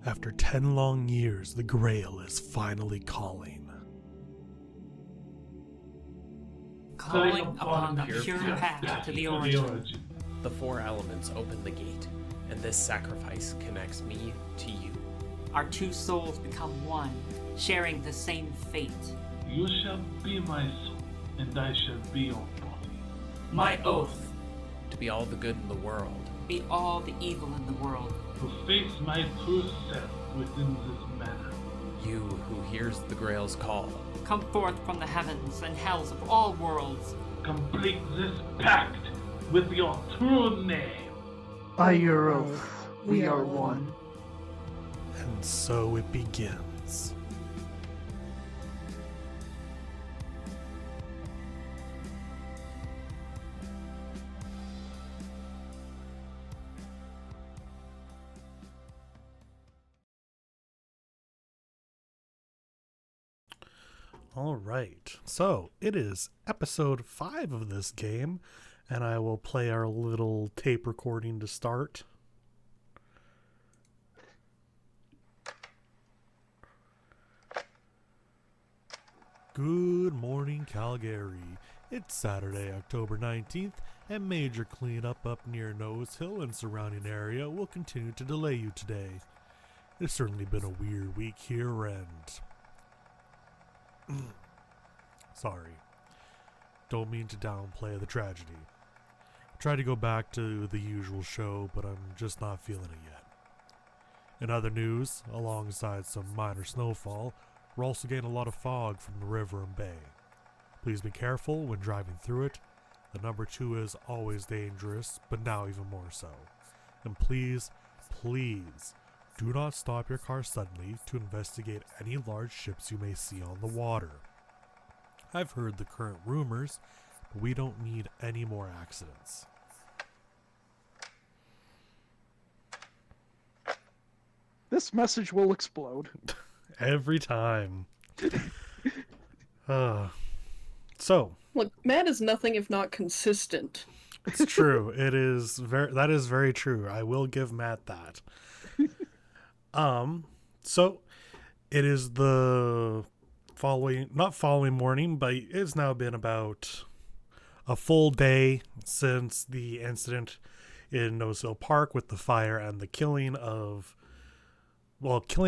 After 10 long years, the Grail is finally calling. Calling upon the pure path to the origin. The four elements open the gate, and this sacrifice connects me to you. Our two souls become one, sharing the same fate. You shall be my soul, and I shall be your body. My oath, To be all the good in the world. be all the evil in the world. To face my true self within this manor. You who hears the Grail's call. Come forth from the heavens and hells of all worlds. Complete this pact with your true name. By your oath, we are one. And so it begins. All right, so it is episode 5 of this game, and I will play our little tape recording to start. Good morning, Calgary. It's Saturday, October 19th, and major cleanup up near Nose Hill and surrounding area will continue to delay you today. It's certainly been a weird week here, and sorry. Don't mean to downplay the tragedy. I tried to go back to the usual show, but I'm just not feeling it yet. In other news, alongside some minor snowfall, we're also getting a lot of fog from the river and bay. Please be careful when driving through it. The number 2 is always dangerous, but now even more so. And please, please, do not stop your car suddenly to investigate any large ships you may see on the water. I've heard the current rumors, but we don't need any more accidents. This message will explode. Every time. So, Look, Matt is nothing if not consistent. it's true. That is very true. I will give Matt that. So it is the not following morning, but it's now been about a full day since the incident in Nose Hill Park with the fire and the killing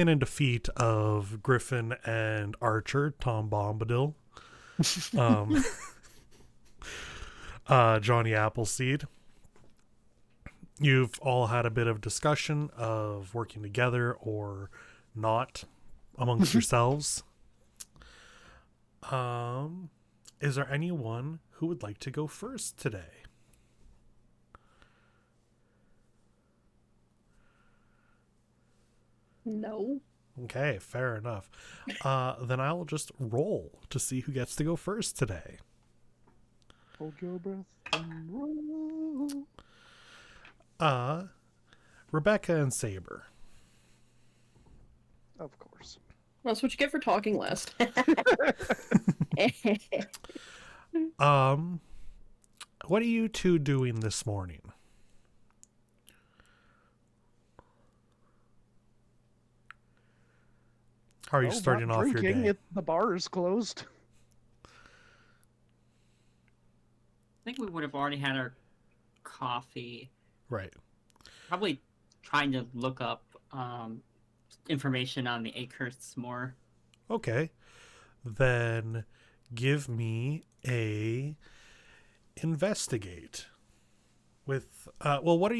and defeat of Griffin and Archer, Tom Bombadil, Johnny Appleseed. You've all had a bit of discussion of working together or not amongst yourselves. Is there anyone who would like to go first today? No. Okay, fair enough. Then I'll just roll to see who gets to go first today. Hold your breath and roll. Rebecca and Saber. Of course. That's what you get for talking last. What are you two doing this morning? How are you starting not off your drinking. day? The bar is closed. I think we would have already had our coffee. Right. Probably trying to look up information on the Akehursts more. Okay. Then give me a investigate with what are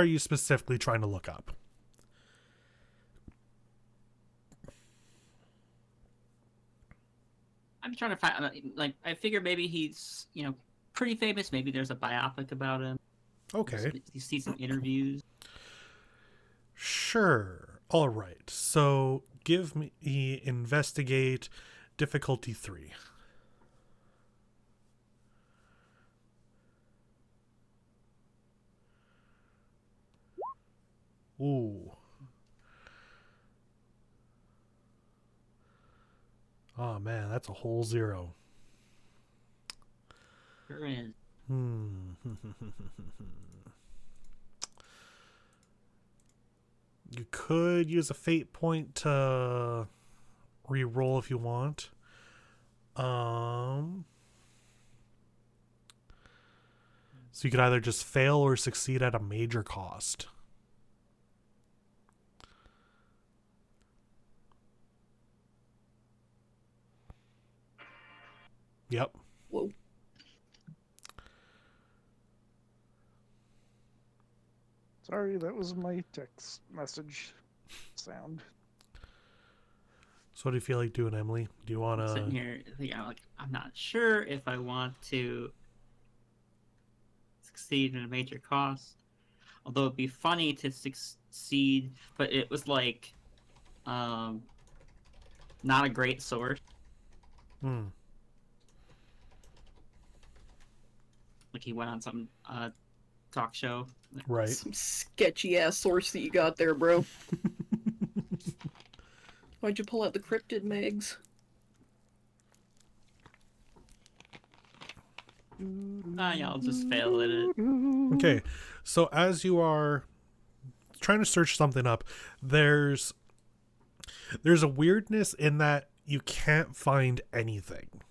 you specifically trying to look up? I'm trying to find, I figure maybe he's, pretty famous. Maybe there's a biopic about him. Okay. You see some interviews. Sure. All right. So give me investigate difficulty 3. Ooh. Oh man, that's a whole 0. Sure is. You could use a fate point to re-roll if you want. So you could either just fail or succeed at a major cost. Yep. Whoa. Sorry, that was my text message sound. So what do you feel like doing, Emily? Do you want Sitting to... here thinking, I'm not sure if I want to succeed in a major cost. Although it'd be funny to succeed, but it was like, not a great source. Like he went on some talk show. Right. Some sketchy ass source that you got there, bro. Why'd you pull out the cryptid, Megs? Yeah, I'll just fail at it. Okay, so as you are trying to search something up, there's a weirdness in that you can't find anything.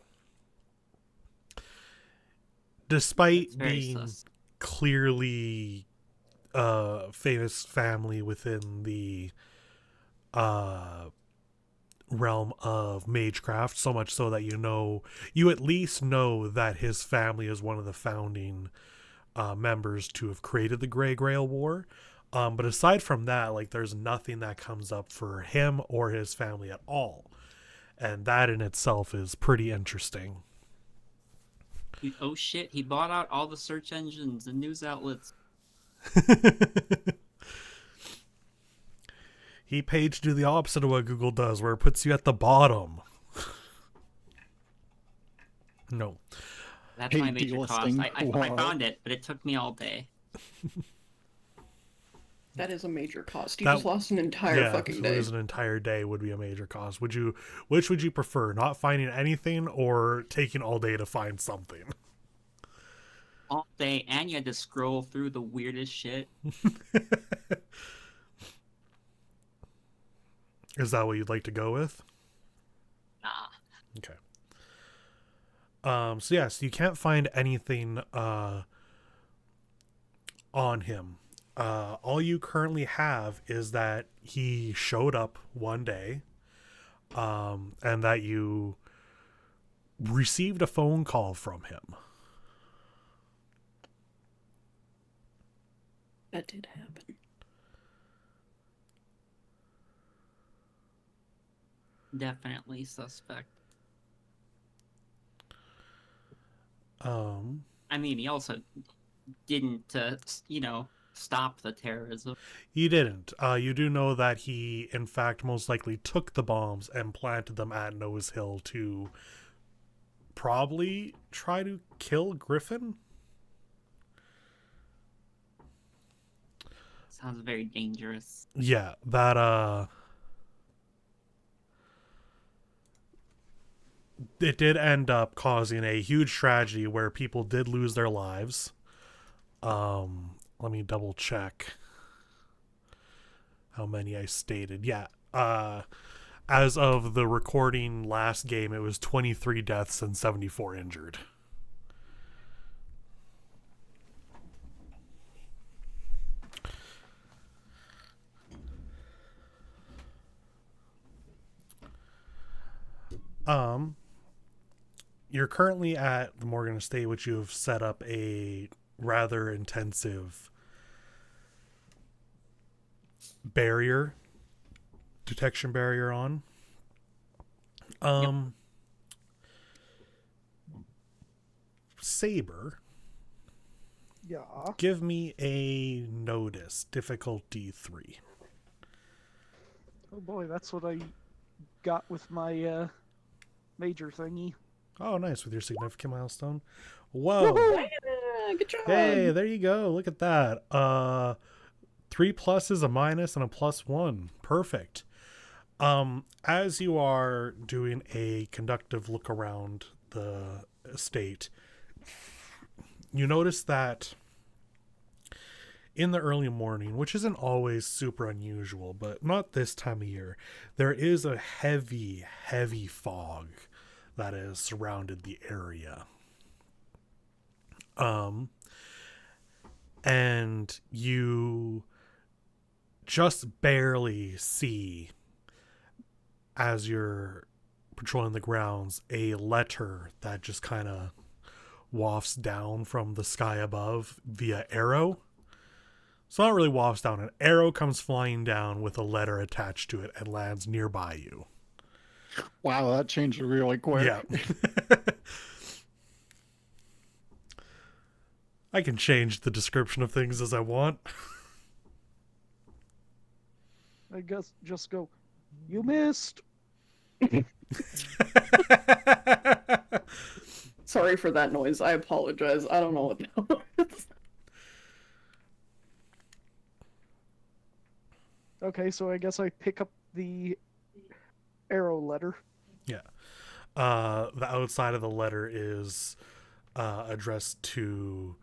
Despite It's very being sus. clearly a famous family within the realm of magecraft, so much so that you at least know that his family is one of the founding members to have created the Grey Grail War. But aside from that, like, there's nothing that comes up for him or his family at all. And that in itself is pretty interesting. Oh shit, he bought out all the search engines and news outlets. He paid to do the opposite of what Google does, where it puts you at the bottom. No. That's Hey, my major cost. delisting. I Wow. found it, but it took me all day. That is a major cost. You That- just lost an entire fucking so day. lose an entire day would be a major cost. Which would you prefer? Not finding anything or taking all day to find something? All day, and you had to scroll through the weirdest shit. Is that what you'd like to go with? Nah. Okay. So yes, you can't find anything on him. All you currently have is that he showed up one day, and that you received a phone call from him. That did happen. Definitely suspect. I mean, he also didn't, stop the terrorism. You didn't. You do know that he, in fact, most likely took the bombs and planted them at Nose Hill to probably try to kill Griffin. Sounds very dangerous. Yeah, that it did end up causing a huge tragedy where people did lose their lives. Let me double check how many I stated. Yeah, as of the recording last game, it was 23 deaths and 74 injured. You're currently at the Morgan Estate, which you've set up a rather intensive detection barrier on. Saber, Yeah. give me a notice, difficulty 3. Oh boy, that's what I got with my major thingy. Oh, nice, with your significant milestone. Whoa. Yeah, good job. Hey, there you go. Look at that. 3 pluses, a minus, and a +1. Perfect. As you are doing a conductive look around the estate, you notice that in the early morning, which isn't always super unusual, but not this time of year, there is a heavy, heavy fog that has surrounded the area. And you just barely see, as you're patrolling the grounds, a letter that just kind of wafts down from the sky above via arrow. So not really wafts down, an arrow comes flying down with a letter attached to it and lands nearby you. Wow, that changed really quick. Yeah. I can change the description of things as I want. I guess just go, you missed. Sorry for that noise. I apologize. I don't know what that was. Okay, so I guess I pick up the arrow letter. Yeah. The outside of the letter is addressed to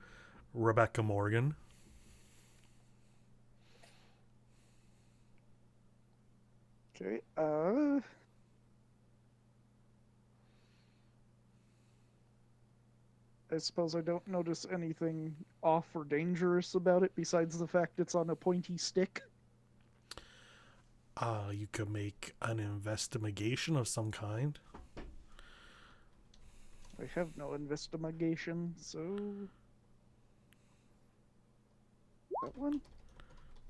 Rebecca Morgan. Okay, I suppose I don't notice anything off or dangerous about it besides the fact it's on a pointy stick. You could make an investigation of some kind. I have no investigation, so... That one?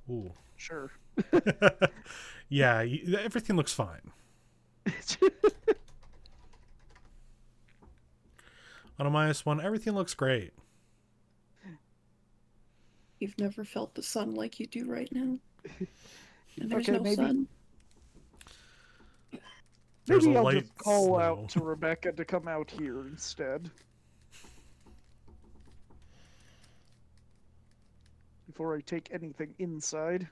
Ooh. Sure. Yeah, everything looks fine. On a -1, everything looks great. You've never felt the sun like you do right now. And there's Okay, no maybe- sun. There's Maybe a I'll light just call snow. out to Rebecca to come out here instead. Before I take anything inside.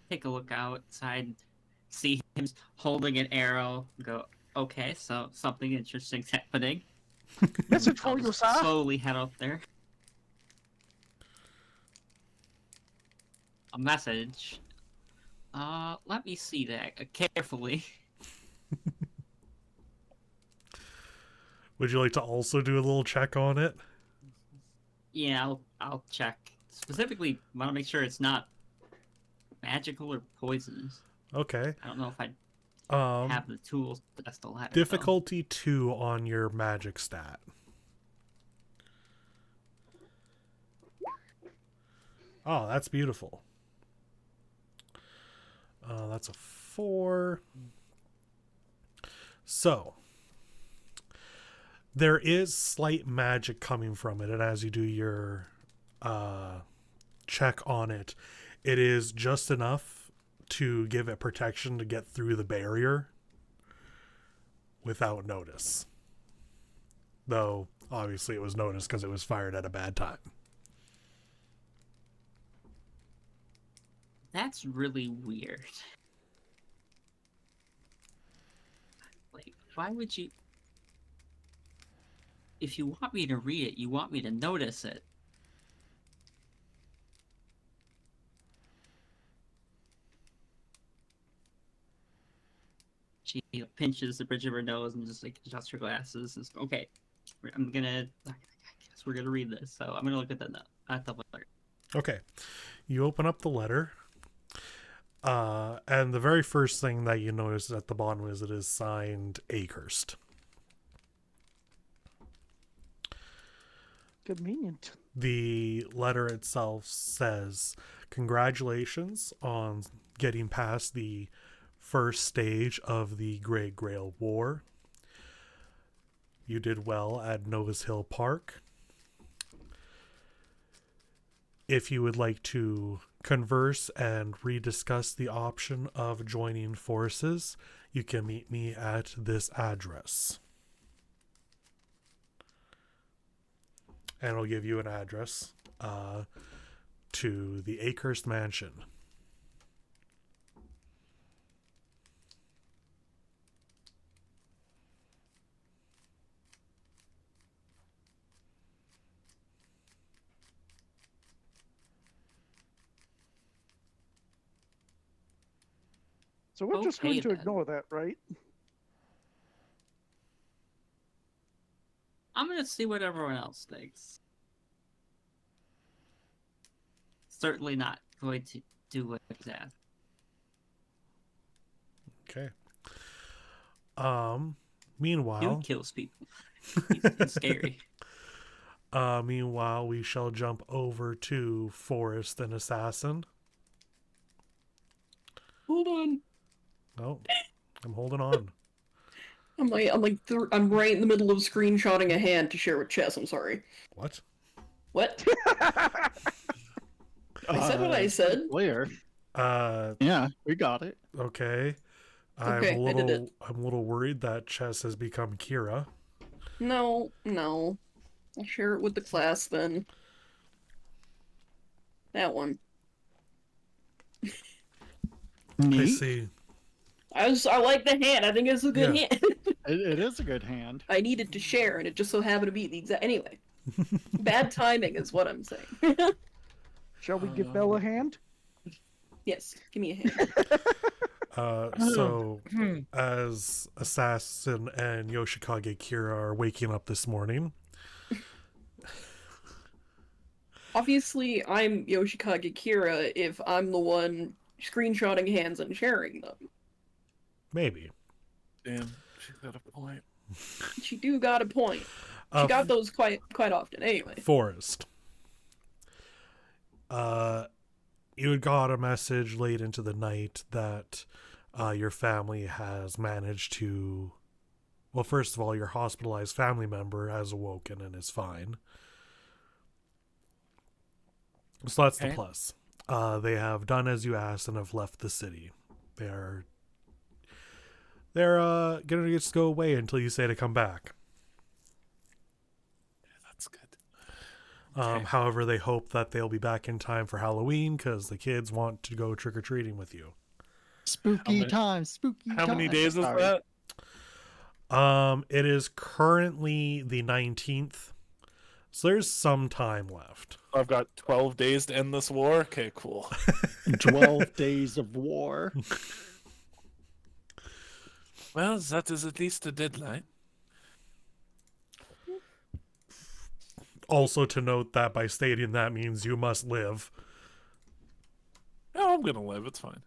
Take a look outside, see him holding an arrow, go, okay, so something interesting's happening. Message I'll for you, just sir. slowly head up there. A message. Let me see that carefully. Would you like to also do a little check on it? Yeah, I'll check. Specifically, want to make sure it's not magical or poisonous. Okay. I don't know if I have the tools to test the latter. though. Difficulty 2 on your magic stat. Oh, that's beautiful. That's a 4. So, there is slight magic coming from it, and as you do your check on it, it is just enough to give it protection to get through the barrier without notice. Though, obviously it was noticed because it was fired at a bad time. That's really weird. Like, why would you... If you want me to read it, you want me to notice it. She pinches the bridge of her nose and just like adjusts her glasses. And okay, I guess we're gonna read this. So I'm gonna look at the letter. Okay. You open up the letter. And the very first thing that you notice at the bottom is it is signed Akehurst. Convenient. The letter itself says, "Congratulations on getting past the first stage of the Great Grail War. You did well at Nova's Hill Park. If you would like to converse and rediscuss the option of joining forces, you can meet me at this address." And I'll give you an address to the Akehurst Mansion. So we're just going Okay, to then. ignore that, right? I'm gonna see what everyone else thinks. Certainly not going to do what he's asked. Okay. Dude Meanwhile, kills people. It's scary. meanwhile, we shall jump over to Forrest and Assassin. Hold on. Oh, I'm holding on. I'm right in the middle of screenshotting a hand to share with Chess. I'm sorry. What? What? I said what I said. Clear. Uh, Yeah, we got it. okay. Okay, I did it. I'm a little worried that Chess has become Kira. No. I'll share it with the class then. That one. I Neat. see. I like the hand. I think it's a good Yeah. hand. It is a good hand. I needed to share, and it just so happened to be the exact. Anyway, bad timing is what I'm saying. Shall we give Belle a hand? Yes, give me a hand. So, as Assassin and Yoshikage Kira are waking up this morning, Obviously, I'm Yoshikage Kira if I'm the one screenshotting hands and sharing them. maybe. Damn, she's got a point. She do got a point. She got those quite often. Anyway, Forrest. You had got a message late into the night that your family has managed to. Well, first of all, your hospitalized family member has awoken and is fine. So that's the Okay. plus. They have done as you asked and have left the city. They're gonna just go away until you say to come back. That's good. Okay. However, they hope that they'll be back in time for Halloween because the kids want to go trick-or-treating with you. Spooky many- time, spooky How many time. days is Sorry. that? It is currently the 19th, so there's some time left. I've got 12 days to end this war. Okay, cool. 12 days of war. Well, that is at least a deadline. Also to note that by stating that means you must live. Oh, I'm gonna live. It's fine.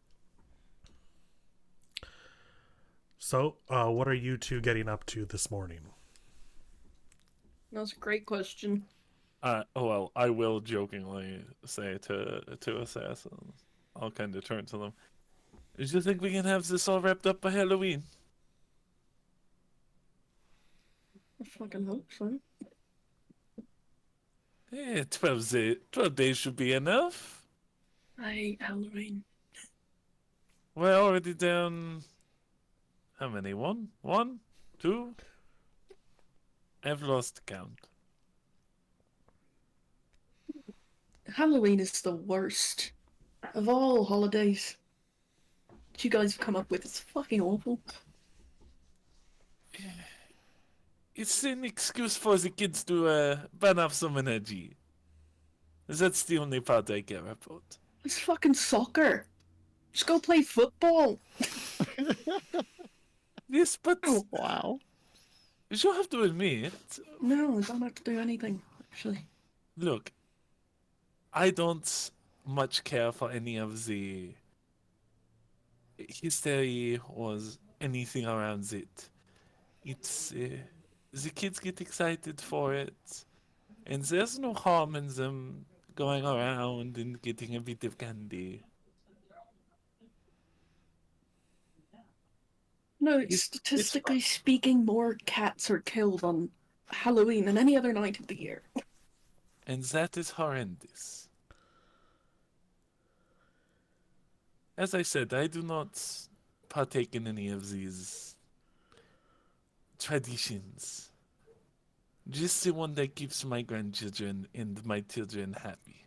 So, what are you two getting up to this morning? that's a great question. Well, I will jokingly say to assassins, I'll kind of turn to them. Do you think we can have this all wrapped up by Halloween? I fucking hope so. 12 days should be enough. I hate Halloween. We're already down. How many? One? Two? I've lost count. Halloween is the worst of all holidays. What you guys have come up with is fucking awful. It's an excuse for the kids to burn off some energy. That's the only part I care about. It's fucking soccer. Just go play football. Yes, but Wow. you have to admit, No, I don't have to do anything, actually. look, I don't much care for any of the history or anything around it. It's the kids get excited for it, and there's no harm in them going around and getting a bit of candy. No, It's statistically speaking, more cats are killed on Halloween than any other night of the year. And that is horrendous. As I said, I do not partake in any of these traditions. Just the one that keeps my grandchildren and my children happy.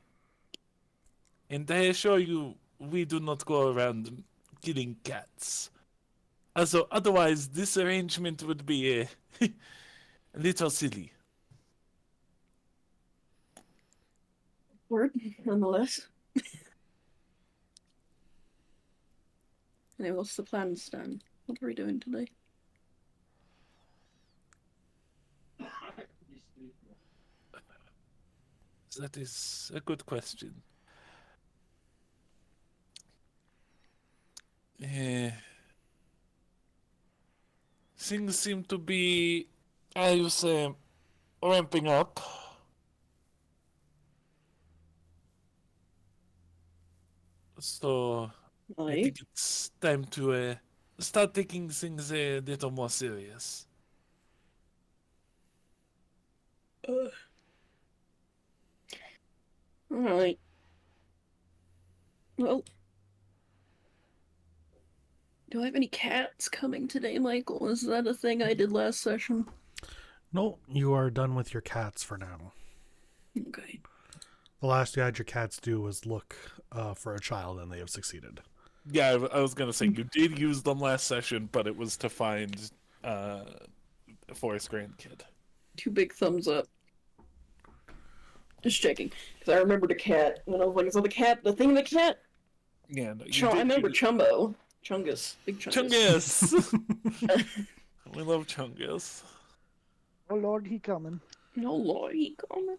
And I assure you, we do not go around killing cats. Also, otherwise, this arrangement would be a little silly. Word, nonetheless. Anyway, what's the plan, Stan? What are we doing today? That is a good question. Things seem to be, I would say, ramping up. So I Aye. think it's time to start taking things a little more serious. Alright. Well, do I have any cats coming today, Michael? Is that a thing I did last session? No, you are done with your cats for now. Okay. The last you had your cats do was look for a child, and they have succeeded. Yeah, I was gonna say you did use them last session, but it was to find Forest grandkid. 2 big thumbs up. Just checking. Because I remembered a cat. And I was like, is that the cat? The thing of the cat? Yeah, no, I remember Chumbo. Chungus. Big Chungus. Chungus. We love Chungus. Oh Lord, he coming. No, Lord, he coming.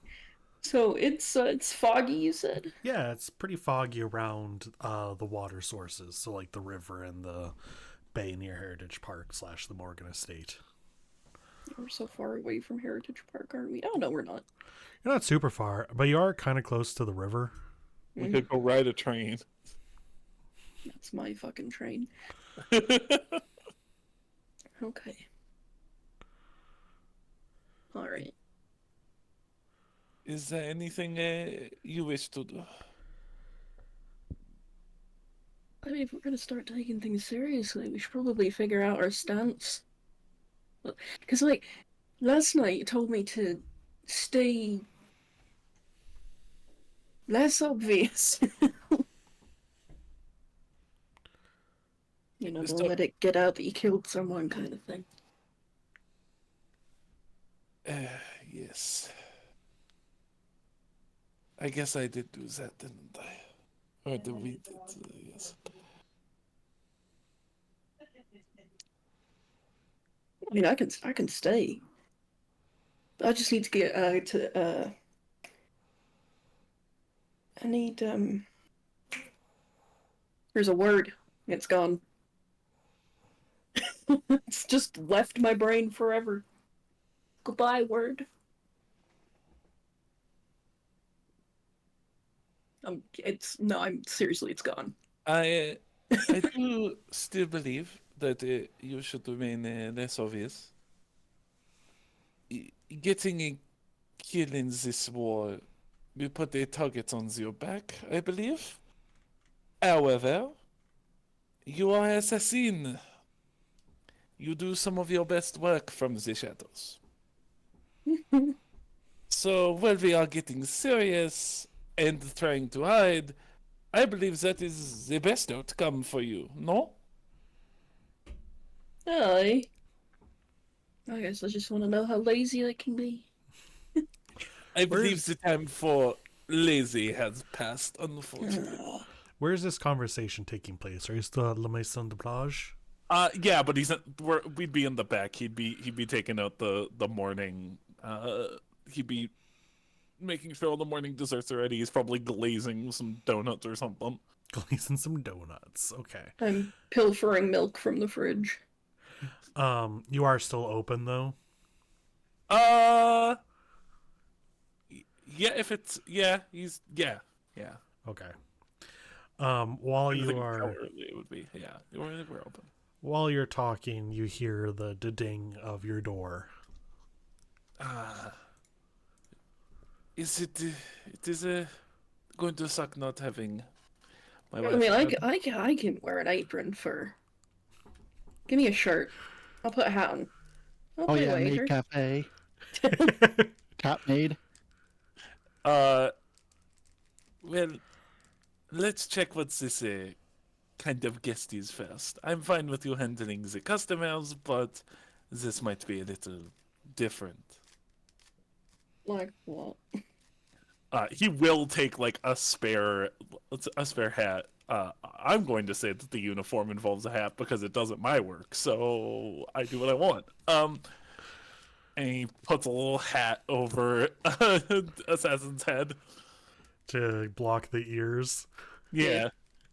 So it's foggy, you said? Yeah, it's pretty foggy around the water sources, so like the river and the bay near Heritage Park / the Morgan Estate. We're so far away from Heritage Park, aren't we? Oh, no, we're not. You're not super far, but you are kind of close to the river. We could go ride a train. That's my fucking train. Okay. Alright. Is there anything you wish to do? I mean, if we're gonna start taking things seriously, we should probably figure out our stance. Because, like, last night you told me to stay less obvious. You know, don't let it get out that you killed someone kind of thing. Yes. I guess I did do that, didn't I? Or did we? Yes. I mean, I can stay. I just need to get I need There's a word. It's gone. It's just left my brain forever. Goodbye, word. I'm seriously, it's gone. I do still believe that you should remain less obvious. Getting a kill in this war will put a target on your back, I believe. However, you are an assassin. You do some of your best work from the shadows. So while we are getting serious and trying to hide, I believe that is the best outcome for you, no? Aye. I guess I just want to know how lazy I can be. I believe the time for lazy has passed, unfortunately. Where is this conversation taking place? Are you still at La Maison de Plage? Yeah, but we'd be in the back. He'd be taking out the morning. He'd be making sure all the morning desserts are ready. He's probably glazing some donuts or something. Glazing some donuts. Okay. I'm pilfering milk from the fridge. You are still open though? Yeah, if it's yeah. Okay. While you How are early it would be. Yeah, we're open. while you're talking, you hear the ding of your door. Is it? It is going to suck not having my wife. I mean, I can wear an apron for. Give me a shirt. I'll put a hat on. I'll Oh play yeah, waiter. Maid Cafe. Cat Maid. Well, let's check what this kind of guest is first. I'm fine with you handling the customers, but this might be a little different. Like what? He will take like a spare hat I'm going to say that the uniform involves a hat because it doesn't my work, so I do what I want. And he puts a little hat over Assassin's head. To block the ears. Yeah.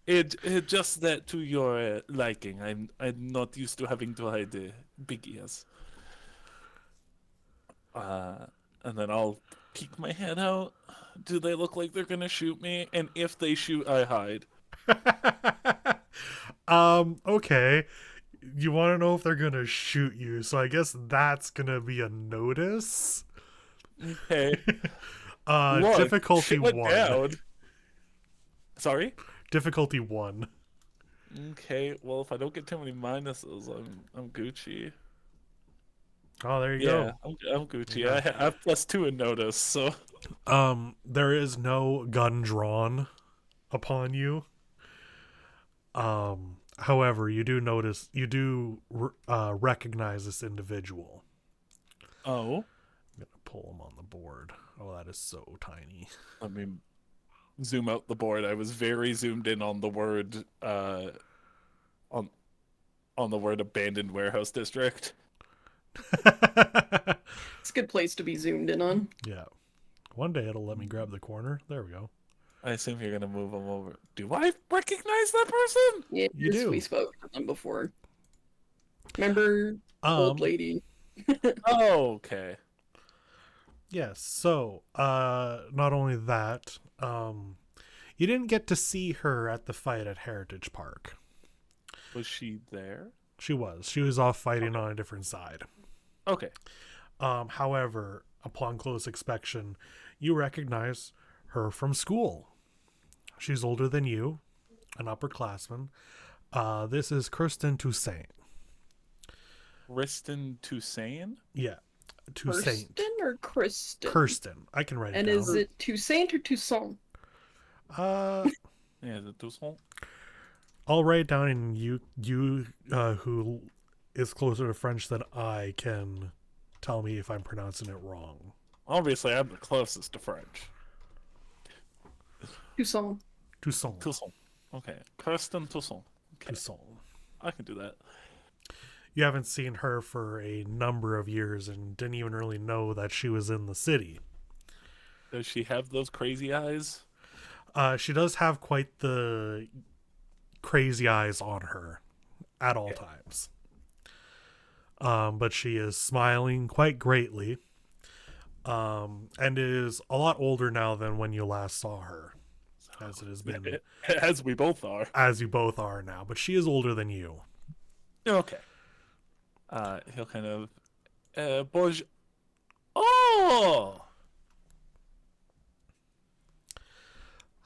It just that to your liking. I'm not used to having to hide the big ears. And then I'll peek my head out. Do they look like they're gonna shoot me? And if they shoot, I hide. Okay. You want to know if they're gonna shoot you, so I guess that's gonna be a notice. Okay. Look, Difficulty shit went 1. down. Sorry? Difficulty 1. Okay, well if I don't get too many minuses, I'm Gucci. Oh, there you Yeah, go. I'm Gucci. Yeah. I have +2 in notice, so There is no gun drawn upon you. However, you do recognize this individual. oh, I'm gonna pull him on the board. Oh, that is so tiny. let me zoom out the board. I was very zoomed in on the word on the word abandoned warehouse district. It's a good place to be zoomed in on. Yeah. One day it'll let me grab the corner. There we go. I assume you're gonna move them over. Do I recognize that person? Yeah, You do. we spoke to them before. Remember, old lady. Oh, okay. Yes. So, not only that, you didn't get to see her at the fight at Heritage Park. Was she there? She was off fighting on a different side. Okay. However, upon close inspection, you recognize her from school. She's older than you, an upperclassman. This is Kirsten Toussaint. Kristen Toussaint? Yeah, Toussaint. Kirsten or Kristen? Kirsten. I can write it And down. is it Toussaint or Toussaint? Yeah, the Toussaint. I'll write it down, and you who is closer to French than I can tell me if I'm pronouncing it wrong. Obviously, I'm the closest to French. Toussaint. Toussaint. Toussaint. Okay. Kirsten Toussaint. Okay. Toussaint. I can do that. You haven't seen her for a number of years and didn't even really know that she was in the city. Does she have those crazy eyes? She does have quite the crazy eyes on her at all times. But she is smiling quite greatly. And is a lot older now than when you last saw her. As it has been. As we both are. As you both are now. But she is older than you. Okay. He'll kind of... Oh!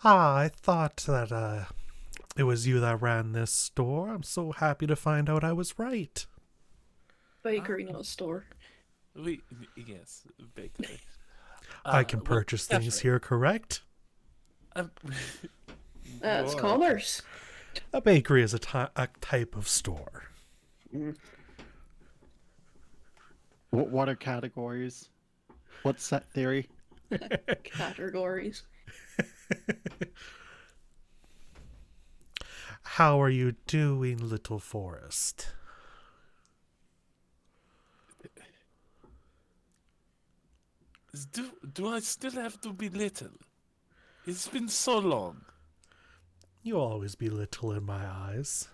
I thought that it was you that ran this store. I'm so happy to find out I was right. Bakery, not a store. Yes, bakery. I can purchase things here, correct? That's commerce. A bakery is a type of store. What are categories? What's set theory? Categories. How are you doing, Little Forest? Do I still have to be little? It's been so long. You'll always be little in my eyes.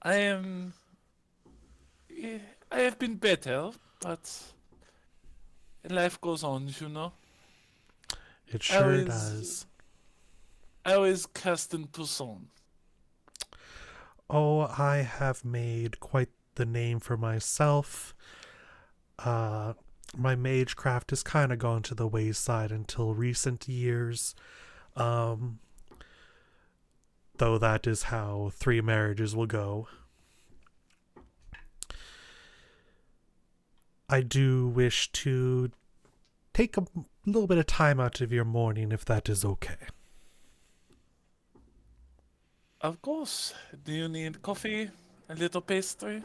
I have been better, but life goes on, you know. It sure does. How is Kirsten Toussaint? Oh, I have made quite the name for myself. My magecraft has kind of gone to the wayside until recent years. Though that is how 3 marriages will go. I do wish to take a little bit of time out of your morning if that is okay. Of course. Do you need coffee? A little pastry?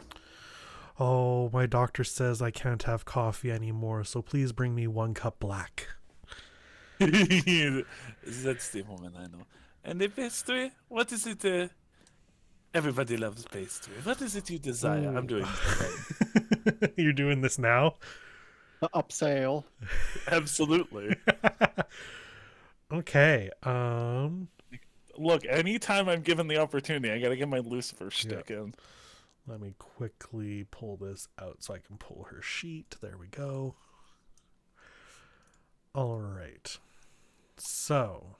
Oh, my doctor says I can't have coffee anymore, so please bring me 1 cup black. That's the woman I know. And the pastry? What is it? Everybody loves pastry. What is it you desire? I'm doing You're doing this now? The upsale. absolutely. Okay. Look, anytime I'm given the opportunity, I gotta get my Lucifer stick in. Let me quickly pull this out so I can pull her sheet. There we go. All right. So,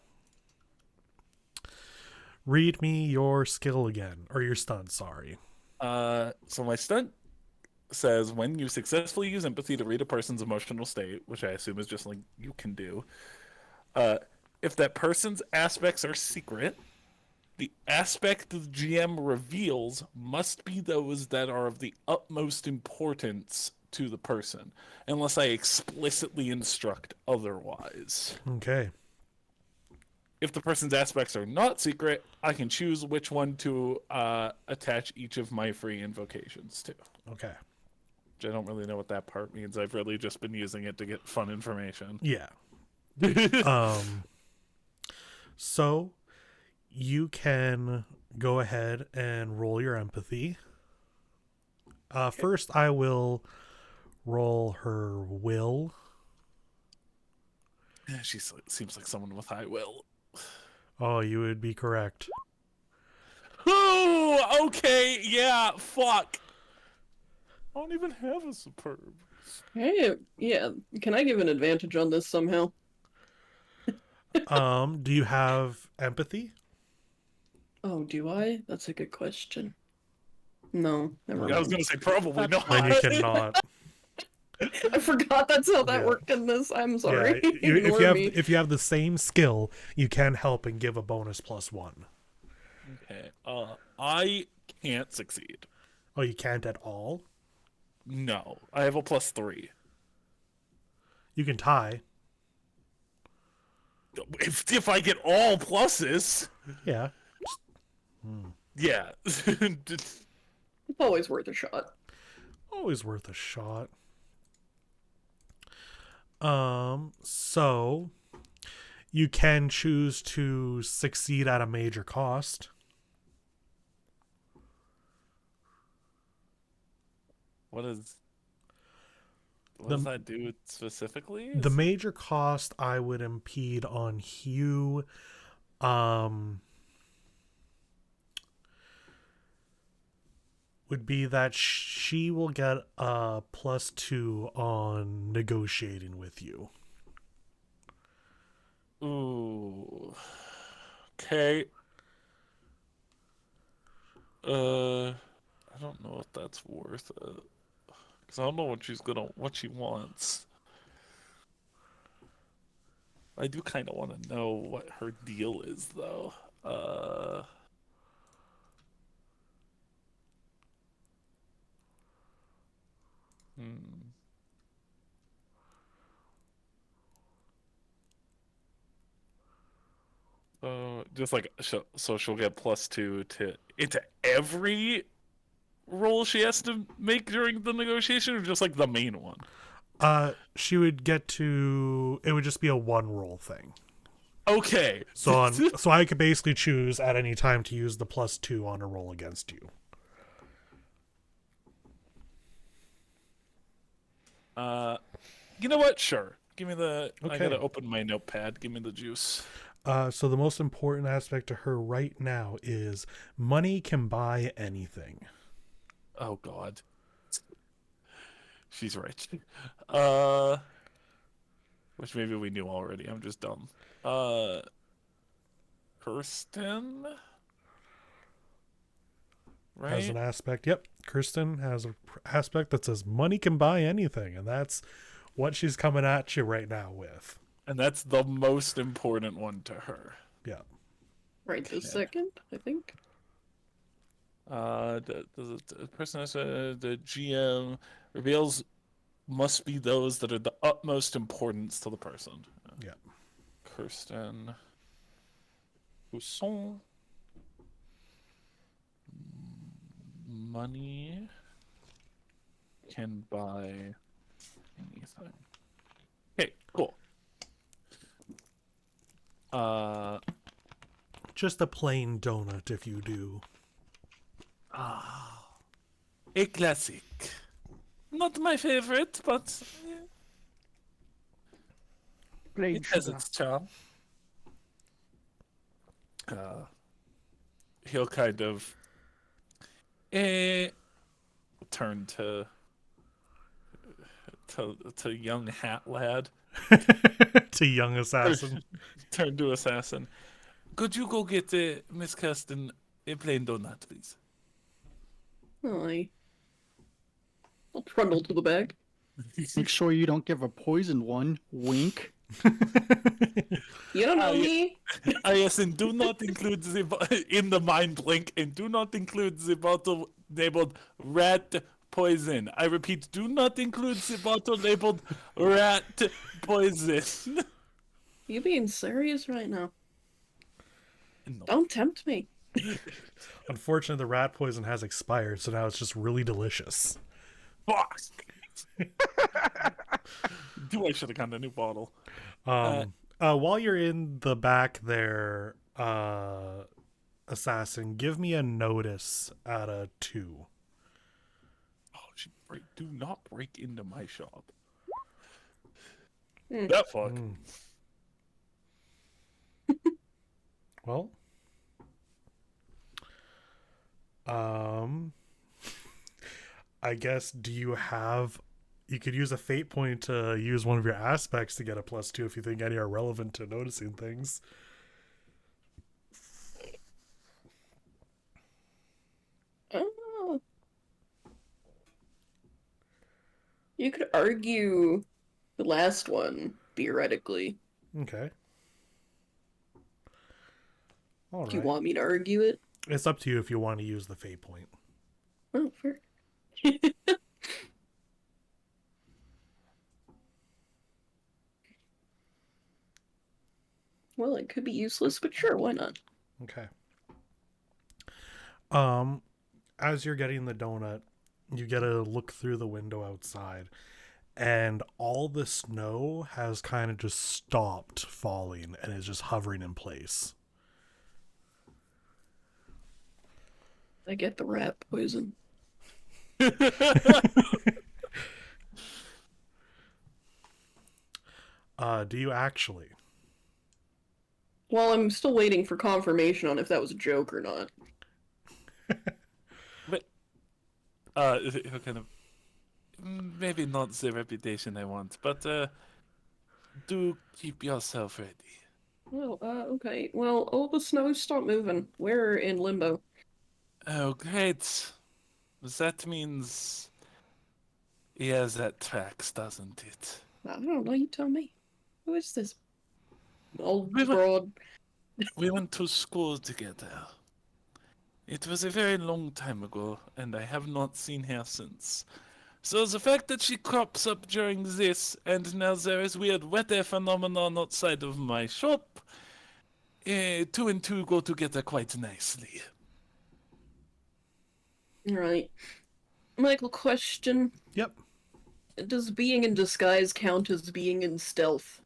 read me your skill again, or your stunt, sorry. So my stunt says when you successfully use empathy to read a person's emotional state, which I assume is just like you can do. If that person's aspects are secret, the aspect the GM reveals must be those that are of the utmost importance to the person, unless I explicitly instruct otherwise. Okay. If the person's aspects are not secret, I can choose which one to attach each of my free invocations to. Okay. Which I don't really know what that part means. I've really just been using it to get fun information. Yeah. So you can go ahead and roll your empathy. First, I will roll her will. She seems like someone with high will. Oh, you would be correct. Oh, okay, yeah, fuck. I don't even have a superb. Hey, yeah. Can I give an advantage on this somehow? Do you have empathy? Oh, do I? That's a good question. No, never I was mind. gonna say probably not. Then you cannot. I forgot that's how that Yeah. worked in this. I'm sorry. Yeah, Ignore me. if you have the same skill, you can help and give a bonus +1. Okay. I can't succeed. Oh, you can't at all? No, I have a +3. You can tie. If I get all pluses, Yeah. yeah. It's always worth a shot. Always worth a shot. So you can choose to succeed at a major cost. What does that do specifically? The major cost I would impede on Hugh. Would be that she will get a +2 on negotiating with you. Ooh. Okay. I don't know if that's worth it. Cause I don't know what she wants. I do kind of want to know what her deal is, though. Just like so she'll get +2 into every roll she has to make during the negotiation, or just like the main one? She would get to. It would just be a 1 roll thing. Okay. So so I could basically choose at any time to use the +2 on a roll against you. You know what? Sure. Give me the. I Okay. gotta open my notepad. Give me the juice. So the most important aspect to her right now is money can buy anything. Oh God. She's rich. Which maybe we knew already. I'm just dumb. Kirsten. Has an Right. aspect. Yep, Kirsten has an aspect that says money can buy anything, and that's what she's coming at you right now with. And that's the most important one to her. Yeah. Right this second, I think. The person has the GM reveals must be those that are the utmost importance to the person. Yeah. Kirsten Pousson. Money can buy anything. Okay, cool. Just a plain donut, if you do. A classic. Not my favorite, but Plain it has sugar. its charm. He'll kind of turn to young hat lad. To young assassin. Turn to assassin. Could you go get Miss Kirsten a plain donut, please? Aye. I'll trundle to the back. Make sure you don't give a poisoned one. Wink. You don't know Aye. me. Yes, and do not include in the mind link, and do not include the bottle labeled rat poison. I repeat, do not include the bottle labeled rat poison. You being serious right now? No. Don't tempt me. Unfortunately, the rat poison has expired, so now it's just really delicious. Fuck. I should have gotten a new bottle. While you're in the back there, assassin, give me a notice out of 2. Oh, do not break into my shop. Hmm. That fuck. Well, I guess, you could use a fate point to use one of your aspects to get a +2 if you think any are relevant to noticing things. Oh. You could argue the last one, theoretically. Okay. All Do you right. want me to argue it? It's up to you if you want to use the fate point. Oh, fair. Well, it could be useless, but sure, why not? Okay. As you're getting the donut, you get a look through the window outside, and all the snow has kind of just stopped falling and is just hovering in place. I get the rat poison. Do you actually? Well, I'm still waiting for confirmation on if that was a joke or not. He'll kind of maybe not the reputation I want, but do keep yourself ready. Oh, okay. Well, all the snow stopped moving. We're in limbo. Oh, great. That means he has that tracks, doesn't it? I don't know, you tell me. Who is this old We were- broad? We went to school together. It was a very long time ago, and I have not seen her since. So the fact that she crops up during this, and now there is weird weather phenomenon outside of my shop, 2 and 2 go together quite nicely. Right. Michael, question. Yep. Does being in disguise count as being in stealth?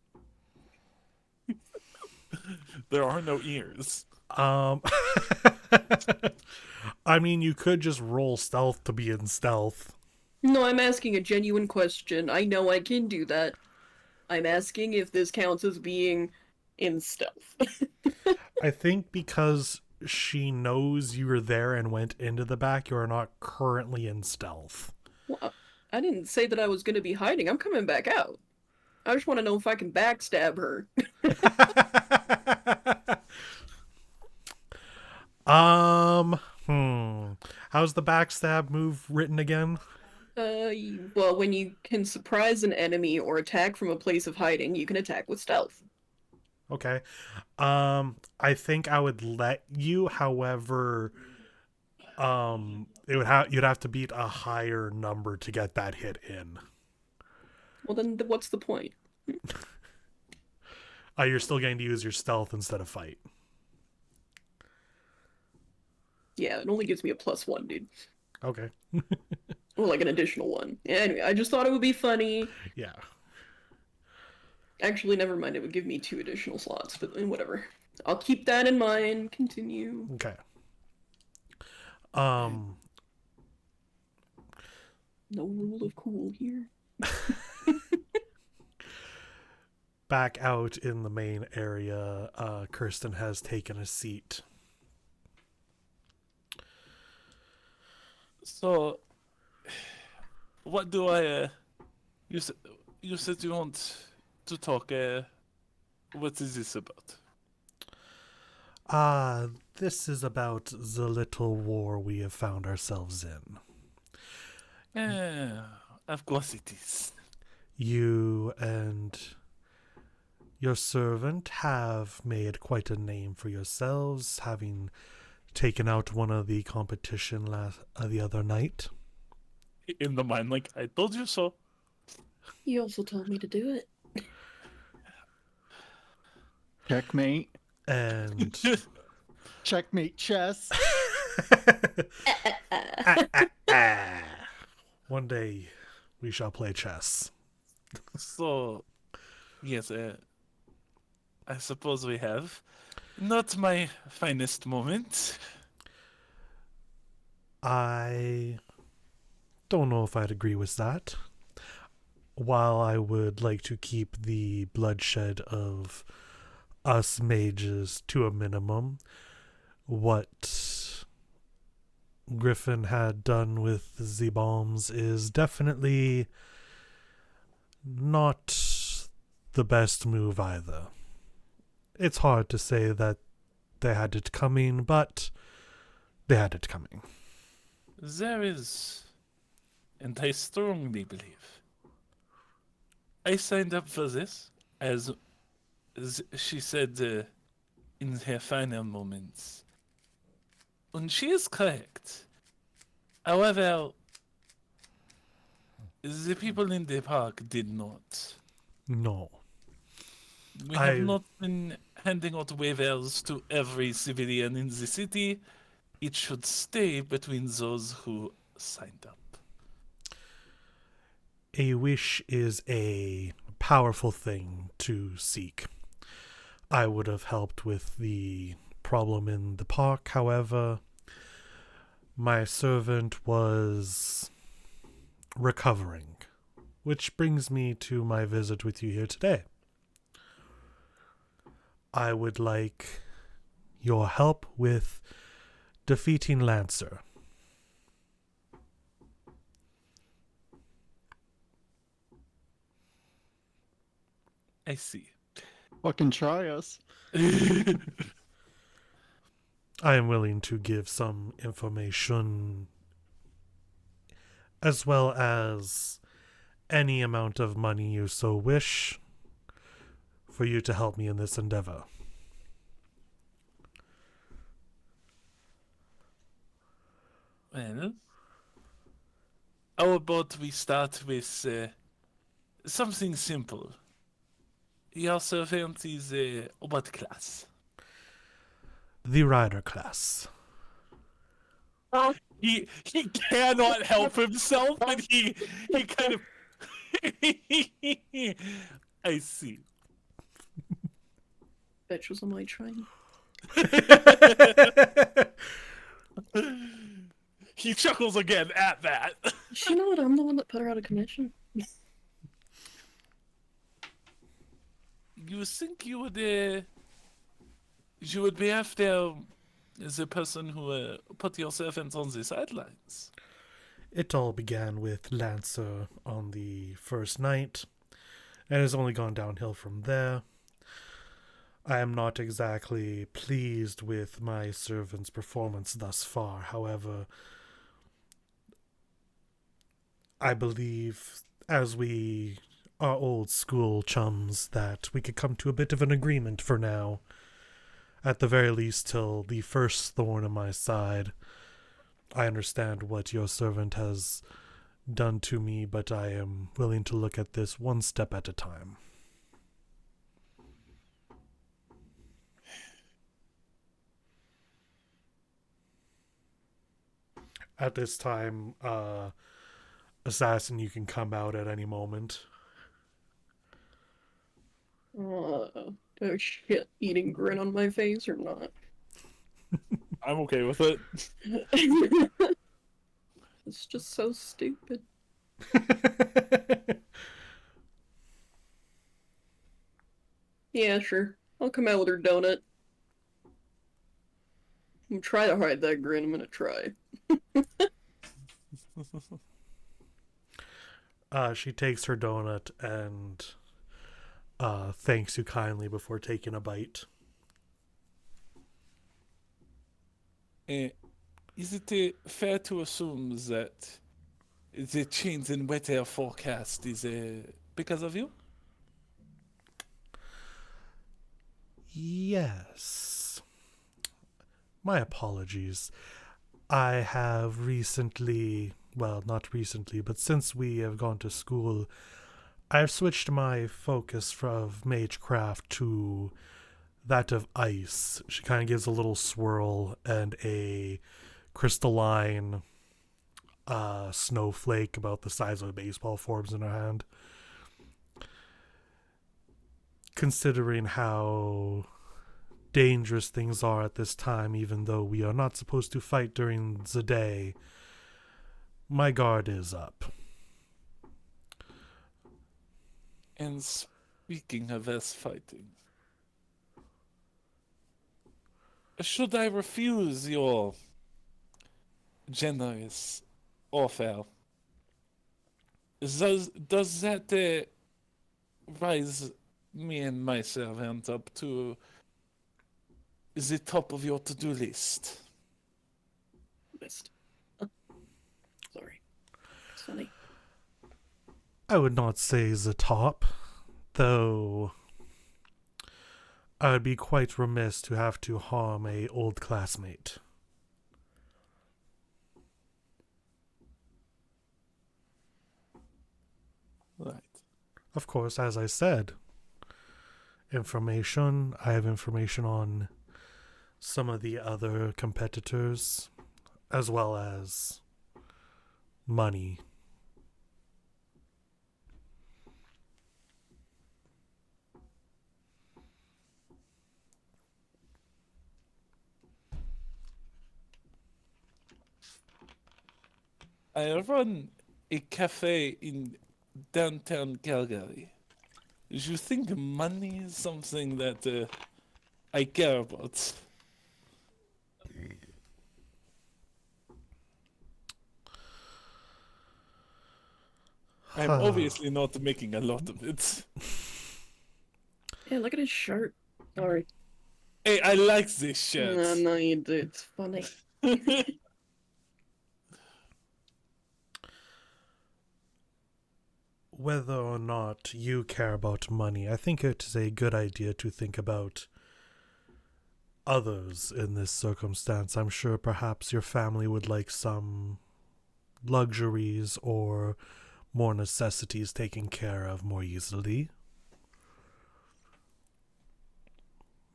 There are no ears. I mean, you could just roll stealth to be in stealth. No, I'm asking a genuine question. I know I can do that. I'm asking if this counts as being in stealth. I think because she knows you were there and went into the back, you are not currently in stealth. Well, I didn't say that I was going to be hiding. I'm coming back out. I just want to know if I can backstab her. How's the backstab move written again? Well, when you can surprise an enemy or attack from a place of hiding, you can attack with stealth. Okay. I think I would let you, however, you'd have to beat a higher number to get that hit in. Well, then what's the point? You're still going to use your stealth instead of fight. Yeah, it only gives me a +1, dude. Okay. Well, like an additional one. Yeah, anyway, I just thought it would be funny. Yeah. Actually, never mind. It would give me 2 additional slots, but whatever. I'll keep that in mind. Continue. Okay. No rule of cool here. Back out in the main area, Kirsten has taken a seat. So, what do I? You said you want to talk. What is this about? This is about the little war we have found ourselves in. Of course it is. You and your servant have made quite a name for yourselves, having taken out one of the competition the other night. In the mind, like, I told you so. You also told me to do it. Checkmate. And Checkmate chess. one day we shall play chess. So, yes, I suppose we have. Not my finest moment. I don't know if I'd agree with that. While I would like to keep the bloodshed of us mages to a minimum, what Griffin had done with the bombs is definitely not the best move either. It's hard to say that they had it coming, but they had it coming. There is, and I strongly believe, I signed up for this, as she said in her final moments. And she is correct. However, the people in the park did not. No. We have not been handing out waivers to every civilian in the city. It should stay between those who signed up. A wish is a powerful thing to seek. I would have helped with the problem in the park, however, my servant was recovering, which brings me to my visit with you here today. I would like your help with defeating Lancer. I see. Fucking try us. I am willing to give some information as well as any amount of money you so wish for you to help me in this endeavor. Well, how about we start with something simple? Your servant is what class? The rider class. He cannot help himself, and he kind of. I see. Bitch was on my train. He chuckles again at that. You know what? I'm the one that put her out of commission. You think you would be after the person who put your servant on the sidelines? It all began with Lancer on the first night, and has only gone downhill from there. I am not exactly pleased with my servant's performance thus far. However, I believe, as we are old school chums, that we could come to a bit of an agreement for now. At the very least, till the first thorn in my side. I understand what your servant has done to me, but I am willing to look at this one step at a time. At this time, Assassin, you can come out at any moment. A shit-eating grin on my face or not? I'm okay with it. It's just so stupid. Yeah, sure. I'll come out with her donut. I'm try to hide that grin. I'm gonna try. She takes her donut and thanks you kindly before taking a bite. Is it fair to assume that the change in weather forecast is because of you? Yes. My apologies. I have recently, well, not recently, but since we have gone to school, I've switched my focus from Magecraft to that of ice. She kind of gives a little swirl, and a crystalline snowflake about the size of a baseball forms in her hand. Considering how dangerous things are at this time, even though we are not supposed to fight during the day, my guard is up. And speaking of us fighting, should I refuse your generous offer, does that rise me and my servant up to the top of your to-do list? Missed. Sorry. It's funny. I would not say the top, though I would be quite remiss to have to harm a old classmate. Right. Of course, as I said, information. I have information on some of the other competitors, as well as money. I run a cafe in downtown Calgary. Do you think money is something that I care about? I'm obviously not making a lot of it. Yeah, look at his shirt. Sorry. Hey, I like this shirt. No, you do. It's funny. Whether or not you care about money, I think it is a good idea to think about others in this circumstance. I'm sure perhaps your family would like some luxuries or more necessities taken care of more easily.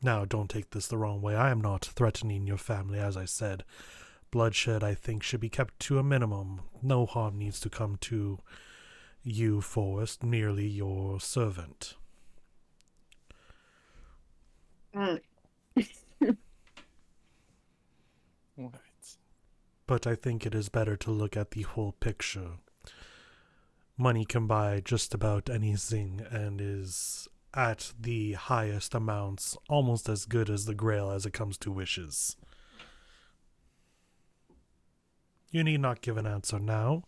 Now, don't take this the wrong way. I am not threatening your family, as I said. Bloodshed, I think, should be kept to a minimum. No harm needs to come to you, Forrest, merely your servant. Right. But I think it is better to look at the whole picture. Money can buy just about anything and is at the highest amounts almost as good as the Grail as it comes to wishes. You need not give an answer now.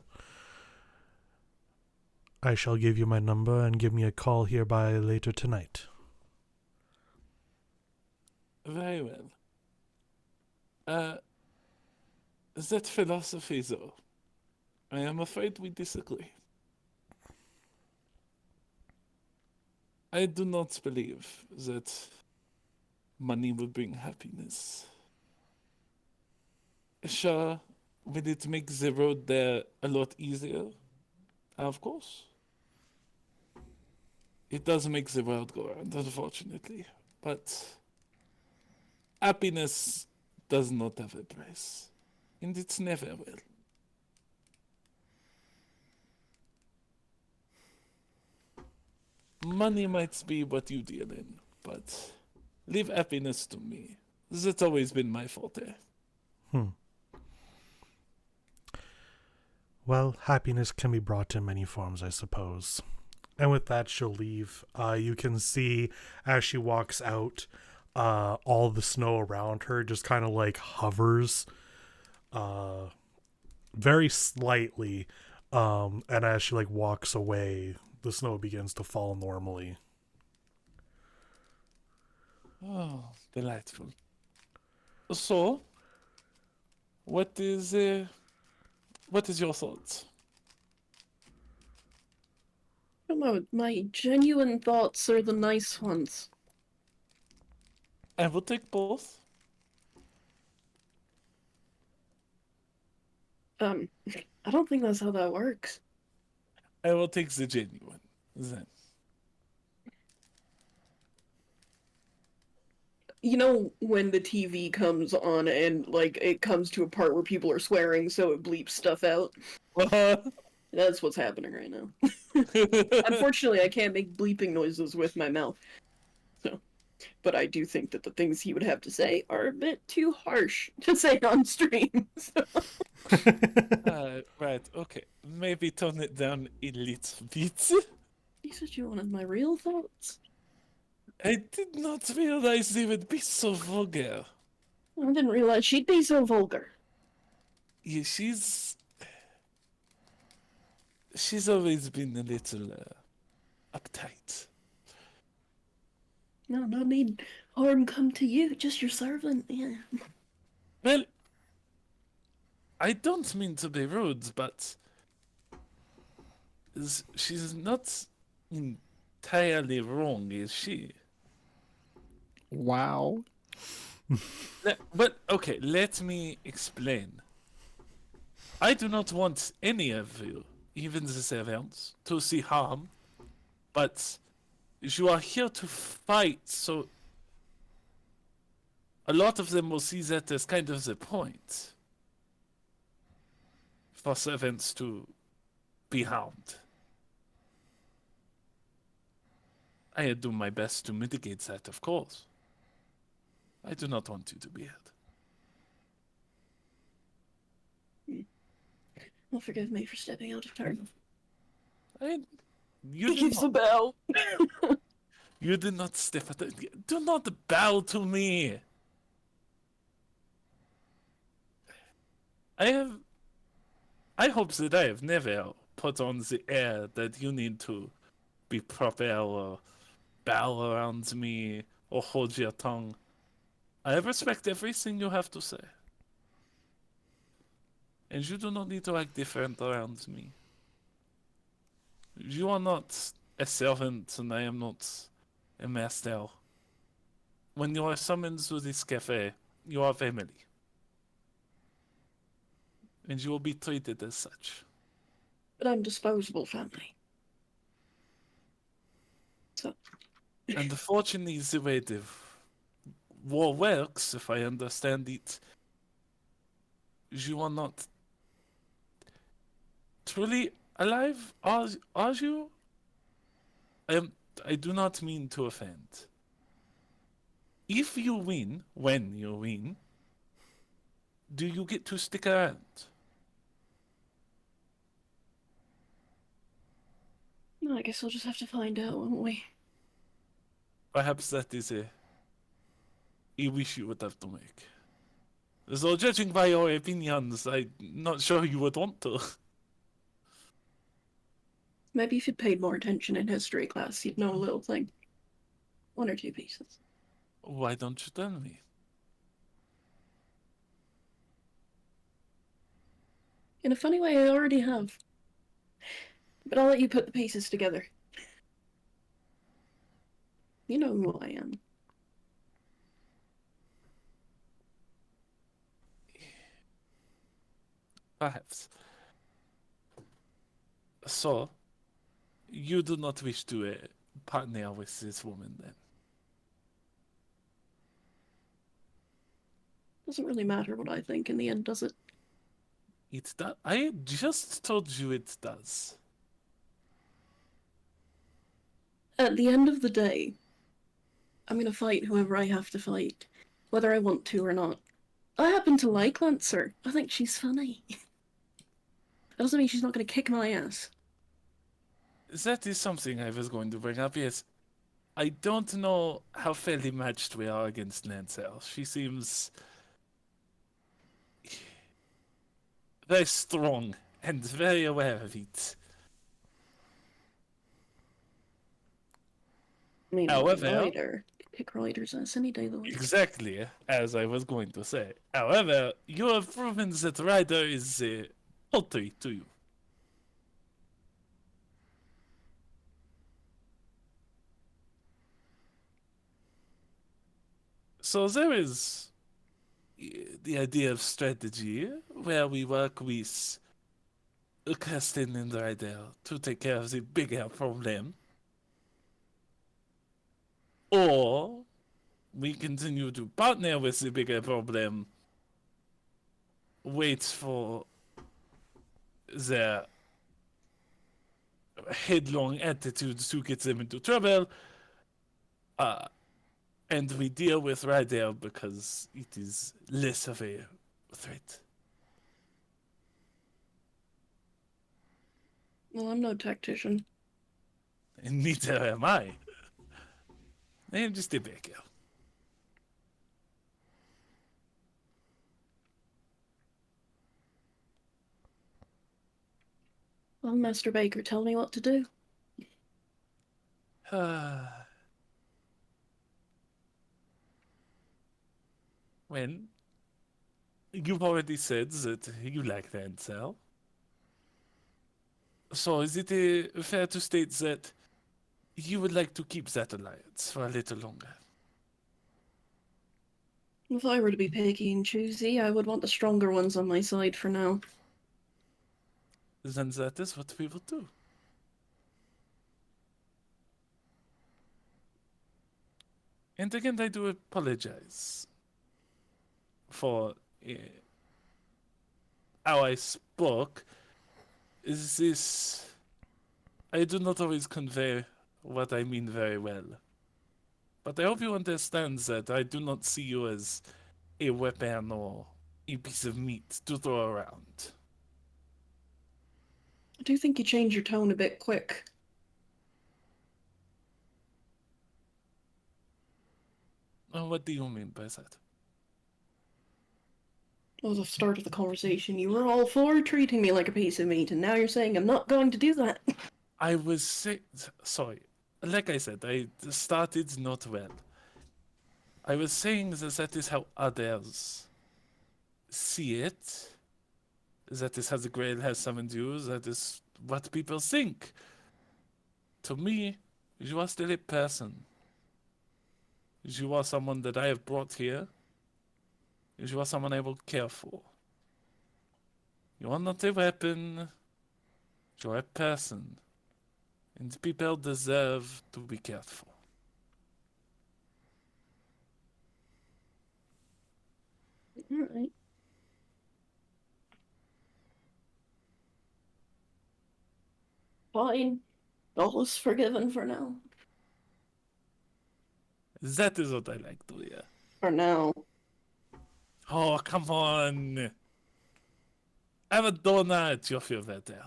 I shall give you my number and give me a call here by later tonight. Very well. That philosophy, though, I am afraid we disagree. I do not believe that money will bring happiness. Sure, will it make the road there a lot easier? Of course. It does make the world go round, unfortunately. But happiness does not have a price. And it's never will. money might be what you deal in, but leave happiness to me. That's always been my forte. Well, happiness can be brought in many forms, I suppose. And with that, she'll leave. You can see as she walks out, all the snow around her just kind of like hovers very slightly. And as she like walks away, the snow begins to fall normally. Oh, delightful. So, what is your thoughts? My genuine thoughts are the nice ones. I will take both. I don't think that's how that works. I will take the genuine. Then. You know when the TV comes on and like it comes to a part where people are swearing so it bleeps stuff out? That's what's happening right now. Unfortunately, I can't make bleeping noises with my mouth. So, but I do think that the things he would have to say are a bit too harsh to say on stream. So. Right, okay. Maybe tone it down a little bit. You said you wanted my real thoughts? I did not realize they would be so vulgar. I didn't realize she'd be so vulgar. Yeah, she's always been a little uptight. No need harm come to you, just your servant, yeah. Well, I don't mean to be rude, but she's not entirely wrong, is she? Wow. But, okay, let me explain. I do not want any of you, even the servants, to see harm, but you are here to fight, so a lot of them will see that as kind of the point for servants to be harmed. I do my best to mitigate that, of course. I do not want you to be hurt. Well, forgive me for stepping out of turn. You He did gives a not, bow. you did not step at do not bow to me. I hope that I have never put on the air that you need to be proper or bow around me or hold your tongue. I respect everything you have to say. And you do not need to act different around me. You are not a servant and I am not a master. When you are summoned to this cafe, you are family. And you will be treated as such. But I'm disposable family. So. And unfortunately, the way the war works, if I understand it, you are not truly alive, are you? I do not mean to offend. If you win, when you win, do you get to stick around? I guess we'll just have to find out, won't we? Perhaps that is a wish you would have to make. So judging by your opinions, I'm not sure you would want to. Maybe if you'd paid more attention in history class, you'd know a little thing. 1 or 2 pieces. Why don't you tell me? In a funny way, I already have. But I'll let you put the pieces together. You know who I am. Perhaps. So, you do not wish to partner with this woman then? Doesn't really matter what I think in the end, does it? It does. I just told you it does. At the end of the day, I'm gonna fight whoever I have to fight, whether I want to or not. I happen to like Lancer. I think she's funny. That doesn't mean she's not gonna kick my ass. That is something I was going to bring up. Yes, I don't know how fairly matched we are against Lancel. She seems very strong and very aware of it. I mean, However- Ryder. Kick Ryder's ass any day of the week. Exactly as I was going to say. However, you have proven that Ryder is poultry to you. So there is the idea of strategy where we work with Kirsten and Ryder to take care of the bigger problem. Or we continue to partner with the bigger problem, wait for their headlong attitudes to get them into trouble, and we deal with Ryder because it is less of a threat. Well, I'm no tactician. And neither am I. I am just a baker. Well, Master Baker, tell me what to do. When you've already said that you like Lancel, so is it fair to state that you would like to keep that alliance for a little longer? If I were to be picky and choosy, I would want the stronger ones on my side for now. Then that is what we will do. And again, I do apologize for how I spoke. Is this... I do not always convey what I mean very well. But I hope you understand that I do not see you as a weapon or a piece of meat to throw around. I do think you changed your tone a bit quick. What do you mean by that? Well, the start of the conversation, you were all for treating me like a piece of meat, and now you're saying I'm not going to do that. I was sorry. Like I said, I started not well. I was saying that is how others see it. That is how the Grail has summoned you. That is what people think. To me, you are still a person. You are someone that I have brought here. You are someone I will care for. You are not a weapon. You are a person. And people deserve to be cared for. Alright. Fine. All is forgiven for now. That is what I like to hear. For now. Oh, come on. Have a donut, you'll feel better.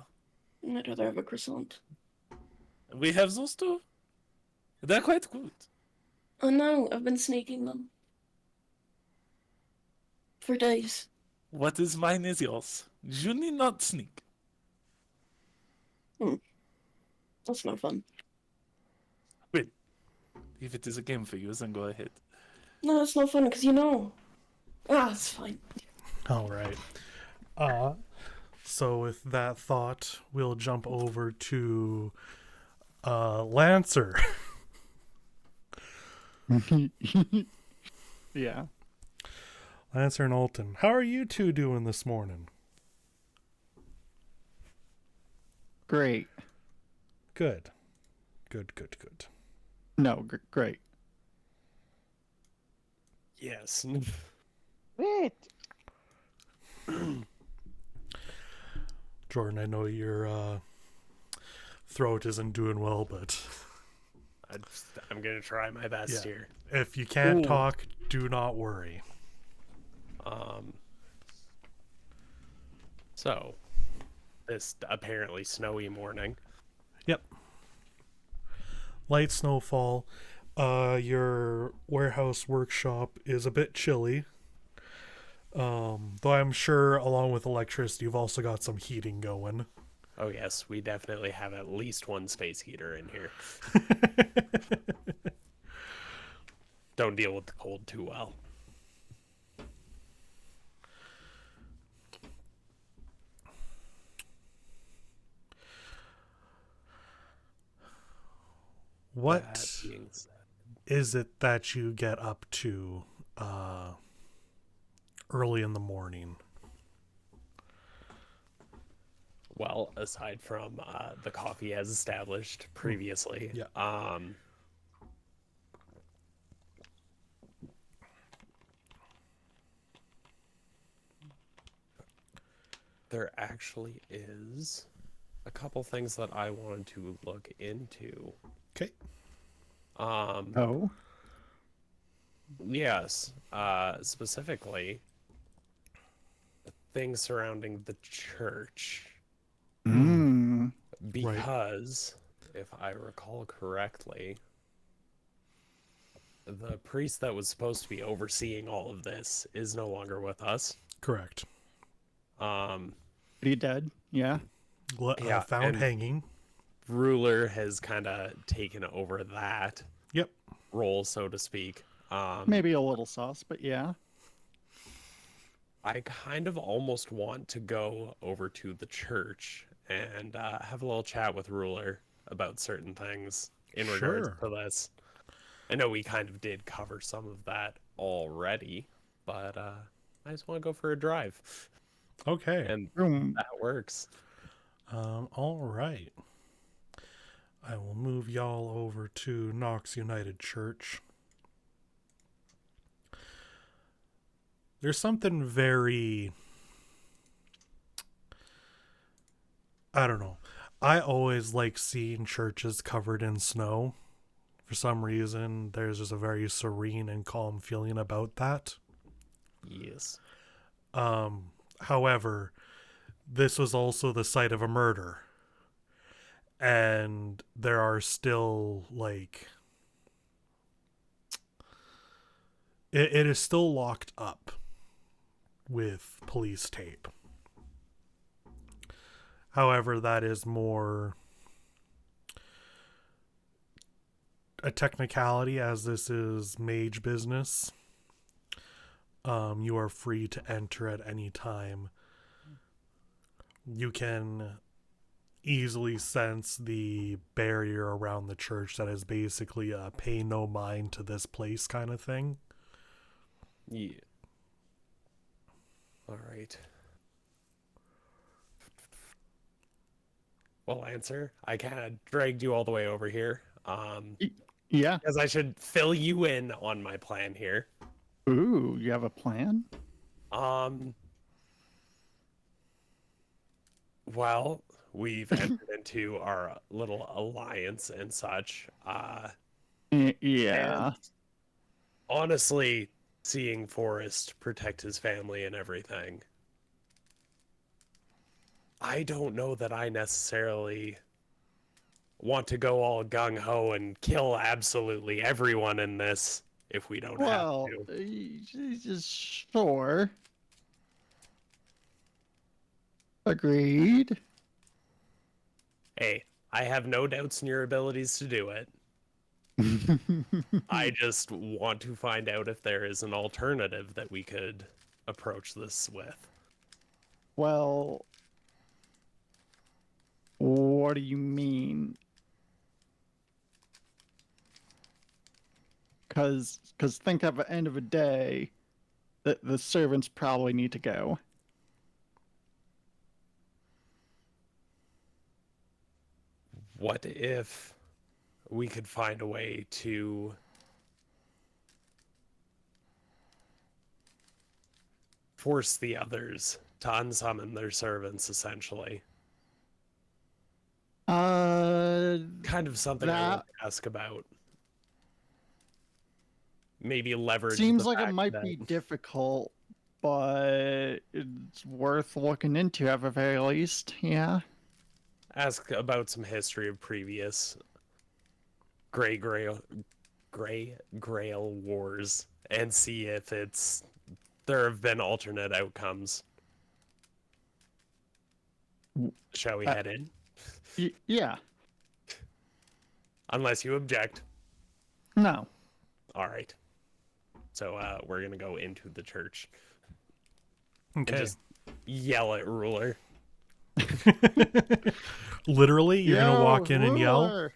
I'd rather have a croissant. We have those too. They're quite good. Oh no, I've been sneaking them. For days. What is mine is yours. You need not sneak. That's no fun. If it is a game for you, then go ahead. No, it's no fun because you know. Ah, it's fine. All right. So with that thought, we'll jump over to Lancer. Yeah. Lancer and Alton. How are you two doing this morning? Great. Good. Good, good, good. No, great. Yes. Wait. Jordan, I know your throat isn't doing well, but I'm gonna try my best Yeah. here. If you can't Ooh. talk, do not worry. So this apparently snowy morning. Yep. Light snowfall. Your warehouse workshop is a bit chilly. Though I'm sure, along with electricity, you've also got some heating going. Oh yes, we definitely have at least one space heater in here. Don't deal with the cold too well. What That being said, is it that you get up to early in the morning? well, aside from the coffee as established previously, Yeah. there actually is a couple things that I wanted to look into. Okay. Oh. Yes, specifically things surrounding the church. Mm. Because, if I recall correctly, the priest that was supposed to be overseeing all of this is no longer with us. Correct. Are you dead? Yeah. Yeah, Found and- hanging. Ruler has kind of taken over that Yep. role, so to speak. Maybe a little sauce, but yeah. I kind of almost want to go over to the church and have a little chat with Ruler about certain things in regards Sure. to this. I know we kind of did cover some of that already, but I just want to go for a drive, Okay. and Room. that works. All right. I will move y'all over to Knox United Church. There's something very... I don't know. I always like seeing churches covered in snow. For some reason, there's just a very serene and calm feeling about that. Yes. However, this was also the site of a murder. And there are still, like... It is still locked up with police tape. However, that is more a technicality, as this is mage business. You are free to enter at any time. You can easily sense the barrier around the church that is basically a pay no mind to this place kind of thing. Yeah. All right. Well, answer. I kind of dragged you all the way over here. Yeah. Because I should fill you in on my plan here. Ooh, you have a plan? Well, we've entered into our little alliance and such. Yeah. And honestly, seeing Forrest protect his family and everything, I don't know that I necessarily want to go all gung-ho and kill absolutely everyone in this if we don't Well, have to. just sure. Agreed. Hey, I have no doubts in your abilities to do it. I just want to find out if there is an alternative that we could approach this with. Well, what do you mean? Because think at the end of the day, the servants probably need to go. What if we could find a way to force the others to unsummon their servants, essentially? Kind of something I want to ask about. maybe leverage. Seems the like it fact might that- be difficult, but it's worth looking into at the very least. Yeah. Ask about some history of previous Grail wars and see if there have been alternate outcomes. Shall we Uh, head in? Yeah. Unless you object. No. All right. So we're gonna go into the church Okay. and just yell at Ruler. Literally, you're gonna Yo, walk in and yell. ruler!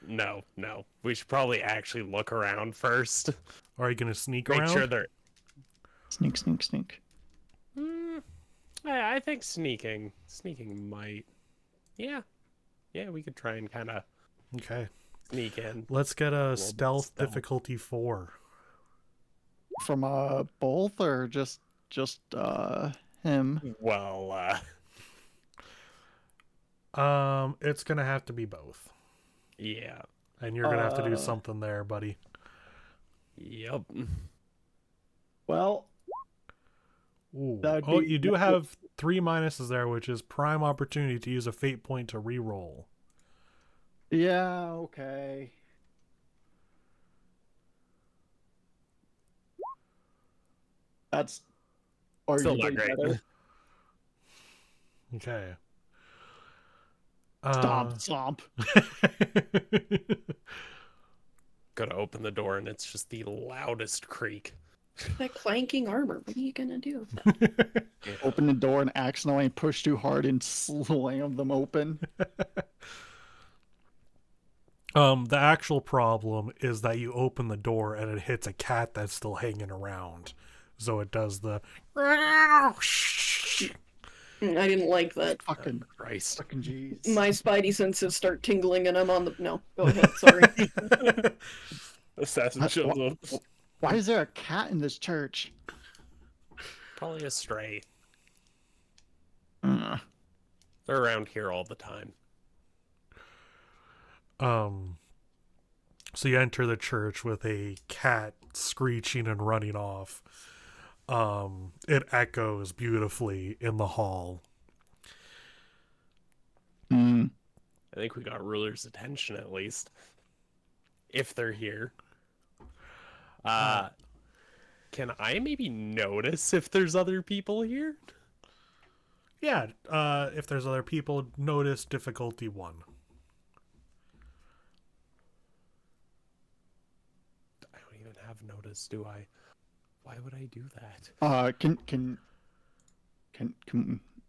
No. We should probably actually look around first. Or are you gonna sneak Make around? sure they're. Sneak, sneak, sneak. I think sneaking might. Yeah, we could try and kind of Okay. sneak in. Let's get a bit stealth stealth. difficulty 4. From both or just him? Well, It's gonna have to be both, yeah, and you're gonna have to do Uh, something there, buddy. yep. Well, Ooh. that'd Oh, be- you do have 3 minuses there, which is prime opportunity to use a fate point to re-roll. yeah, okay. That's Still not arguably great. better. Okay. Stomp, stomp. Gotta open the door, and it's just the loudest creak. That clanking armor. What are you gonna do? Open the door and accidentally push too hard and slam them open. The actual problem is that you open the door and it hits a cat that's still hanging around. So it does the I didn't like that. Fucking, Christ. fucking jeez. My spidey senses start tingling, and I'm on the. No, go ahead. Sorry. Assassin What- shows up. Why is there a cat in this church? Probably a stray. Uh, They're around here all the time. So you enter the church with a cat screeching and running off. It echoes beautifully in the hall. mm, I think we got Ruler's attention at least. If they're here. Can I maybe notice if there's other people here? Yeah, if there's other people, notice difficulty 1. I don't even have notice, do I? Why would I do that? can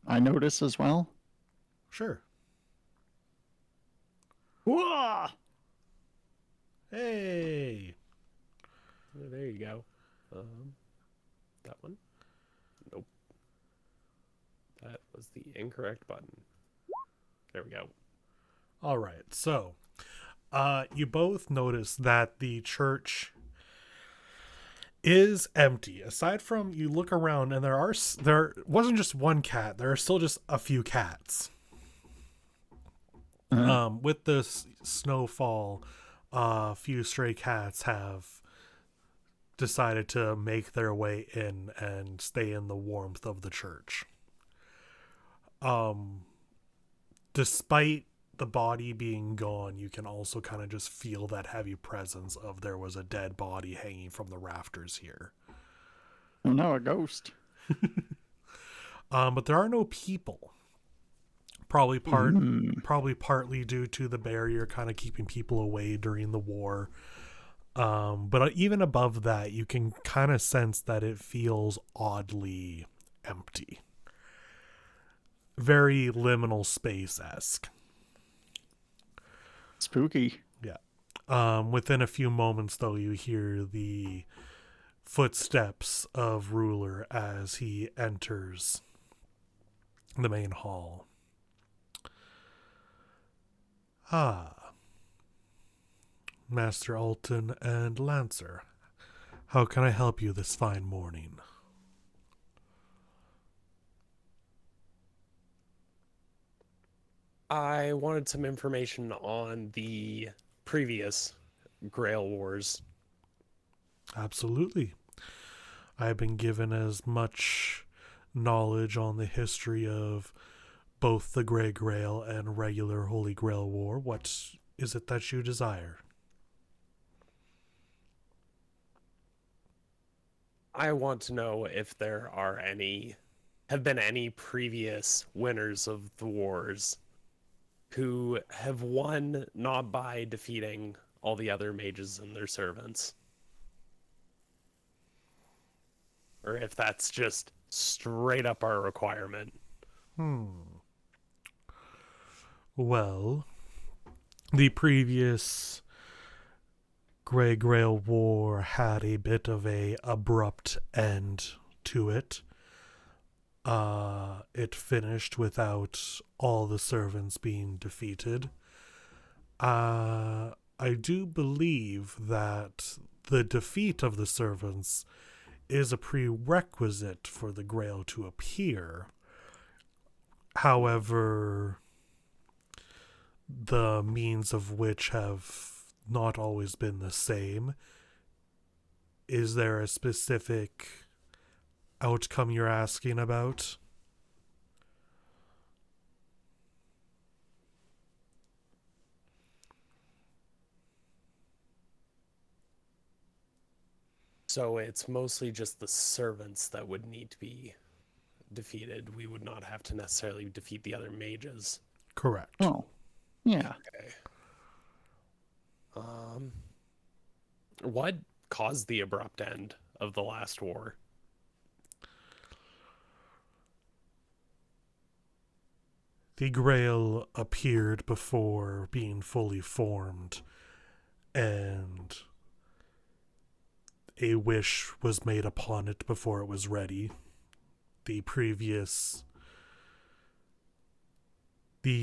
I notice as well? Sure. Whoa! Hey. Oh, there you go. That one? Nope. That was the incorrect button. There we go. All right. So, you both notice that the church is empty. Aside from, you look around and there wasn't just one cat. There are still just a few cats. With the snowfall, a few stray cats have decided to make their way in and stay in the warmth of the church. Despite the body being gone, you can also kind of just feel that heavy presence of there was a dead body hanging from the rafters here. Oh no, a ghost. But there are no people. Probably partly due to the barrier kind of keeping people away during the war. But even above that, you can kind of sense that it feels oddly empty. Very liminal space-esque. Spooky. Within a few moments, though, you hear the footsteps of Ruler as he enters the main hall. Master Alton and Lancer, how can I help you this fine morning? I wanted some information on the previous Grail Wars Absolutely. I've been given as much knowledge on the history of both the Grey Grail and regular Holy Grail War. What is it that you desire? I want to know if there have been any previous winners of the wars who have won not by defeating all the other mages and their servants. Or if that's just straight up our requirement. Well, the previous Grey Grail War had a bit of a abrupt end to it. It finished without all the servants being defeated. I do believe that the defeat of the servants is a prerequisite for the Grail to appear. However, the means of which have not always been the same. Is there a specific outcome you're asking about? So it's mostly just the servants that would need to be defeated. We would not have to necessarily defeat the other mages. Correct. Oh, yeah. Okay. What caused the abrupt end of the last war? The Grail appeared before being fully formed, and a wish was made upon it before it was ready. The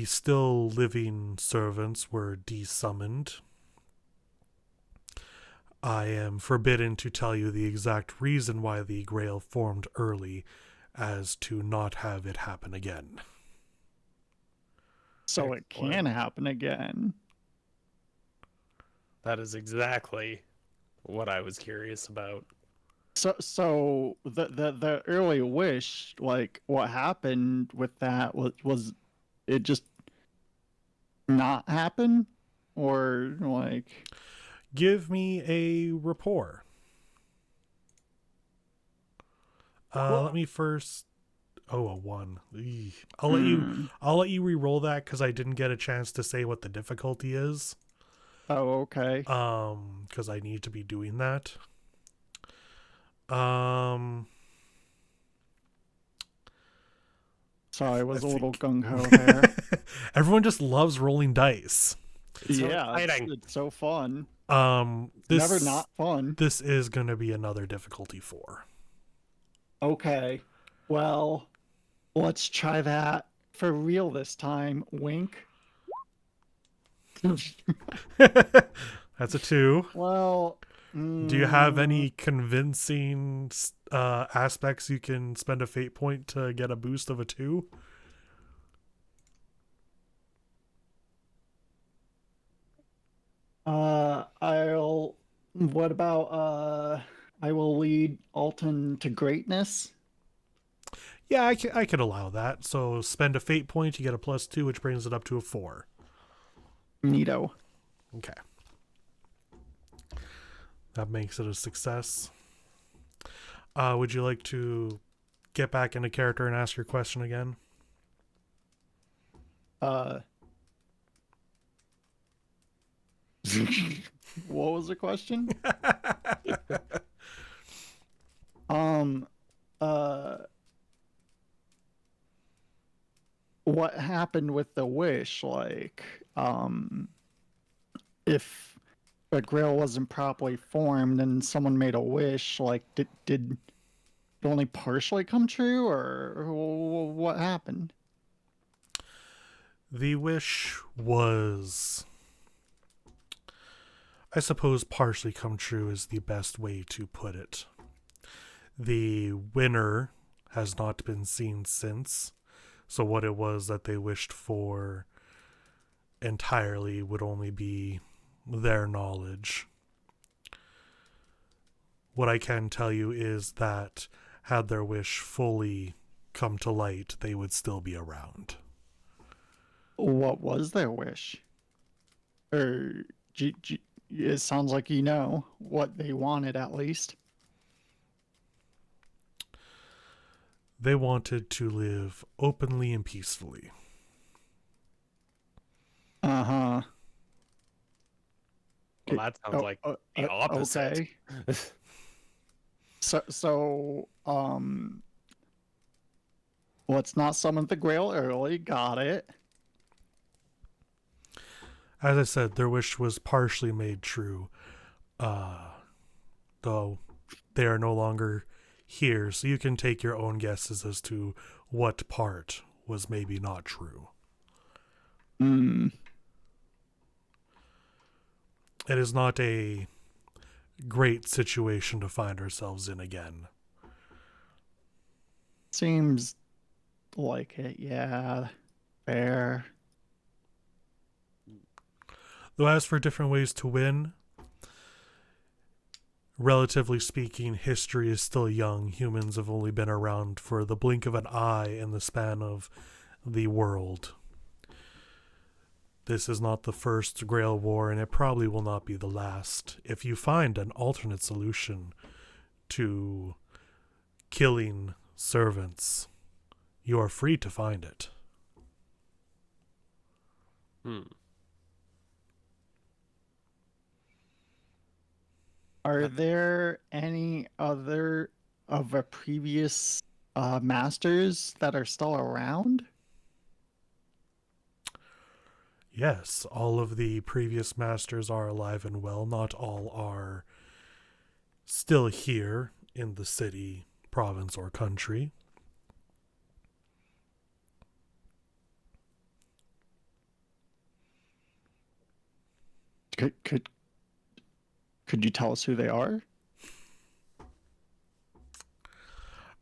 still living servants were desummoned. I am forbidden to tell you the exact reason why the Grail formed early, as to not have it happen again. So it can happen again. That is exactly what I was curious about. So the early wish, like what happened with that was it just not happen, or like? Give me a rapport. Let me first. Oh, a 1. Eesh. I'll let you re-roll that because I didn't get a chance to say what the difficulty is. Oh, okay. Because I need to be doing that. Sorry, I was a little gung-ho there. Everyone just loves rolling dice. It's so Yeah, exciting. it's so fun. This, Never not fun. This is going to be another difficulty 4. Okay, well, let's try that for real this time. Wink. That's a 2. Well, Do you have any convincing aspects you can spend a fate point to get a boost of a 2? What about I will lead Alton to greatness. Yeah, I can allow that. So spend a fate point, you get a +2, which brings it up to a 4. Neato. Okay. That makes it a success. Would you like to get back into character and ask your question again? What was the question? What happened with the wish? Like, if a grail wasn't properly formed and someone made a wish, like, did it only partially come true, or what happened? The wish was, I suppose, partially come true is the best way to put it. The winner has not been seen since, so what it was that they wished for entirely would only be their knowledge. What I can tell you is that had their wish fully come to light, they would still be around. What was their wish? Or it sounds like you know what they wanted at least. They wanted to live openly and peacefully. Uh-huh. Well, that sounds like the opposite. Okay. So, let's not summon the Grail early. Got it. As I said, their wish was partially made true, though they are no longer here, so you can take your own guesses as to what part was maybe not true. Hmm. It is not a great situation to find ourselves in again. Seems like it, yeah. Fair. Though as for different ways to win, relatively speaking, history is still young. Humans have only been around for the blink of an eye in the span of the world. This is not the first Grail War, and it probably will not be the last. If you find an alternate solution to killing servants, you are free to find it. Are there any other of the previous masters that are still around? Yes, all of the previous masters are alive and well. Not all are still here in the city, province, or country. Could you tell us who they are?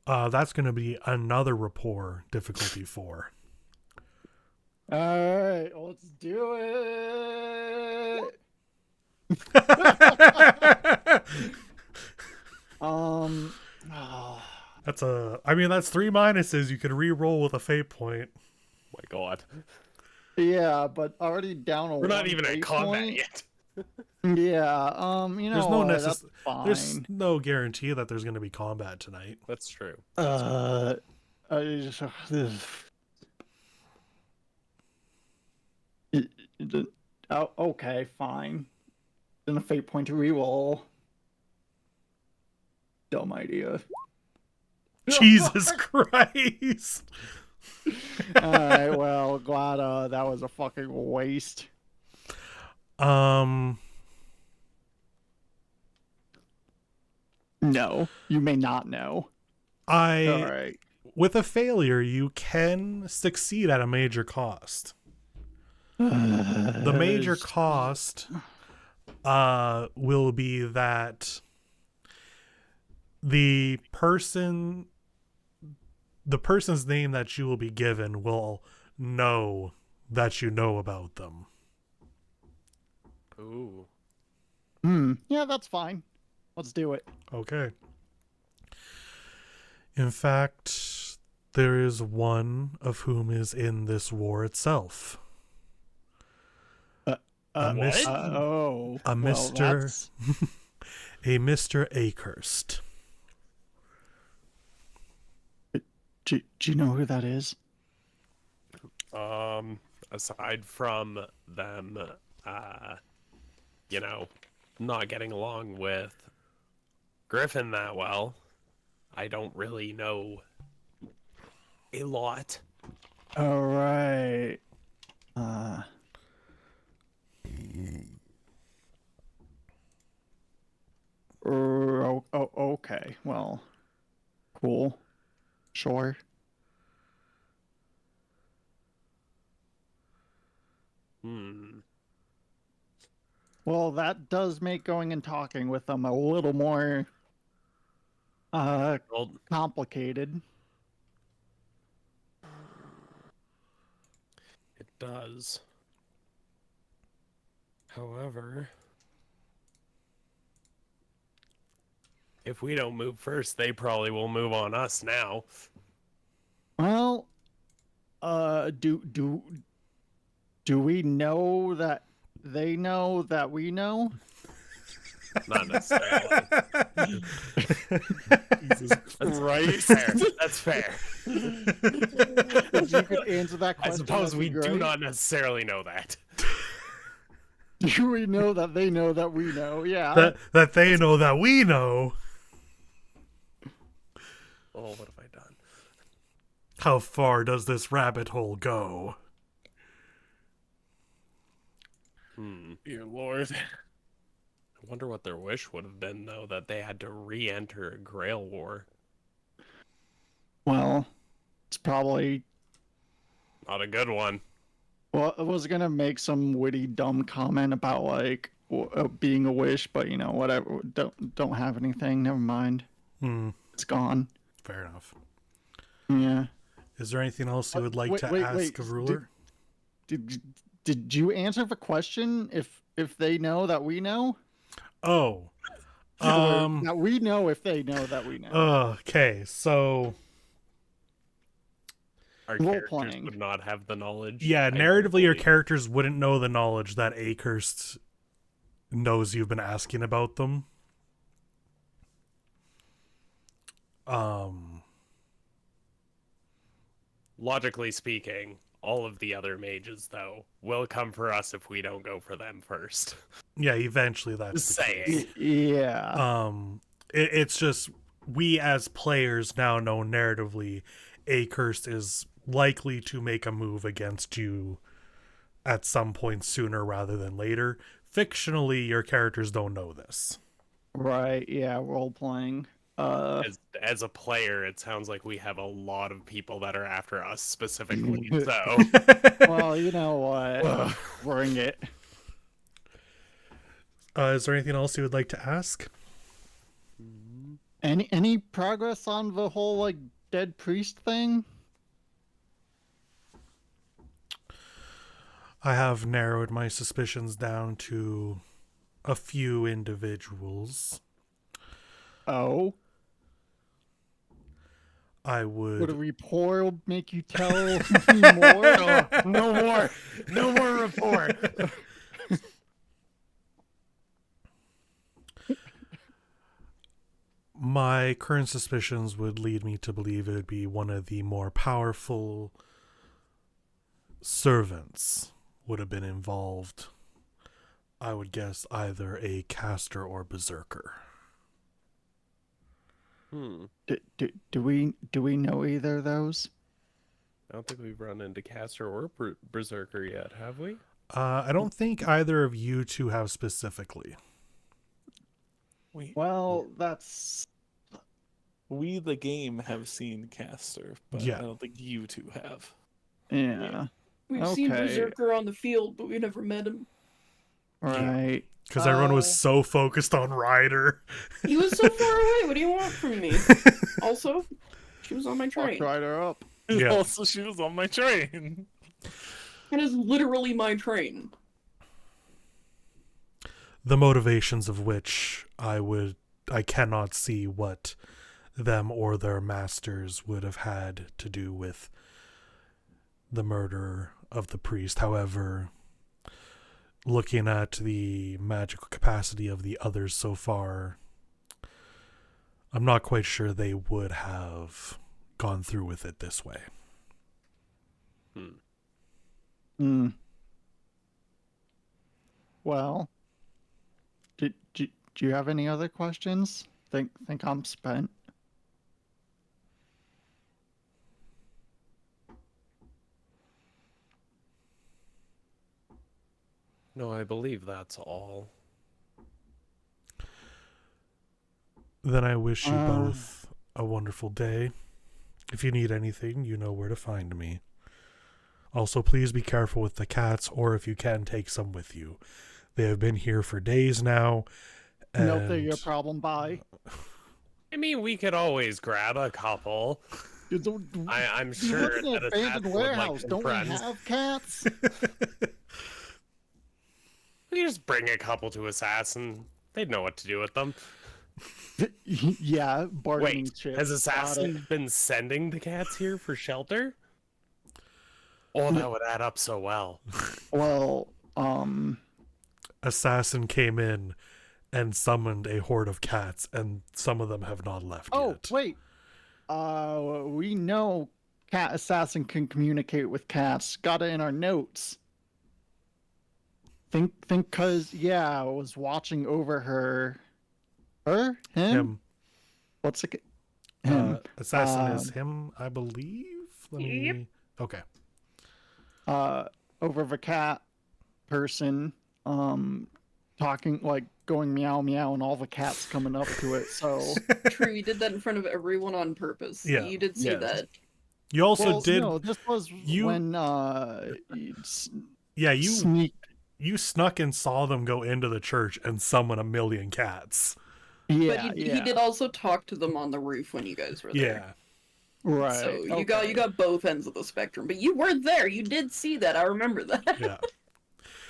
That's going to be another rapport difficulty 4. All right, let's do it. That's that's 3 minuses. You could re-roll with a fate point. Oh my god. Yeah, but already down a We're not one even at fate combat point. yet. Yeah, you know, There's no that's fine. There's no guarantee that there's going to be combat tonight. That's true. Oh, okay, fine. Then a fate point to reroll. Dumb idea. Jesus Christ. Alright, well, glad that was a fucking waste. No, you may not know. Alright. With a failure, you can succeed at a major cost. The major cost will be that the person's name that you will be given will know that you know about them. Ooh. Yeah, that's fine. Let's do it. Okay. In fact, there is one of whom is in this war itself. A Mr. Akehurst. Do you know who that is? Aside from them, not getting along with Griffin that well, I don't really know a lot. All right. Okay. Well, cool. Sure. Well, that does make going and talking with them a little more complicated. It does. However, If we don't move first, they probably will move on us now. Well, do we know that they know that we know? Not necessarily. Jesus Christ. That's fair. If you could answer that I question, suppose that'd we be do great. not necessarily know that. Do we know that they know that we know? Yeah. that they know that we know. Oh, what have I done? How far does this rabbit hole go? Dear Lord. I wonder what their wish would have been, though, that they had to re-enter a Grail War. Well, it's probably. Not a good one. Well, I was gonna make some witty, dumb comment about like being a wish, but you know, whatever. Don't have anything. Never mind. It's gone. Fair enough. Yeah. Is there anything else you would like to ask of Ruler? Did you answer the question? If they know that we know? Oh. Or that we know if they know that we know. Okay, so Our Role characters playing. would not have the knowledge. yeah, I narratively your believe. characters wouldn't know the knowledge that Akehurst knows you've been asking about them. Logically speaking, all of the other mages, though, will come for us if we don't go for them first. Yeah, eventually that's Just the case. saying. Yeah. It's just we as players now know narratively Akehurst is likely to make a move against you at some point sooner rather than later. Fictionally, your characters don't know this. Right. Yeah. Role playing. As a player, it sounds like we have a lot of people that are after us specifically. So, Well, you know what? Bring it. Is there anything else you would like to ask? Any progress on the whole like dead priest thing? I have narrowed my suspicions down to a few individuals. Oh. I Would a would. report make you tell me more? no more. No more report. My current suspicions would lead me to believe it would be one of the more powerful servants would have been involved. I would guess either a caster or berserker. Do we know either of those? I don't think we've run into Caster or Berserker yet, have we? I don't think either of you two have specifically. Well, that's We, the game, have seen Caster, but Yeah. I don't think you two have. yeah. We've seen Okay. Berserker on the field, but we never met him. Right. Because everyone was so focused on Ryder. He was so far away. What do you want from me? Also, she was on my train. Fuck her up. Yeah. Also, she was on my train. It is literally my train. The motivations of which I cannot see what them or their masters would have had to do with the murder of the priest. However, looking at the magical capacity of the others so far, I'm not quite sure they would have gone through with it this way. Well, do you have any other questions? Think I'm spent. No, I believe that's all. Then I wish you both a wonderful day. If you need anything, you know where to find me. Also, please be careful with the cats, or if you can, take some with you. They have been here for days now. Nope, they're and your problem. Bye. I mean, we could always grab a couple. I'm You sure work in an that a cat abandoned would warehouse. like some Don't we friends. have cats? We just bring a couple to Assassin. They'd know what to do with them. Yeah, bargaining Wait, chip. has got it. Assassin been sending the cats here for shelter? Oh, that would add up so well. Well, Assassin came in and summoned a horde of cats, and some of them have not left oh yet. wait, we know Cat Assassin can communicate with cats. Got it in our notes. Think, cause I was watching over her. Him? Him. What's it? Him. Assassin is him, I believe. Let me. Okay. Over the cat person, talking like going meow meow, and all the cats coming up to it. So True, you did that in front of everyone on purpose. Yeah. You did see Yes. that. You also well, did. No, this was you- when Yeah, you sneak. you snuck and saw them go into the church and summon a million cats. Yeah, But he did also talk to them on the roof when you guys were there. Yeah. Right. So you okay. got both ends of the spectrum, but you weren't there. You did see that. I remember that. Yeah.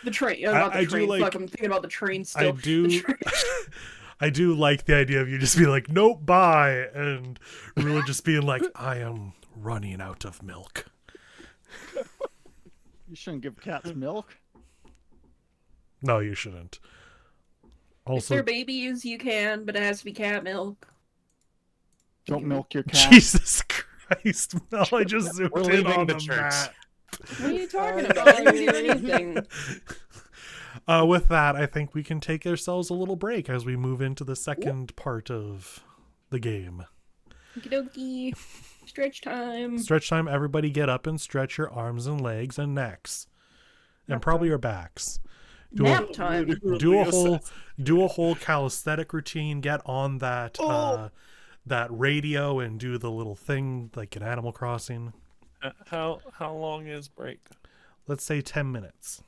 The train. Not the I do train. like- Fuck, I'm thinking about the train I still. do. The train. I do like the idea of you just being like, nope, bye, and really just being like, I am running out of milk. You shouldn't give cats milk. No, you shouldn't. If Also, they're babies, you can, but it has to be cat milk. Don't milk your cat. Jesus Christ, Mel, I just zoomed We're in leaving on the the church. map. What are you talking about? I didn't do anything. With that, I think we can take ourselves a little break as we move into the second part of the game. Okie dokie. Stretch time. Stretch time, everybody get up and stretch your arms and legs and necks. And probably your backs. Nap time. Do a whole calisthenic routine, get on that that radio and do the little thing like in Animal Crossing. How long is break? Let's say 10 minutes.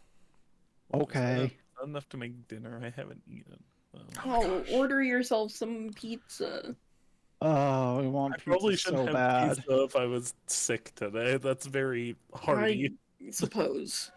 Okay. Not enough to make dinner. I haven't eaten. Oh, order yourself some pizza. Oh, we I want probably pizza shouldn't so have bad. pizza if I was sick today. That's very hearty. I suppose.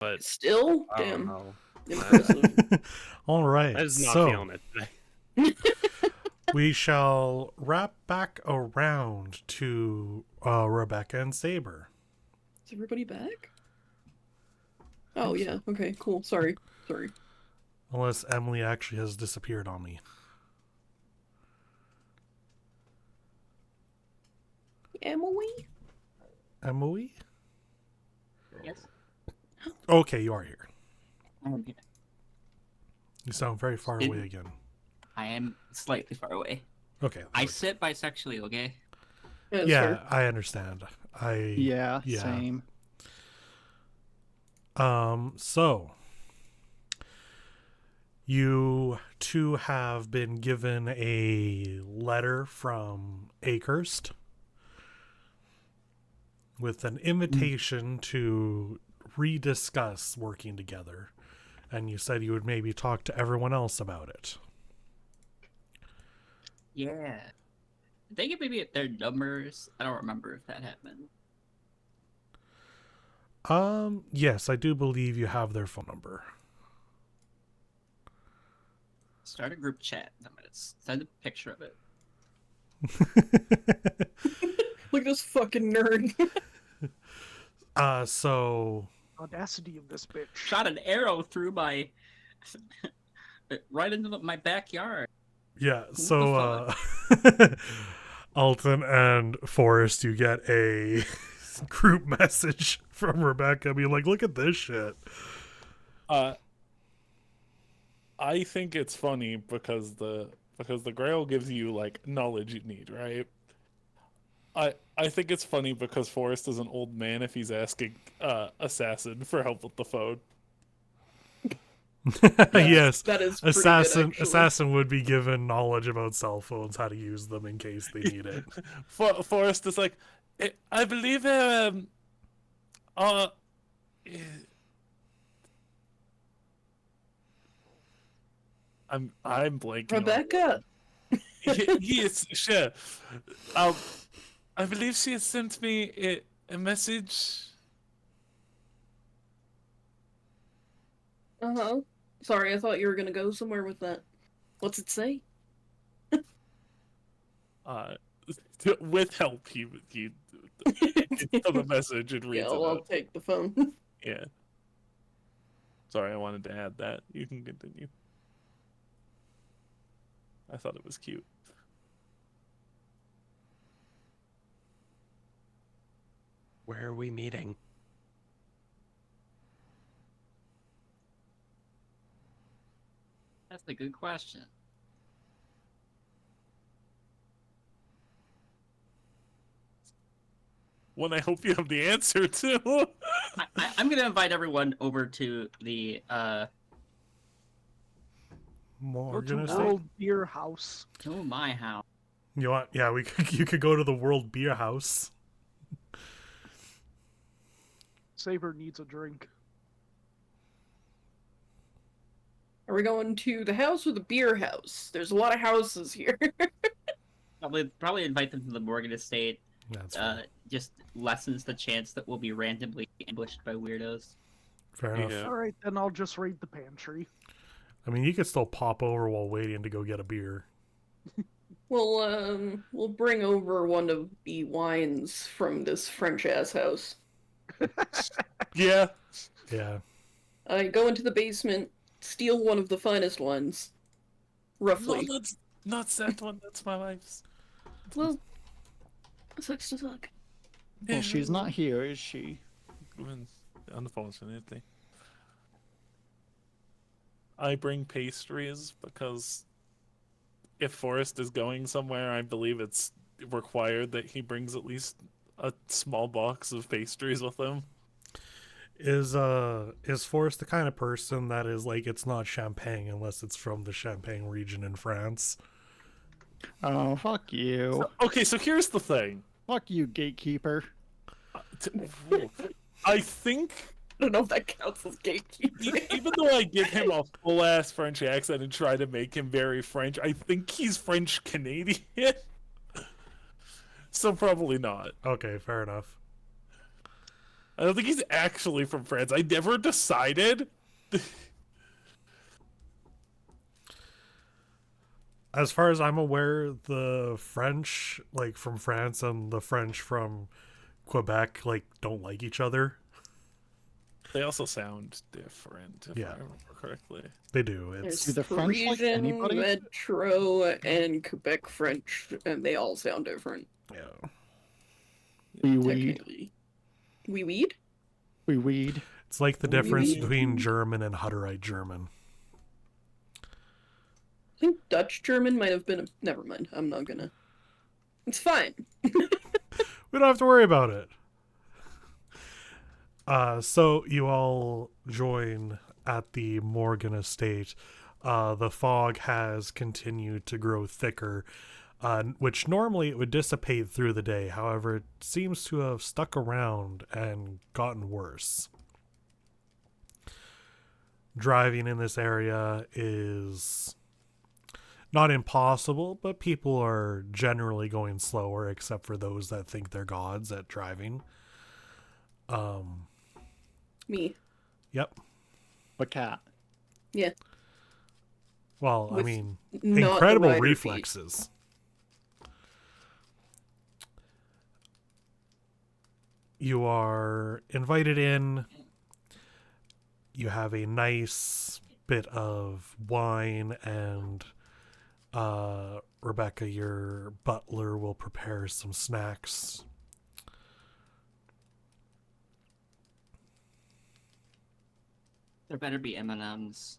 but Still? I don't Damn. know. Impressive. All right. I'm just not so feeling it today. we shall wrap back around to Rebecca and Saber. Is everybody back? Oh, yeah. Okay, cool. Sorry. Unless Emily actually has disappeared on me. Emily? Emily? Yes. Okay, you are here. Okay. You sound very far Did- away again. I am slightly far away. Okay. I sit bisexually, okay? Yeah, that's Yeah, fair. I understand. Yeah, Yeah. same. So you two have been given a letter from Akehurst with an invitation to rediscuss working together, and you said you would maybe talk to everyone else about it. Yeah. Did they give maybe their numbers? I don't remember if that happened. Yes, I do believe you have their phone number. Start a group chat. I'm gonna send a picture of it. Look at this fucking nerd. So Audacity of this bitch. Shot an arrow through my right into my backyard. yeah, What so Alton and Forrest, you get a group message from Rebecca being like, look at this shit. I think it's funny because the Grail gives you like knowledge you need, right? I think it's funny because Forrest is an old man if he's asking Assassin for help with the phone. Yes. That is pretty Assassin good, actually. Assassin would be given knowledge about cell phones, how to use them in case they need it. Forrest is like, I believe eh, I'm blanking. on- Rebecca! Yes, sure. I believe she has sent me a message. Uh-huh. Sorry, I thought you were gonna go somewhere with that. What's it say? With help, he tell the message and reads Yeah, it I'll out. take the phone. Yeah. Sorry, I wanted to add that. You can continue. I thought it was cute. Where are we meeting? That's a good question. One I hope you have the answer to. I'm gonna invite everyone over to the Go More to gonna say. World Beer House. to my house. You want? Yeah, you could go to the World Beer House. Saber needs a drink. Are we going to the house or the beer house? There's a lot of houses here. Probably invite them to the Morgan estate. That's fine. Just lessens the chance that we'll be randomly ambushed by weirdos. Fair enough. Yeah. Alright, then I'll just raid the pantry. I mean, you could still pop over while waiting to go get a beer. We'll bring over one of the wines from this French ass house. Yeah. Yeah. I go into the basement, steal one of the finest ones. No, Roughly. not that one. That's my wife's. Well, sucks to suck. Well, she's not here, is she? Unfortunately. I bring pastries because if Forrest is going somewhere, I believe it's required that he brings at least a small box of pastries with him. Is Forrest the kind of person that is like, it's not champagne unless it's from the Champagne region in France? Oh, fuck you. Okay, so here's the thing. Fuck you, gatekeeper. I think I don't know if that counts as gatekeeping. even though I give him a full ass French accent and try to make him very French, I think he's French Canadian. So probably not. Okay, fair enough. I don't think he's actually from France. I never decided. As far as I'm aware, the French, like from France, and the French from Quebec, like don't like each other. They also sound different, if Yeah. I remember correctly. They do. There's It's Do the French like Parisian, anybody? Metro, and Quebec French, and they all sound different. yeah. We weed. Technically. We weed? We weed. It's like the difference Oui. between German and Hutterite German. I think Dutch German might have been a... Never mind. I'm not gonna... It's fine. We don't have to worry about it. So you all join at the Morgan estate. The fog has continued to grow thicker, which normally it would dissipate through the day. However, it seems to have stuck around and gotten worse. Driving in this area is not impossible, but people are generally going slower, except for those that think they're gods at driving. Me. Yep. But cat. Yeah. Well, I With mean, Not the incredible rider feet. reflexes. You are invited in. You have a nice bit of wine, and Rebecca, your butler, will prepare some snacks. There better be M&Ms.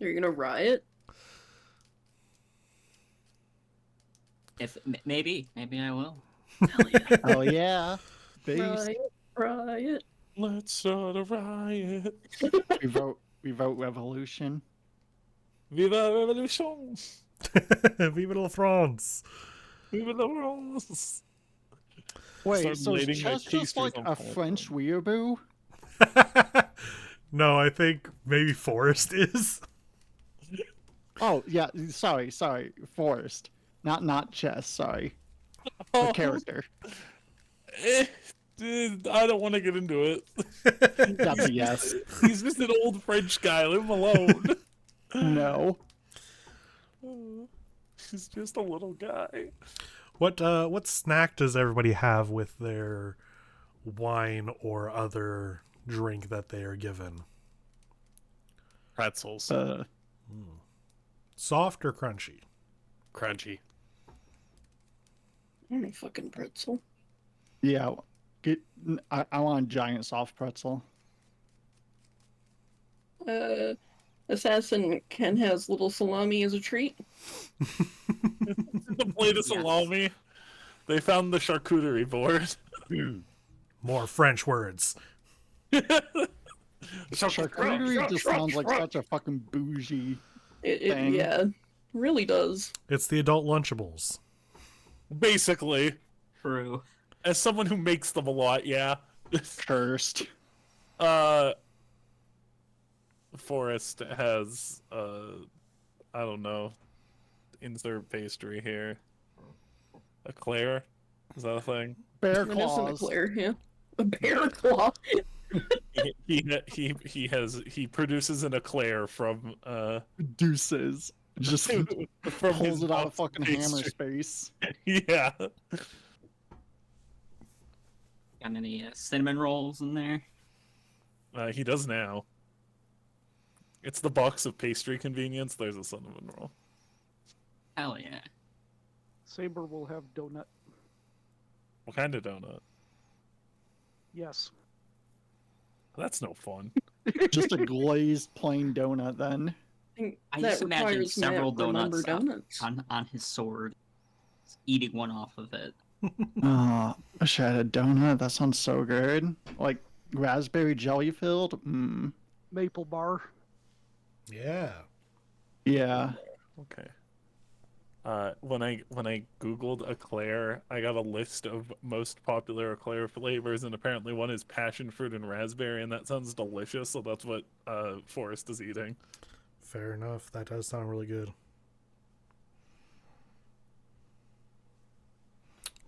Are you gonna riot? If maybe I will. Hell yeah. Oh yeah. Based. Riot. Riot. Let's start a riot. We vote revolution. Viva Revolution! Vive la France! Viva la France! Wait, Start so is lighting my Chess just pastries like on a fire. French weeaboo? No, I think maybe Forrest is. Oh yeah, sorry, Forrest. Not Chess, sorry. The character. I don't want to get into it. That's a yes. He's just an old French guy. Leave him alone. No. He's just a little guy. What snack does everybody have with their wine or other drink that they are given? Pretzels. Soft or crunchy? Crunchy. I want a fucking pretzel. Yeah. I want a giant soft pretzel. Assassin Ken has little salami as a treat. The plate of salami. They found the charcuterie board. More French words. Charcuterie just sounds like such a fucking bougie. Thing. Yeah, really does. It's the adult Lunchables. Basically. True. As someone who makes them a lot, yeah. Cursed. Forrest has, I don't know, insert pastry here. Eclair? Is that a thing? Bear It is an claws. eclair, yeah. A bear claw. He produces an eclair from Deuces. Just from pulls his it out of box fucking hammer pastry. space. Yeah. Got any cinnamon rolls in there? He does now. It's the box of pastry convenience. There's a cinnamon roll. Hell yeah. Saber will have donut. What kind of donut? Yes. That's no fun. Just a glazed plain donut then. I That just imagine requires several Matt remember donuts on his sword, eating one off of it. Oh, a shredded donut. That sounds so good. Like raspberry jelly filled. Maple bar. Yeah. Yeah. Okay. When I googled eclair, I got a list of most popular eclair flavors, and apparently one is passion fruit and raspberry, and that sounds delicious. So that's what Forrest is eating. Fair enough. That does sound really good.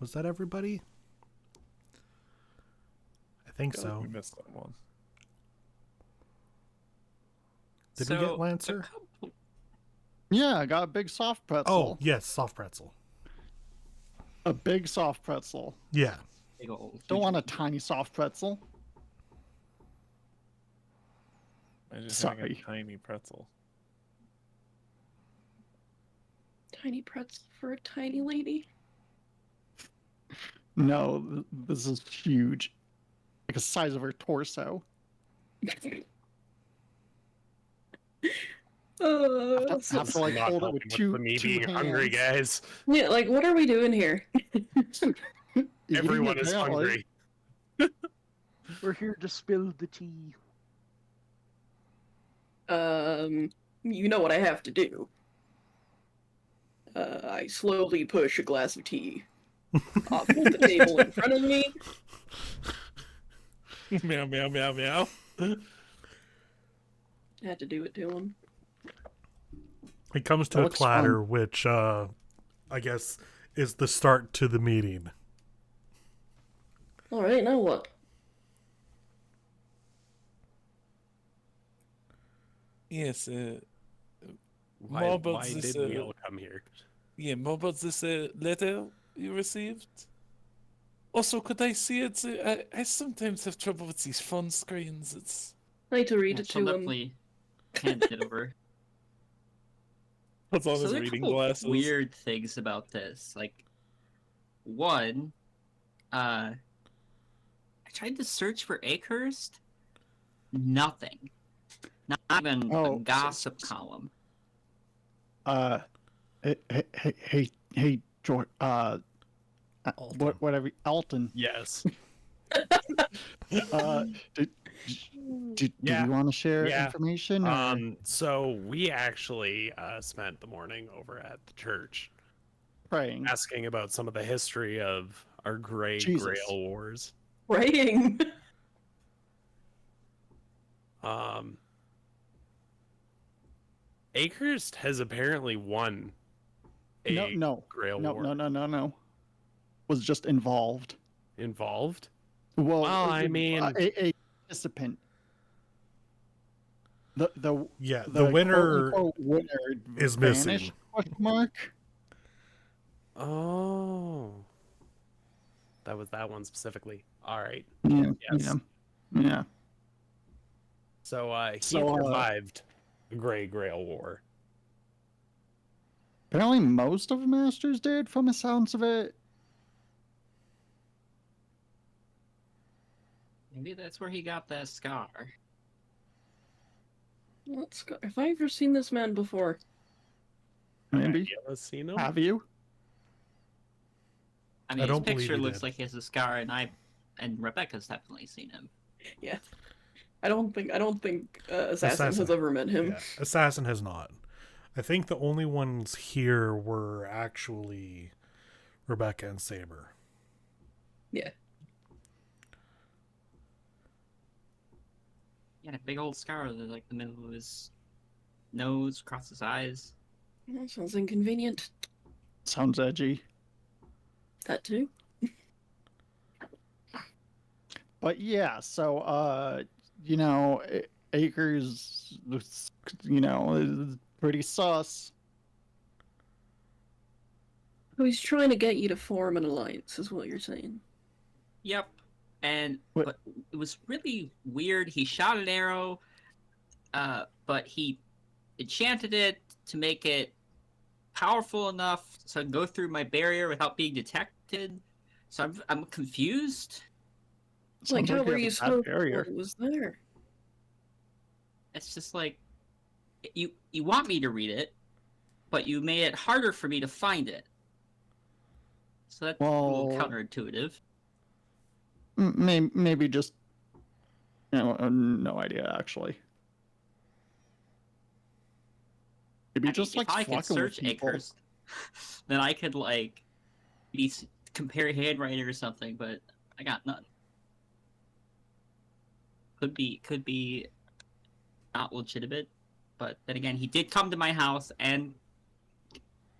Was that everybody? think feel like so. we missed that one. Did we So, get a Lancer? couple- Yeah, I got a big soft pretzel. Oh, yes, soft pretzel. A big soft pretzel. Yeah. big old Don't huge want a one. tiny soft pretzel. I just having a Sorry. tiny pretzel. Tiny pretzel for a tiny lady. No, this is huge. Like the size of her torso. So- Have to like Not hold it with helping two, me two being hands. hungry, guys. yeah, like what are we doing here? Eating, Everyone is apparently. hungry. We're here to spill the tea. You know what I have to do. I slowly push a glass of tea off of the table in front of me. Meow, meow, meow, meow. I had to do it to him. It comes to That a looks clatter, fun. which I guess is the start to the meeting. All right, now what? Yes, Why, more about why this, did we all come here? yeah, more about this letter you received. Also, could I see it? I sometimes have trouble with these phone screens. It's I need to read Yeah, it she'll to him. definitely hand it over. what's on So his there are a reading couple glasses. weird things about this. Like, one, I tried to search for Akehurst. Nothing. Not even Oh, a gossip column. Hey, George. Alton. Whatever. Alton. Yes. Did Yeah. you want to share Yeah. information? Or... So we actually spent the morning over at the church praying. asking about some of the history of our Grey Jesus. Grail Wars. Praying. Akehurst has apparently won a No. Grail No. War. No. Was just involved. Involved? Well, I mean- a participant. The Yeah, the the winner quote-unquote winner is vanished, missing. question mark. Oh. That was that one specifically. All right. Yeah. Yes. Yeah. So he So, survived the Grey Grail War. Apparently, most of the masters did, from the sounds of it. Maybe that's where he got that scar. Let's go. Have I ever seen this man before? Maybe. Have you ever seen him? Have you? I mean, I his don't believe picture he looks did. like he has a scar, and Rebecca's definitely seen him. Yeah. I don't think Assassin has Assassin. ever met him. Yeah, Assassin has not. I think the only ones here were actually Rebecca and Saber. Yeah. He had a big old scar that like the middle of his nose, across his eyes. That sounds inconvenient. Sounds edgy. That too. But yeah, so Akers, is pretty sus. So he's trying to get you to form an alliance, is what you're saying. Yep. And What- but it was really weird. He shot an arrow, but he enchanted it to make it powerful enough so I can go through my barrier without being detected. So I'm confused. Like, Sounds how you were have you a bad supposed barrier. What was there? It's just like you want me to read it, but you made it harder for me to find it. So that's a little Well- counterintuitive. Maybe just, no idea actually. Maybe I mean, just if like I could fucking with search people. Akers, then I could like compare handwriting or something, but I got none. Could be not legitimate, but then again, he did come to my house and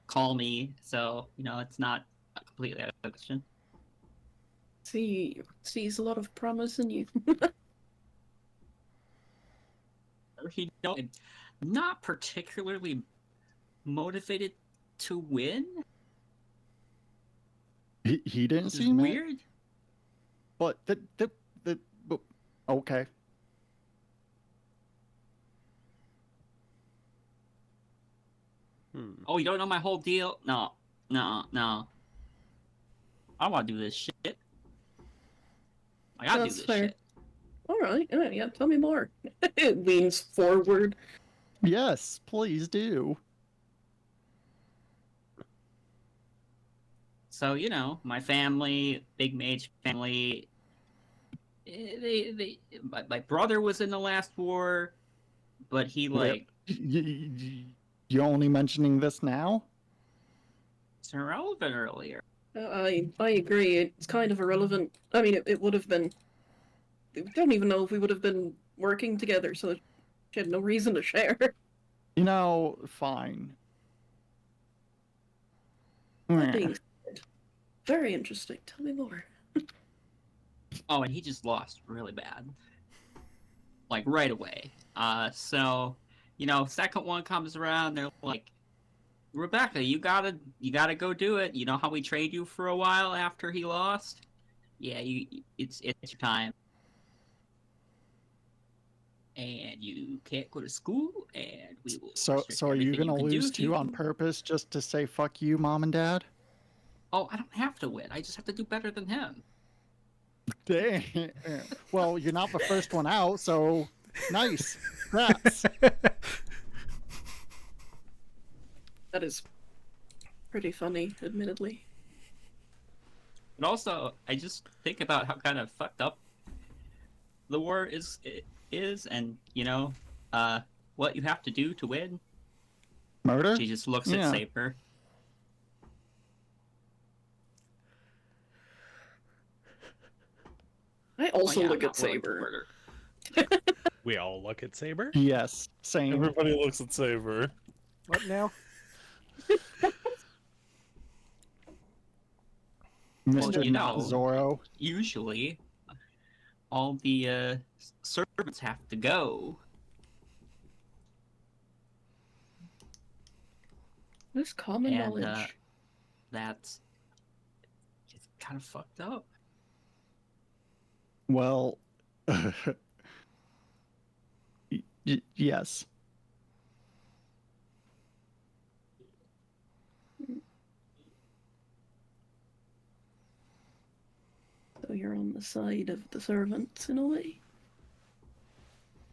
call me, so it's not completely out of the question. sees a lot of promise in you. He don't, not particularly motivated to win. He didn't Which is seem it, weird. but but- okay. Oh, you don't know my whole deal? No. I want to do this shit. I gotta That's do this fair. shit. All right, yeah, tell me more. It leans forward. Yes, please do. So, you know, my family, big mage family, my brother was in the last war, but he, like, You only mentioning this now? it's irrelevant earlier. I agree. It's kind of irrelevant. I mean, it would have been. I don't even know if we would have been working together, so she had no reason to share. You know, fine. That being said, very interesting. Tell me more. Oh, and he just lost really bad. Like, right away. So, you know, second one comes around, they're like, Rebecca, you gotta go do it. You know how we trained you for a while after he lost? Yeah, it's your time. And you can't go to school, and we will. So restrict are you everything gonna can do lose if you too on purpose just to say fuck you, mom and dad? Oh, I don't have to win. I just have to do better than him. Dang. Well, you're not the first one out, so nice. Congrats. That is pretty funny, admittedly. But also, I just think about how kind of fucked up the war is, and you know, what you have to do to win. Murder? She just looks Yeah. at Saber. I also Oh, yeah, look I'm at not willing to Saber. murder. We all look at Saber. Yes, same. Everybody looks at Saber. What now? Mr. you know. Zorro. Usually, all the servants have to go. This common And, knowledge. That's it's kind of fucked up. Well, yes. So you're on the side of the servants in a way.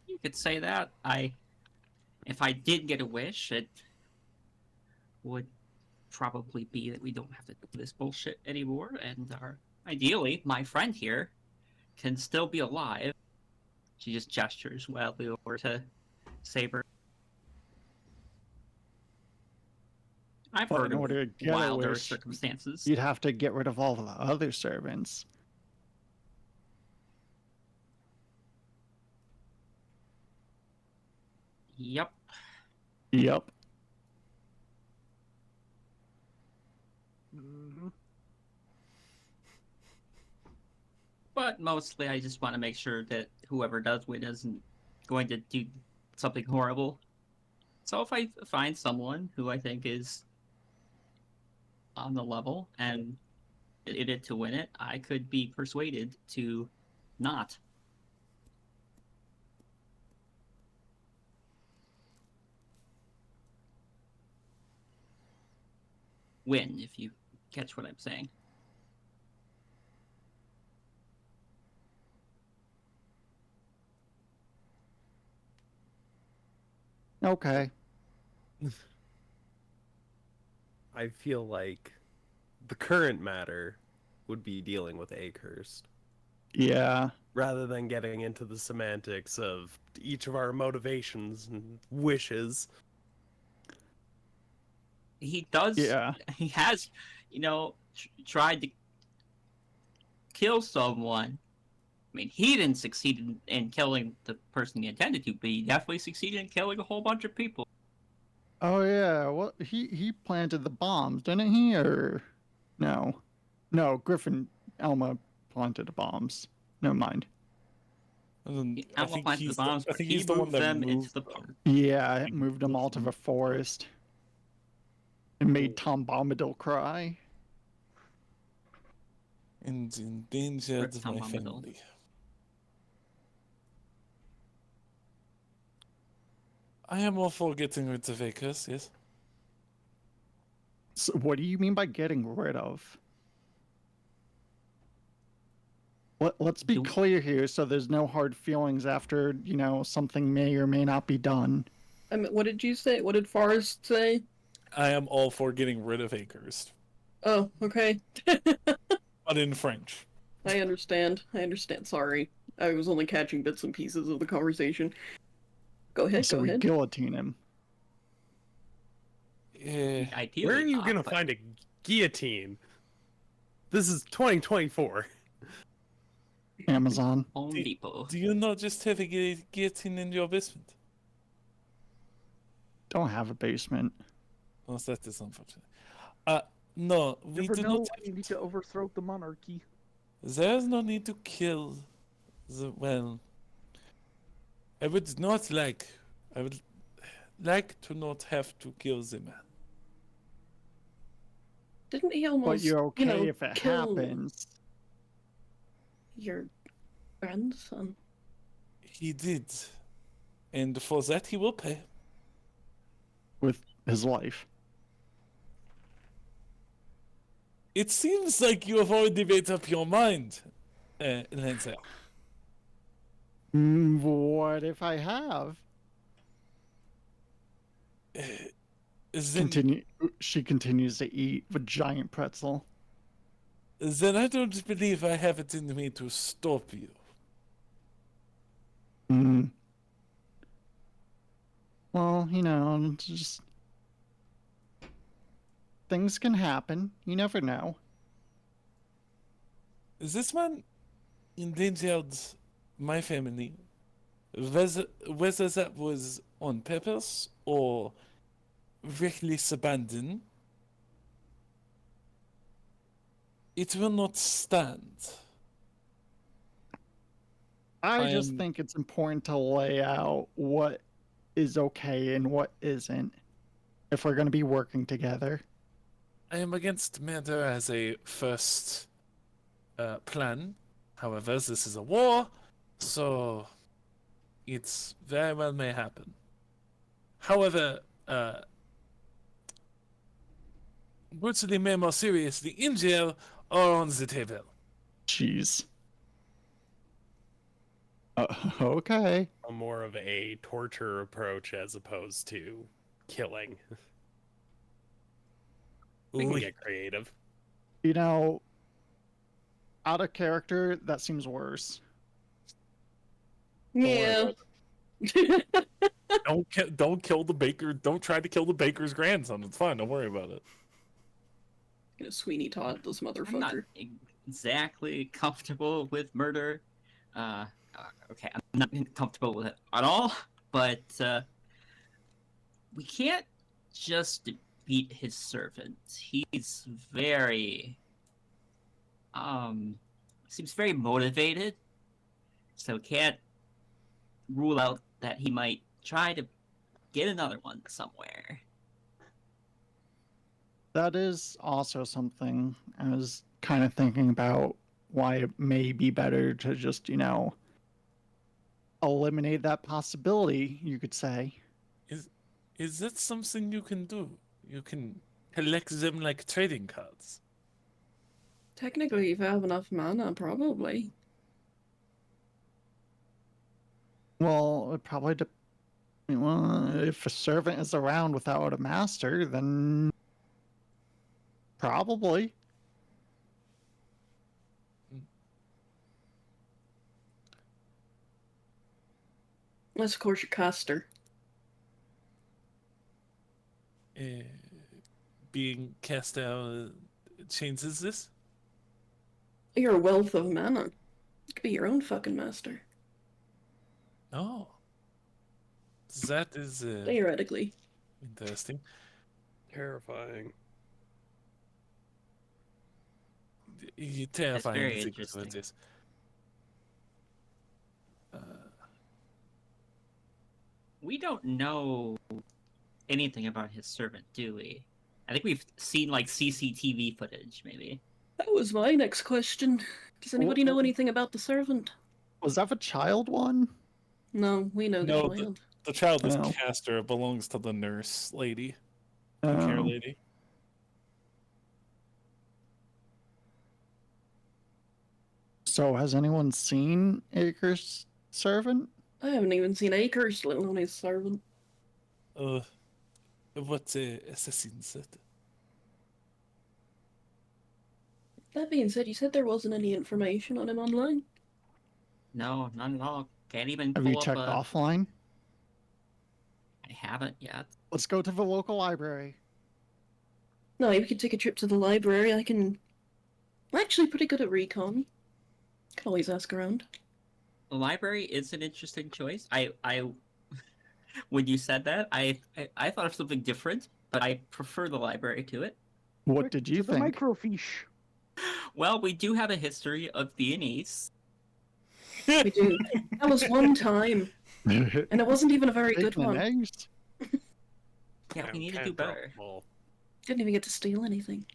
You could say that. If I did get a wish, it would probably be that we don't have to do this bullshit anymore, and ideally, my friend here can still be alive. She just gestures wildly over to Saber. I've But heard in order of to get a wilder wish, circumstances. You'd have to get rid of all the other servants. Yep. Yep. Mm-hmm. But mostly, I just want to make sure that whoever does win isn't going to do something horrible. So if I find someone who I think is on the level and in it to win it, I could be persuaded to not. Win, if you catch what I'm saying. Okay. I feel like the current matter would be dealing with Akehurst Yeah. rather than getting into the semantics of each of our motivations and wishes. He does. Yeah. He has, you know, tried to kill someone. I mean, he didn't succeed in killing the person he intended to, but he definitely succeeded in killing a whole bunch of people. Oh yeah. Well, he planted the bombs, didn't he? Or no? No, Griffin Elma planted the bombs. Never mind. Alma planted the bombs, I but think he he's the one moved that them into moved the them. park. Yeah, it moved them all to the forest. And made Tom Bombadil cry. And endangered Rip Tom my Bombadil. family. I am all for getting rid of Acres, yes. So what do you mean by getting rid of? Let's be Do- clear here so there's no hard feelings after, something may or may not be done. I mean, what did you say? What did Forrest say? I am all for getting rid of Acres, Oh, okay. but in French. I understand. Sorry. I was only catching bits and pieces of the conversation. Go ahead, So go we ahead. guillotine him. Ideally, Where are you not, gonna but find a guillotine? This is 2024. Amazon. Home Depot? Do you not just have a guillotine in your basement? Don't have a basement. Oh, that is unfortunate. No, we Never do know not. when you need to overthrow the monarchy. There's no need to kill the well. I would like to not have to kill the man. Didn't he almost, But you're okay if it kill happens. your grandson? He did, and for that he will pay. With his life. It seems like you have already made up your mind, Lancer. What if I have? Then, She continues to eat the giant pretzel. then I don't believe I have it in me to stop you. Mm. Well, it's just things can happen. You never know. This man endangered my family, whether that was on purpose or reckless abandon. It will not stand. I I just am- think it's important to lay out what is okay and what isn't if we're going to be working together. I am against murder as a first plan. However, this is a war, so it's very well may happen. However, brutally made more seriously in jail or on the table. Jeez. Okay. More of a torture approach as opposed to killing. We can Oui. get creative. Out of character, that seems worse. Yeah. Don't kill the baker. Don't try to kill the baker's grandson. It's fine. Don't worry about it. Gonna Sweeney Todd this I'm not motherfucker. exactly comfortable with murder. Okay, I'm not comfortable with it at all. But we can't just beat his servant. He's very seems very motivated. So can't rule out that he might try to get another one somewhere. That is also something I was kind of thinking about, why it may be better to just, eliminate that possibility, you could say. Is that something you can do? You can collect them like trading cards. Technically, if I have enough mana, probably. Well, it probably if a servant is around without a master, then probably. Unless, of course, you're Coster. Being cast out changes this? You're a wealth of mana. You could be your own fucking master. Oh. That is Theoretically. interesting. Terrifying. terrifying very to think about interesting. this. We don't know anything about his servant, do we? I think we've seen like CCTV footage, maybe. That was my next question. Does anybody know anything about the servant? Was that the child one? No, we know the No, child. the child is Oh. Castor. It belongs to the nurse lady, the care Oh. lady. So has anyone seen Acre's servant? I haven't even seen Acres, let alone his servant. What assassin said? That being said, you said there wasn't any information on him online. No, none at all. Can't even Have pull you up checked a... offline? I haven't yet. Let's go to the local library. No, we could take a trip to the library. I'm actually pretty good at recon. Can always ask around. The library is an interesting choice. I when you said that, I thought of something different, but I prefer the library to it. What Quick, did you to the think? microfiche. Well, we do have a history of Viennese. We do. That was one time, Bacon and it wasn't even a very good and one. eggs? Yeah, we need to do better. Didn't even get to steal anything.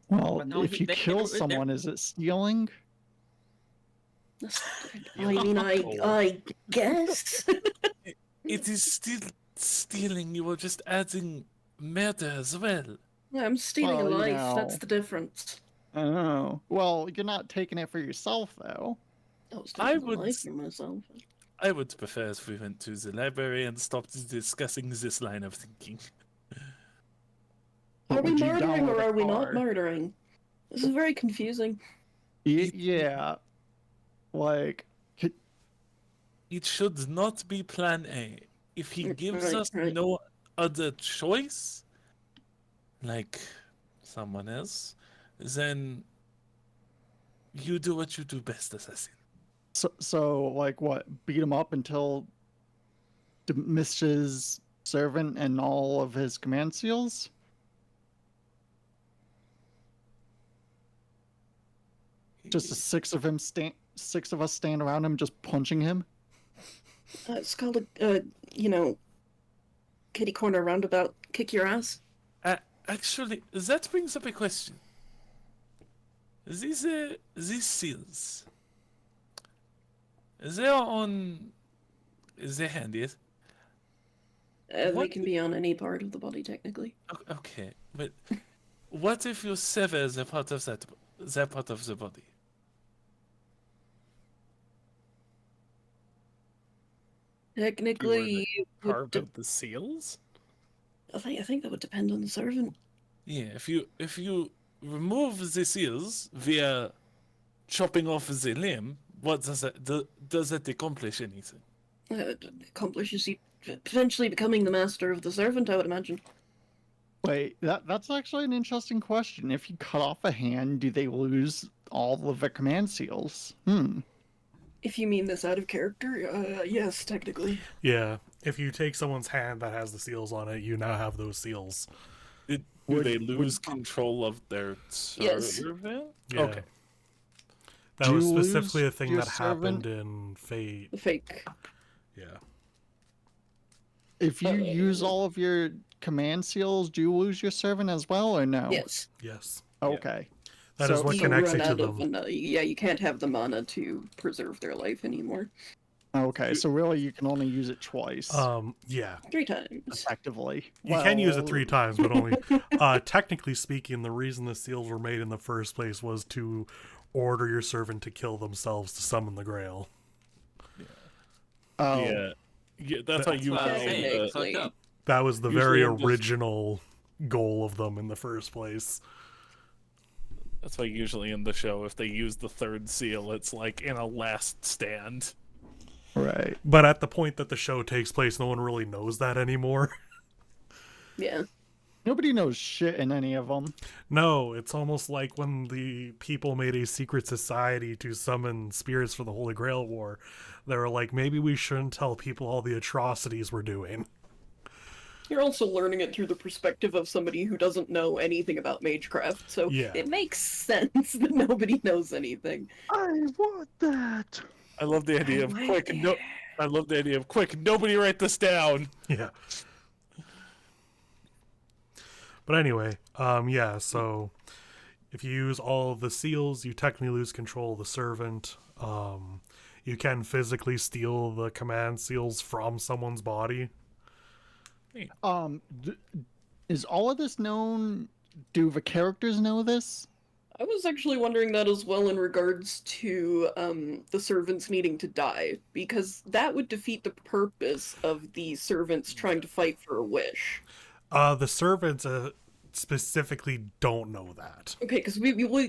Well, But no, if you they kill were- someone, is it stealing? I guess. It is still stealing. You are just adding murder as well. I'm stealing Well, a you life. know. That's the difference. Oh, well, you're not taking it for yourself, though. I was I taking a would life s- for myself. I would prefer if we went to the library and stopped discussing this line of thinking. But Are we would you murdering download or a are we not car? murdering? This is very confusing. Yeah. Like, It should not be plan A. If he gives Right, us right. no other choice, like someone else, then you do what you do best, assassin. so like, what? Beat him up until his servant and all of his command seals? Just the six of us stand around him, just punching him. It's called a, kitty corner roundabout. Kick your ass. Actually, that brings up a question. These seals, they are on the handies. They What can the- be on any part of the body, technically. Okay, but what if you sever the part of that part of the body? Technically, it would Carved out the seals? I think that would depend on the servant. Yeah, if you remove the seals via chopping off the limb, what does that accomplish anything? It accomplishes you potentially becoming the master of the servant, I would imagine. Wait, that's actually an interesting question. If you cut off a hand, do they lose all of their command seals? If you mean this out of character, yes, technically. Yeah, if you take someone's hand that has the seals on it, you now have those seals. Do Would- they lose control of their Yes. servant? Yeah. Okay. That Do was you lose specifically a thing your that happened servant? in Fate. The fake. Yeah. If you use all of your command seals, do you lose your servant as well, or no? Yes. Yes. Okay. That is So what You connects run you to out of them. mana. Yeah, you can't have the mana to preserve their life anymore. Okay, so really you can only use it twice, Yeah. 3 times. effectively. You can use it Well, 3 times, but only. Technically speaking, the reason the seals were made in the first place was to order your servant to kill themselves to summon the Grail. Oh, Yeah, that's how That's you what I was Okay. saying. know. Fucked up. That was the Usually very I'm just- original goal of them in the first place. That's why usually in the show, if they use the third seal, it's like in a last stand. right. But at the point that the show takes place, no one really knows that anymore. Yeah. Nobody knows shit in any of them. No, it's almost like when the people made a secret society to summon spirits for the Holy Grail War. They were like, maybe we shouldn't tell people all the atrocities we're doing. You're also learning it through the perspective of somebody who doesn't know anything about Magecraft, so Yeah. it makes sense that nobody knows anything. I want that. I love the idea of quick. No, I love the idea of quick. Nobody write this down. Yeah. But anyway, yeah, so if you use all of the seals, you technically lose control of the servant. You can physically steal the command seals from someone's body. Is all of this known? Do the characters know this? I was actually wondering that as well in regards to the servants needing to die, because that would defeat the purpose of the servants trying to fight for a wish. The servants specifically don't know that. Okay, because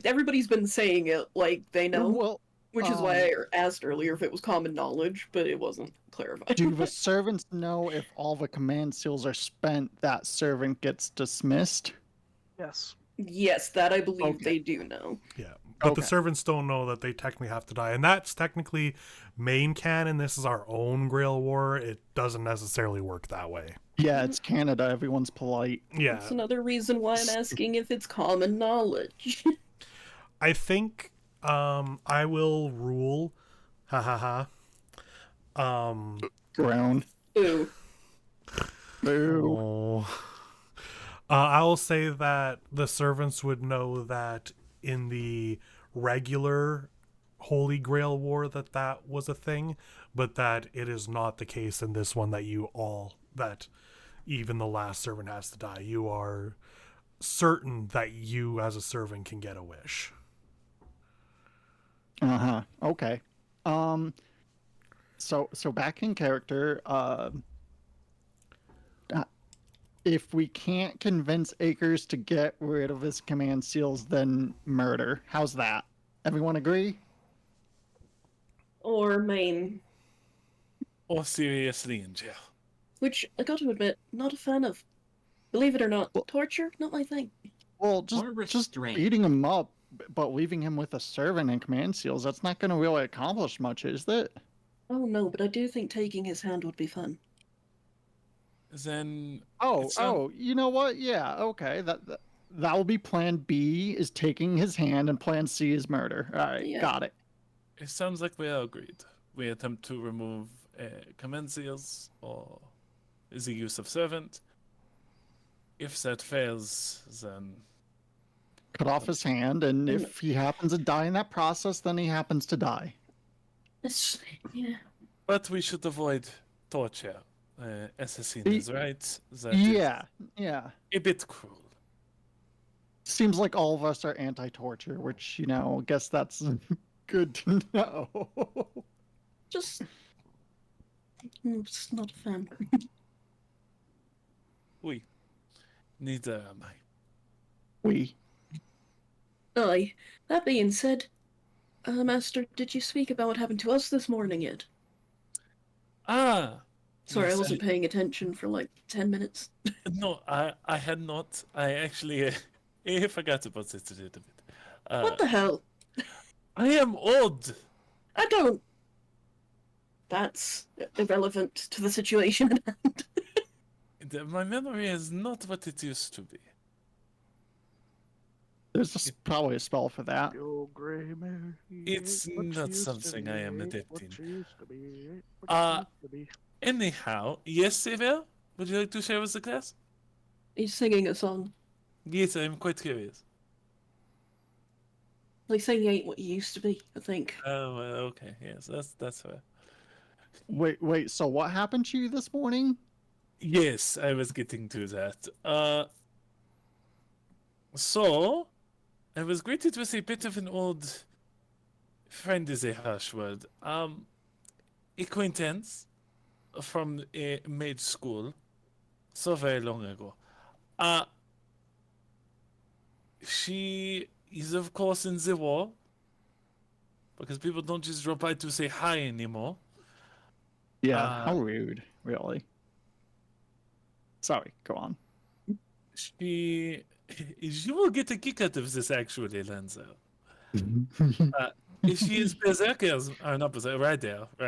everybody's been saying it like they know, Well, which is why I asked earlier if it was common knowledge, but it wasn't clarified. do the servants know if all the command seals are spent, that servant gets dismissed? Yes. Yes, that I believe Okay. they do know. Yeah. But the Okay. servants don't know that they technically have to die. And that's technically main canon. This is our own Grail War. It doesn't necessarily work that way. Yeah, it's Canada. Everyone's polite. Yeah. That's another reason why I'm asking if it's common knowledge. I think I will rule. Ha ha ha. Ground. Ooh. Boo. Oh. I will say that the servants would know that in the regular Holy Grail War that was a thing, but that it is not the case in this one, that even the last servant has to die. You are certain that you as a servant can get a wish. Uh-huh. Okay. So back in character, if we can't convince Akers to get rid of his command seals, then murder. How's that? Everyone agree? Or main. Or seriously in jail. Which, I gotta admit, not a fan of. Believe it or not, torture, not my thing. Well, Or just restraint. beating him up, but leaving him with a servant and command seals, that's not going to really accomplish much, is it? Oh no, but I do think taking his hand would be fun. Then You know what? Yeah, okay. That will be plan B, is taking his hand, and plan C is murder. All right, Yeah. got it. it sounds like we are agreed. We attempt to remove command seals or the use of servant. If that fails, then Cut off his hand, and Mm. if he happens to die in that process, then he happens to die. Yeah. but we should avoid torture. Assassin is right. That is Yeah. a bit cruel. Seems like all of us are anti-torture, which, I guess that's good to know. Just. Just not a fan. We. Neither am I. We. Aye. That being said, Master, did you speak about what happened to us this morning yet? Ah! Sorry, yes, I wasn't paying attention for like 10 minutes. No, I had not. I actually I forgot about it a little bit. What the hell? I am old. I don't. That's irrelevant to the situation at hand. My memory is not what it used to be. There's probably a spell for that. Your gray mare, It's what not she used to something I am be, adept what in. she used to be, what she used to be. Anyhow, yes, Sever? Would you like to share with the class? He's singing a song. Yes, I'm quite curious. Like singing ain't what he used to be, I think. Oh, well, okay. Yes, that's fair. Wait, so what happened to you this morning? Yes, I was getting to that. So, I was greeted with a bit of an old friend is a harsh word. Acquaintance from a mage school so very long ago. She is of course in the war because people don't just drop by to say hi anymore. Yeah, how rude, really. Sorry, go on. You will get a kick out of this actually, Lanza. She is berserkers, not berserker, right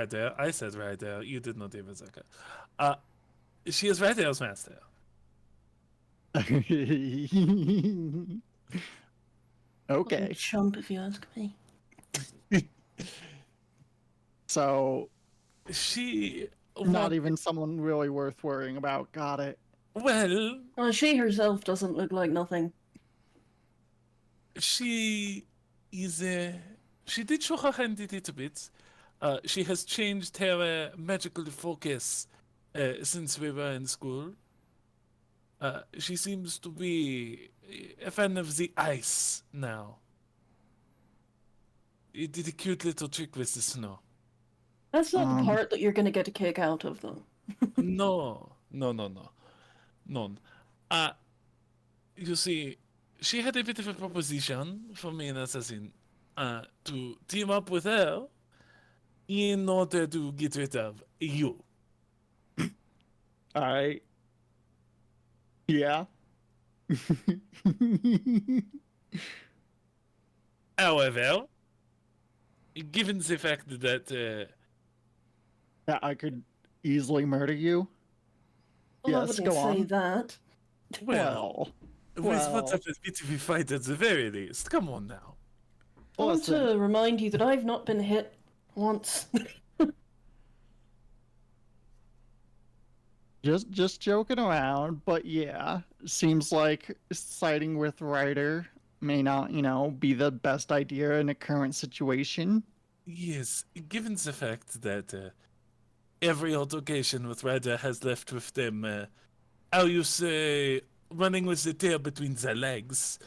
there. I said right there. You did not say berserker. She is right there's master. Okay, Chump, if you ask me. so She not want- even someone really worth worrying about. Got it. well, She herself doesn't look like nothing. she is she did show her hand a little bit. She has changed her magical focus since we were in school. She seems to be a fan of the ice now. It did a cute little trick with the snow. That's not the Um, part that you're gonna get a kick out of, though. No. None. You see, she had a bit of a proposition for me and Assassin to team up with her in order to get rid of you. all right. Yeah. However, given the fact that That I could easily murder you. Well, I Yes, wouldn't go say on. that. well, we well. must have a bit of a fight at the very least. Come on now. I want Listen. to remind you that I've not been hit once. Just joking around, but yeah, seems like siding with Ryder may not, be the best idea in a current situation. Yes, given the fact that every altercation with Ryder has left with them, how you say, running with the tail between their legs.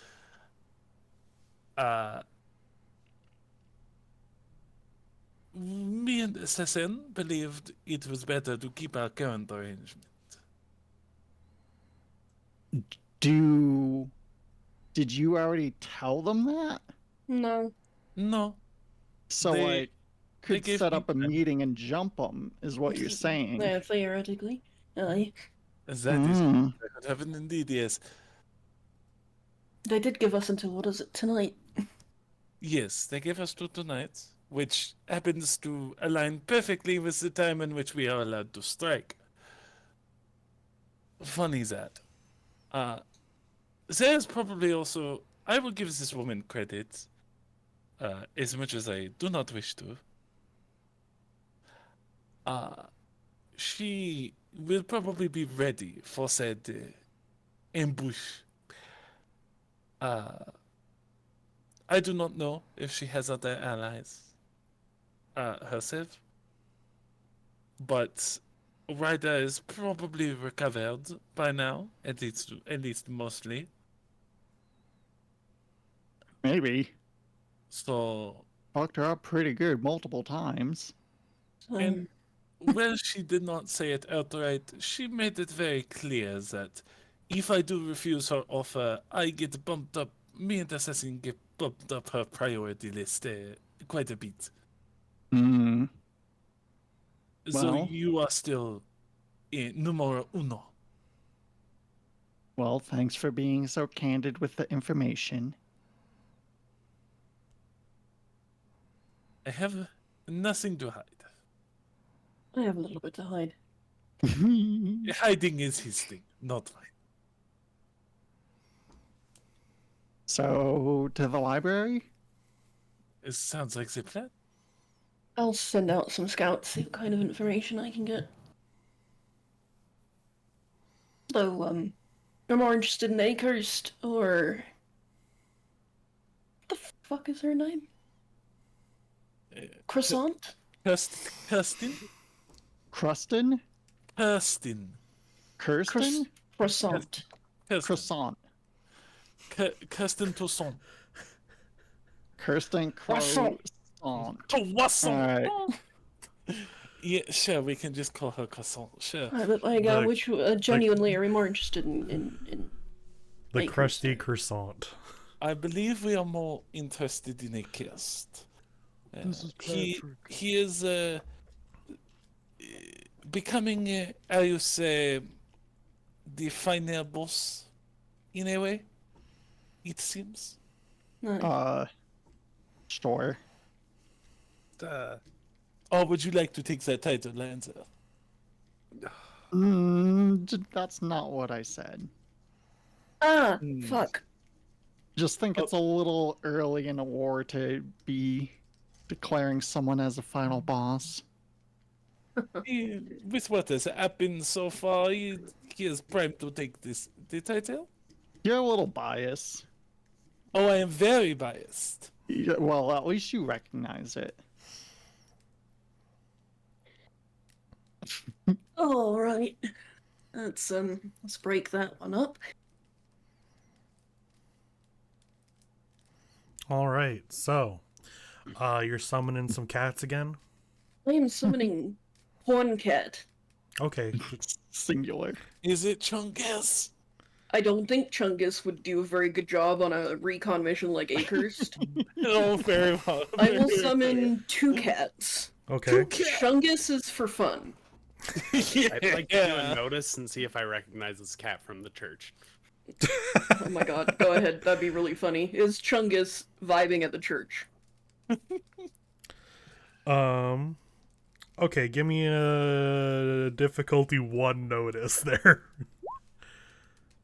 Me and Assassin believed it was better to keep our current arrangement. Did you already tell them that? No. No, So They- like, could gave set me up a time. meeting and jump them, is what you're saying. Yeah, theoretically. Aye. that is Mm. that could happen indeed, yes. They did give us until, what is it, tonight? Yes, they gave us to tonight, which happens to align perfectly with the time in which we are allowed to strike. Funny that. There's probably also. I will give this woman credit, as much as I do not wish to. She will probably be ready for said ambush. I do not know if she has other allies herself, but Ryder is probably recovered by now, at least mostly. Maybe. So, Fucked her up pretty good multiple times. So, and well, she did not say it outright. She made it very clear that if I do refuse her offer, I get bumped up. Me and Assassin get bumped up her priority list quite a bit. Hmm. So Well. you are still numero uno. Well, thanks for being so candid with the information. I have nothing to hide. I have a little bit to hide. Hiding is his thing, not mine. So, to the library? It sounds like the plan. I'll send out some scouts, see what kind of information I can get. Though, I'm more interested in Akehurst, or... What the fuck is her name? Croissant? Kirsten? Crustin? Kirsten. Kirsten? Croissant. Croissant. Kirsten Toussaint. Kirsten Croissant. Croissant. Croissant. Alright. Yeah, sure, we can just call her Croissant. Sure. But Like- which genuinely are we more interested in The Like- crusty croissant. I believe we are more interested in a Kirst. He is becoming, how you say, the final boss, in a way, it seems. Sure. Or would you like to take that title, Lanza? That's not what I said. Ah, Hmm. fuck. Just think it's a little early in a war to be declaring someone as a final boss. With what has happened so far, he is primed to take the title. You're a little biased. Oh, I am very biased. Well, at least you recognize it. All right. Let's break that one up. All right, so you're summoning some cats again. I am summoning one cat. Okay, Singular. Is it Chungus? I don't think Chungus would do a very good job on a recon mission like Acurst. Oh, very well. I will summon two cats. okay. Chungus is for fun. I'd like to do a notice and see if I recognize this cat from the church. Oh my god, go ahead, that'd be really funny. Is Chungus vibing at the church? Okay, give me a difficulty 1 notice there.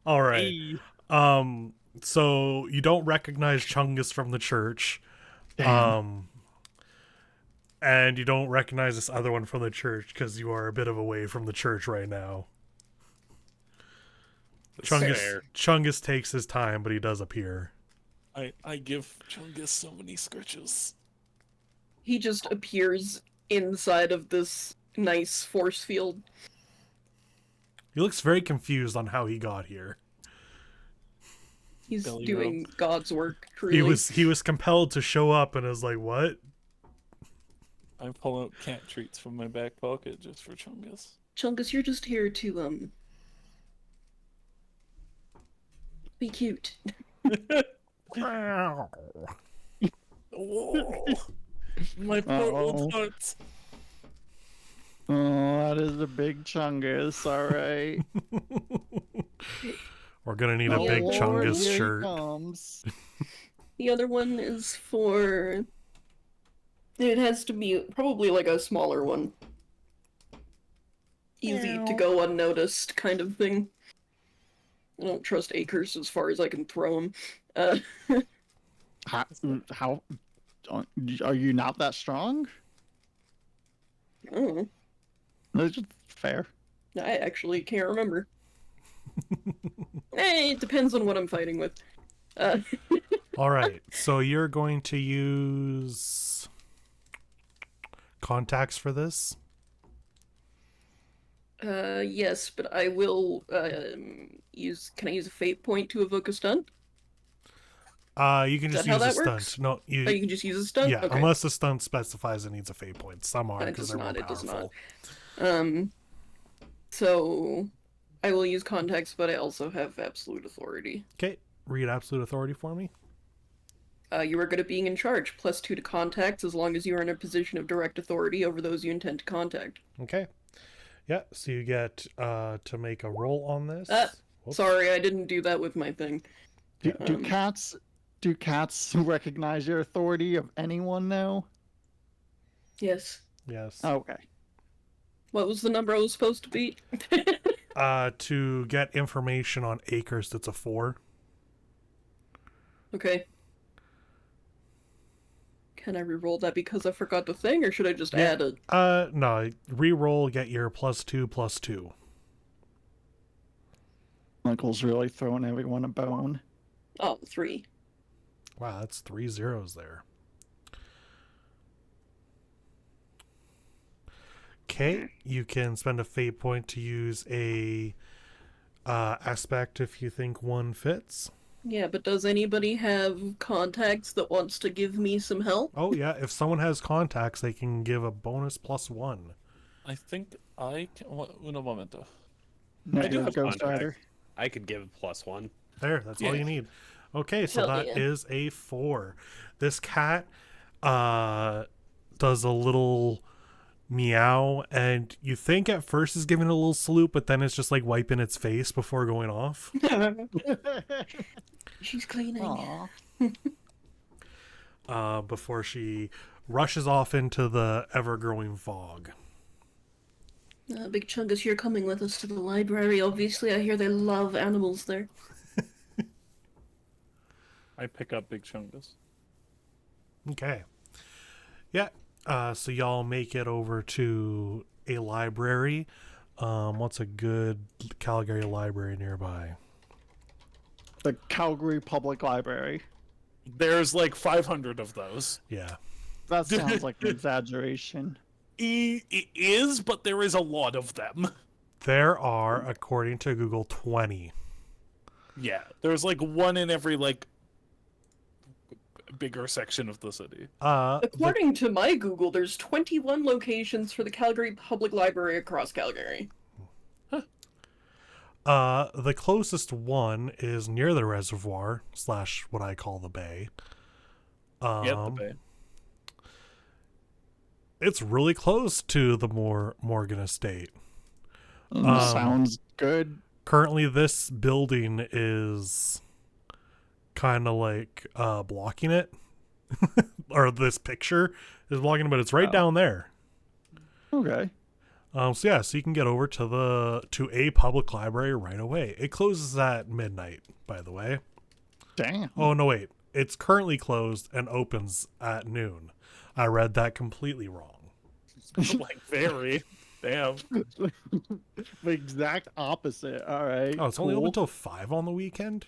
All right. So you don't recognize Chungus from the church. Damn. And you don't recognize this other one from the church because you are a bit of away from the church right now. Fair. Chungus takes his time, but he does appear. I give Chungus so many scratches. He just appears inside of this nice force field. He looks very confused on how he got here. He's Belly doing God's work, truly. He was compelled to show up and is like, what? I pull out cat treats from my back pocket just for Chungus. Chungus, you're just here to, be cute. Oh, my poor old heart. Oh, that is a big Chungus, alright. We're gonna need a Oh, big Lord, Chungus here he shirt. comes. The other one is for... It has to be probably like a smaller one. Easy to go unnoticed kind of thing. I don't trust Acurst as far as I can throw him. How are you not that strong? Oh, That's just fair. I actually can't remember. It depends on what I'm fighting with. All right, so you're going to use contacts for this. Yes, but I will use. Can I use a fate point to evoke a stun? You can Is just that how use a that stunt. works? No, Oh, you can just use a stun. yeah, Okay. unless the stunt specifies it needs a fate point. Some are It because does they're more not. It does powerful. not. So I will use contacts, but I also have absolute authority. Okay, read absolute authority for me. You are good at being in charge. +2 to contacts as long as you are in a position of direct authority over those you intend to contact. Okay. Yeah, so you get to make a roll on this. Whoops. Sorry, I didn't do that with my thing. Do cats recognize your authority of anyone now? Yes. Yes. Okay. What was the number I was supposed to beat? To get information on Acurst, it's a 4. Okay. Can I re-roll that because I forgot the thing, or should I just add a... No, re-roll, get your +2/+2. Michael's really throwing everyone a bone. Oh, 3. Wow, that's 3 zeros there. Okay, you can spend a fate point to use a aspect if you think one fits. Yeah, but does anybody have contacts that wants to give me some help? Oh yeah, if someone has contacts, they can give a bonus +1. I think I can. Un momento. No, I do have Ghost contacts. Rider. I could give +1. There, that's all Yeah. you need. Okay, so Hell that yeah. is a 4. This cat does a little meow, and you think at first is giving it a little salute, but then it's just like wiping its face before going off. She's cleaning. Aw. Before she rushes off into the ever-growing fog. Big Chungus, you're coming with us to the library. Obviously, I hear they love animals there. I pick up Big Chungus. Okay. Yeah. So y'all make it over to a library. What's a good Calgary library nearby? The Calgary Public Library. There's like 500 of those. Yeah. That sounds like an exaggeration. It is, but there is a lot of them. There are, according to Google, 20. Yeah, there's like one in every like bigger section of the city. According to my Google, there's 21 locations for the Calgary Public Library across Calgary. The closest one is near the reservoir / what I call the bay. Yep, the bay. It's really close to the Morgan Estate. Sounds good. Currently, this building is kind of like blocking it, or this picture is blocking it, but it's right down there. Okay. So you can get over to a public library right away. It closes at midnight, by the way. Damn. Oh no, wait! It's currently closed and opens at noon. I read that completely wrong. Like very. Damn. The exact opposite. All right. Oh, it's only cool. open till 5 on the weekend?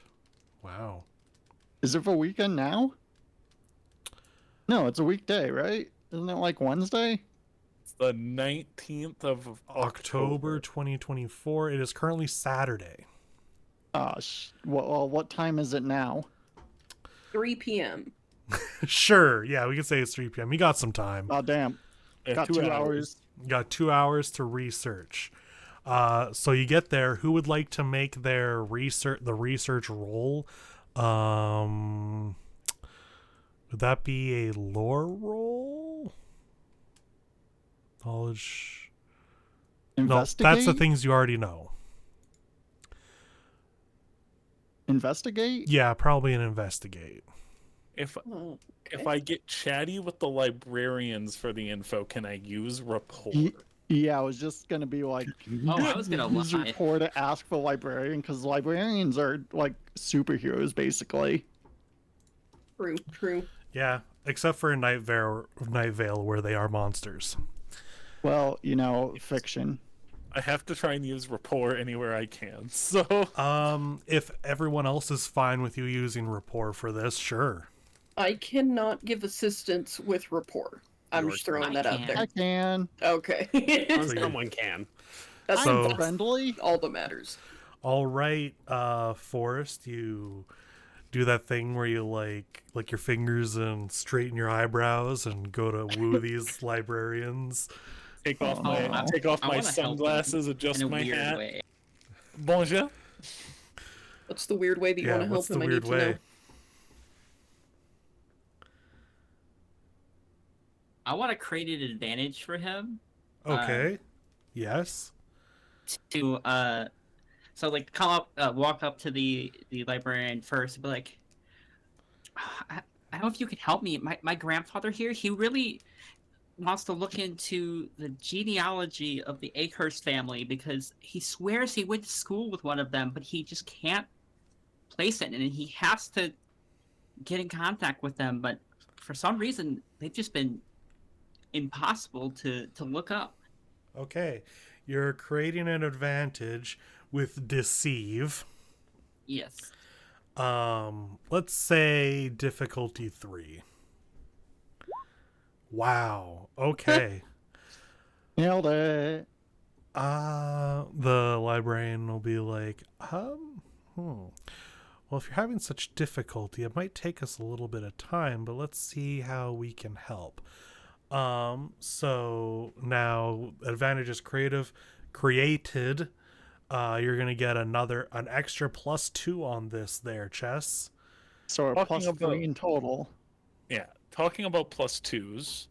Wow. Is it for weekend now? No, it's a weekday, right? Isn't it like Wednesday? It's the 19th of October 2024. It is currently Saturday. Well, what time is it now? 3 p.m. Sure. Yeah, we can say it's 3 p.m. You got some time. Oh, damn. Yeah, Got 2 hours. You got 2 hours to research. So you get there. Who would like to make their research roll? Would that be a lore roll? Knowledge. Investigate? No, that's the things you already know. Investigate? Yeah, probably an investigate. If Oh, if I get chatty with the librarians for the info, can I use rapport? Yeah, I was just gonna be like, Oh, I was gonna use lie. rapport to ask for librarian because librarians are like superheroes, basically. True. Yeah, except for Night Vale, where they are monsters. Well, fiction. I have to try and use rapport anywhere I can. So If everyone else is fine with you using rapport for this, sure. I cannot give assistance with rapport. I'm just throwing that out I there. can. Okay. Someone can. That's So- that's Friendly? all that matters. All right, Forrest, you do that thing where you like your fingers and straighten your eyebrows and go to woo these librarians. take off Oh, my I take off I my wanna help them sunglasses, adjust In a my weird hat. way. Bonjour. What's the weird way that you want to help what's the him? I weird need to way? know. I want to create an advantage for him Okay. Yes. to so like come up, walk up to the librarian first, and be like, I don't know if you can help me. My grandfather here, he really wants to look into the genealogy of the Akehurst family because he swears he went to school with one of them, but he just can't place it, and he has to get in contact with them. But for some reason, they've just been impossible to look up. Okay. You're creating an advantage with deceive. Yes. Let's say difficulty 3. Wow. Okay. Nailed it. The librarian will be like, well, if you're having such difficulty, it might take us a little bit of time, but let's see how we can help. So now advantage is created. You're gonna get an extra +2 on this there, Chess. So we're Talking plus about- 3 in total. Yeah, talking about +2s.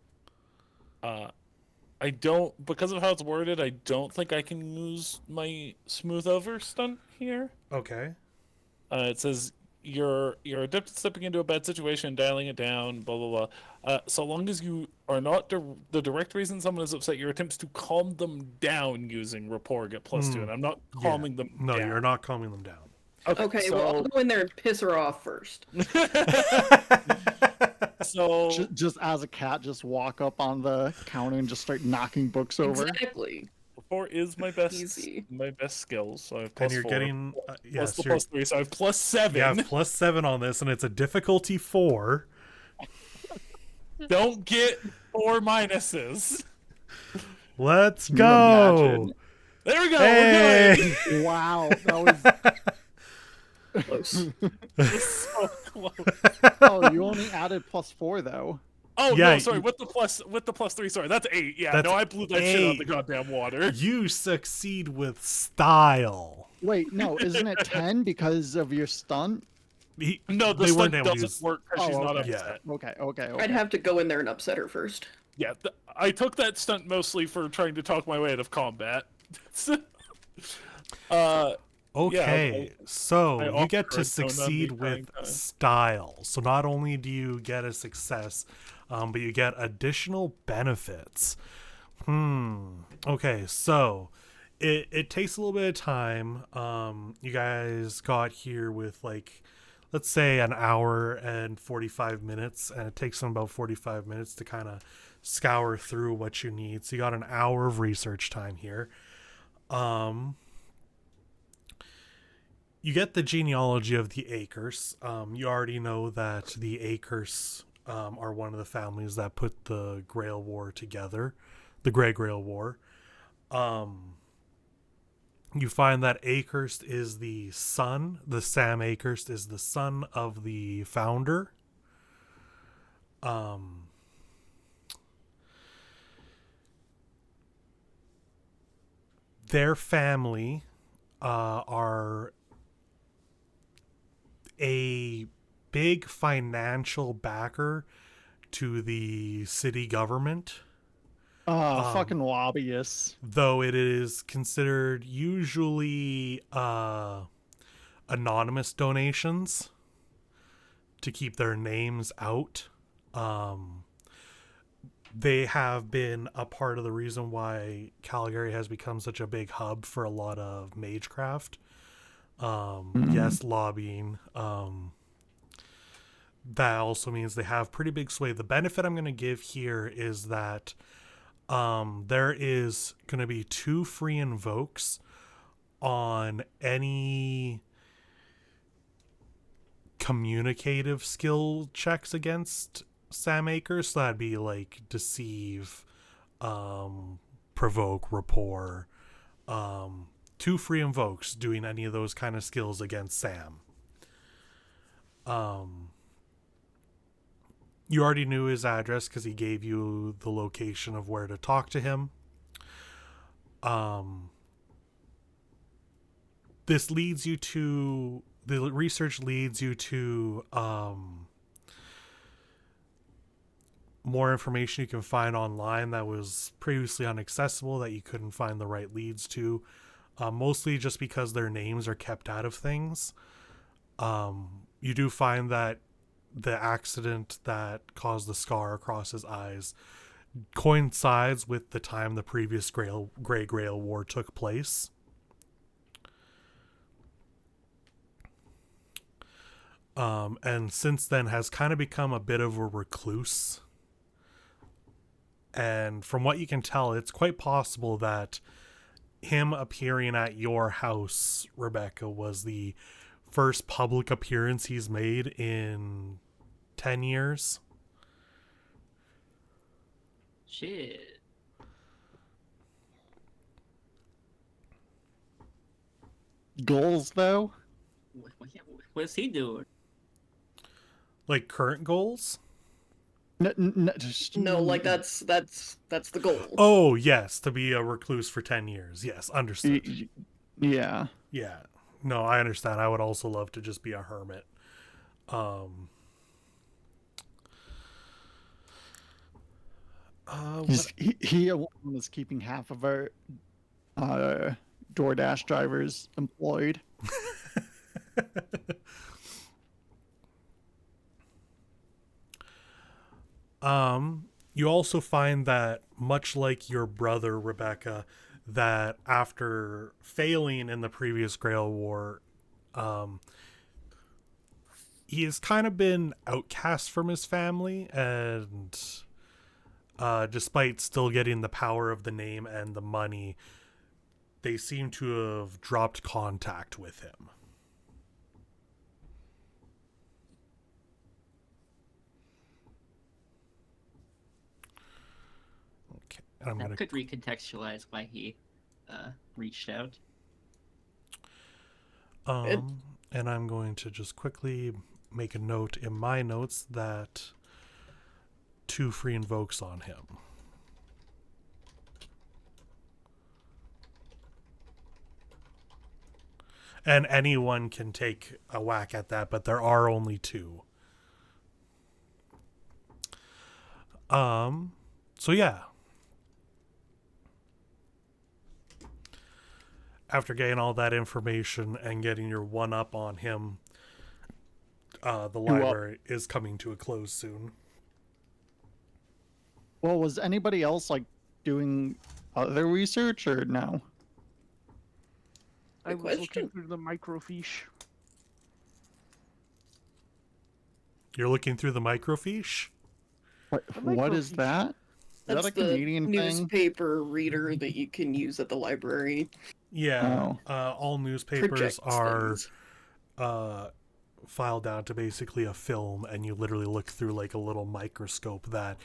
I don't, because of how it's worded, I don't think I can use my smooth over stunt here. Okay. It says you're adept at stepping into a bad situation, dialing it down, blah blah blah. So long as you are not the direct reason someone is upset, your attempts to calm them down using rapport get +2, and I'm not calming them No, down. you're not calming them down. Okay, well, I'll go in there and piss her off first. So Just as a cat, just walk up on the counter and just start knocking books over. Exactly. 4 is my best Easy. skills. So I have And plus you're 4, getting plus yes, the you're, plus 3, so I have plus 7. you have +7 on this, and it's a difficulty 4. Don't get 4 minuses. Let's you go. imagine? There we go. Hey! We're good. Wow, that was. Close. We're so close. Oh, you only added +4 though. Oh Yeah, no, sorry. you- With the plus 3, sorry. That's 8. Yeah, That's no, I blew that shit out the 8. goddamn water. You succeed with style. Wait, no, isn't it 10 because of your stunt? No, the They weren't stunt able to doesn't use- work because she's Oh, not okay. upset. Okay. I'd have to go in there and upset her first. Yeah, I took that stunt mostly for trying to talk my way out of combat. Okay, so I you get offer to it, so none succeed be with crying time. style. So not only do you get a success, but you get additional benefits. Okay, so it takes a little bit of time. You guys got here with like, let's say an hour and 45 minutes, and it takes them about 45 minutes to kind of scour through what you need. So you got an hour of research time here. You get the genealogy of the Akers. You already know that the Akers are one of the families that put the Grail War together, the Grey Grail War. You find that Akers is the son, the Sam Akers is the son of the founder. Their family are a big financial backer to the city government, Fucking lobbyists. though it is considered usually anonymous donations to keep their names out. They have been a part of the reason why Calgary has become such a big hub for a lot of magecraft. Yes, lobbying. That also means they have pretty big sway. The benefit I'm going to give here is that there is going to be 2 free invokes on any communicative skill checks against Sam Akers. So that'd be like deceive, provoke, rapport. 2 free invokes doing any of those kind of skills against Sam. You already knew his address because he gave you the location of where to talk to him. This leads you to, the research leads you to more information you can find online that was previously inaccessible, that you couldn't find the right leads to. Mostly just because their names are kept out of things. You do find that the accident that caused the scar across his eyes coincides with the time the previous Grey Grail War took place. And since then has kind of become a bit of a recluse. And from what you can tell, it's quite possible that him appearing at your house, Rebecca, was the first public appearance he's made in 10 years. Shit. Goals though? What's he doing? Like current goals? No, like that's the goal. Oh, yes, to be a recluse for 10 years. Yes, understood. Yeah. Yeah. No, I understand. I would also love to just be a hermit. He alone is keeping half of our DoorDash drivers employed. You also find that, much like your brother, Rebecca, that after failing in the previous Grail War, He has kind of been outcast from his family, and despite still getting the power of the name and the money, they seem to have dropped contact with him. Okay, I'm That gonna could recontextualize why he reached out. and I'm going to just quickly make a note in my notes that 2 free invokes on him. And anyone can take a whack at that, but there are only 2. So yeah. After getting all that information and getting your 1-up on him, the library is coming to a close soon. Well, was anybody else like doing other research or no? I Good was looking question. through the microfiche. You're looking through the microfiche? What is microfiche. that? Is That's that a the Canadian thing? newspaper reader that you can use at the library. Yeah. All newspapers Projects are things. filed down to basically a film, and you literally look through like a little microscope that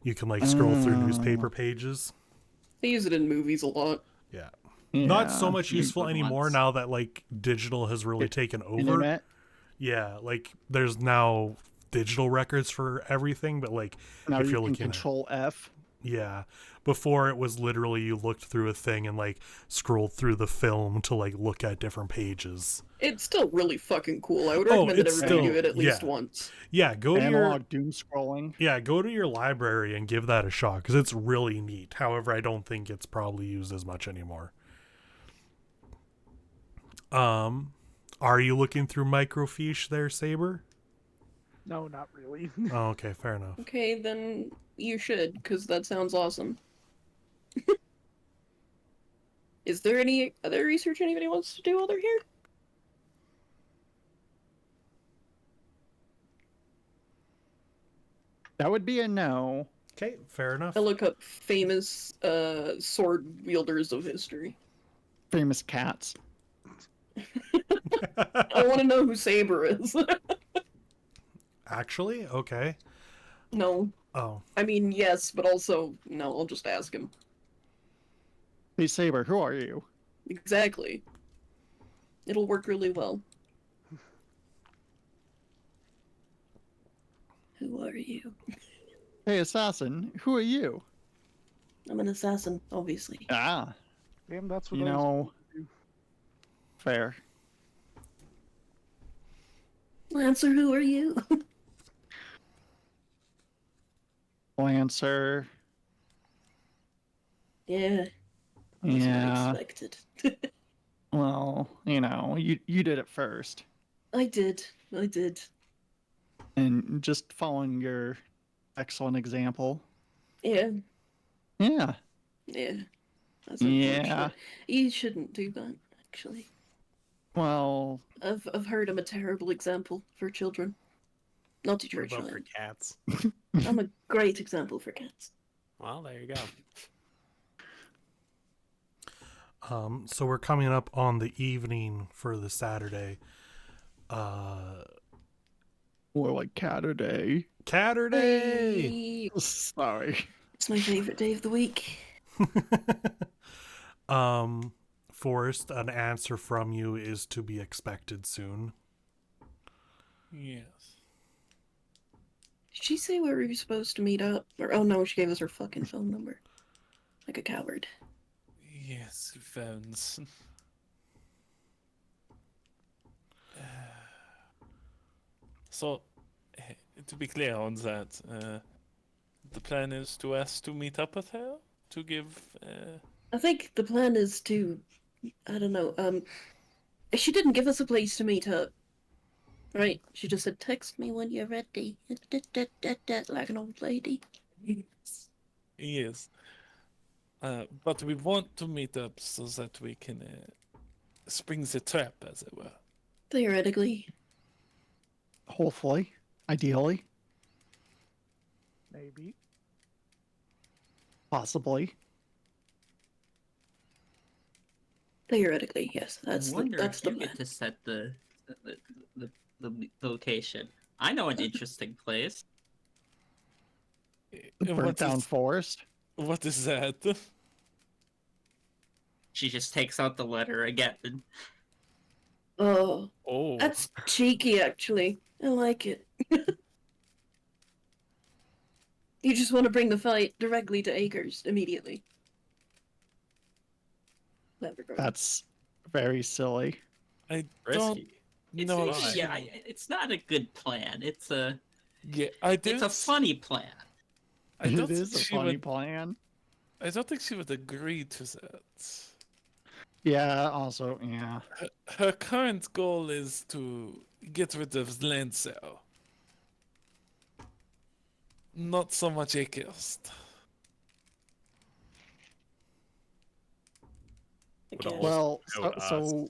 you can like scroll through newspaper pages. They use it in movies a lot. Yeah. Not so Yeah, much useful Good anymore ones. now that like digital has really taken over. Internet. Yeah, like there's now digital records for everything, but like Now if you you're can looking at, control F. yeah, before it was literally you looked through a thing and like scrolled through the film to like look at different pages. It's still really fucking cool. I would recommend that it's everybody still- do it at least yeah. once. Yeah, go to your Analog doom scrolling. go to your library and give that a shot because it's really neat. However, I don't think it's probably used as much anymore. Are you looking through microfiche there, Saber? No, not really. Oh, okay, fair enough. Okay, then you should, because that sounds awesome. Is there any other research anybody wants to do while they're here? That would be a no. Okay, fair enough. I look up famous sword wielders of history. Famous cats. I want to know who Saber is. Actually, okay. No. Oh, I mean, yes, but also, no, I'll just ask him. Hey Saber, who are you? Exactly. It'll work really well. Who are you? Hey assassin, who are you? I'm an assassin, obviously. Ah, Damn, that's what you I was know, do. fair. Lancer, who are you? Lancer. Yeah. That's what I Yeah. expected. Well, you know, you did it first, I did. and just following your excellent example. Yeah. Yeah. Yeah. That's Yeah. unfortunate. You shouldn't do that, actually. Well, I've heard I'm a terrible example for children. Not to What church. about for cats? I'm a great example for cats. Well, there you go. so we're coming up on the evening for the Saturday. more like Catterday. Catterday! Hey, Sorry. it's my favorite day of the week. Forrest, an answer from you is to be expected soon. Yes. Did she say where we were supposed to meet up? Or oh no, she gave us her fucking phone number. Like a coward. Yes, phones. So, to be clear on that, the plan is to ask to meet up with her to give. I think the plan is to, I don't know, she didn't give us a place to meet up. Right? She just said, text me when you're ready. Like an old lady. Yes. But we want to meet up so that we can spring the trap, as it were. Theoretically. Hopefully. Ideally. Maybe. Possibly. Theoretically, yes. I That's wonder that's if the you plan. get to set the location. I know an interesting place. The burnt down forest. What is that? She just takes out the letter again. Oh, Oh, that's cheeky, actually. I like it. You just want to bring the fight directly to Acres immediately. Clever girl. That's very silly. I don't risky. know. It's, yeah, it's not a good plan. It's a It's a funny plan. I don't It is think a she funny would. plan. I don't think she would agree to that. Yeah, also, yeah. Her current goal is to get rid of Lancel. Not so much Acurst. I Would guess. all- Well, Note us so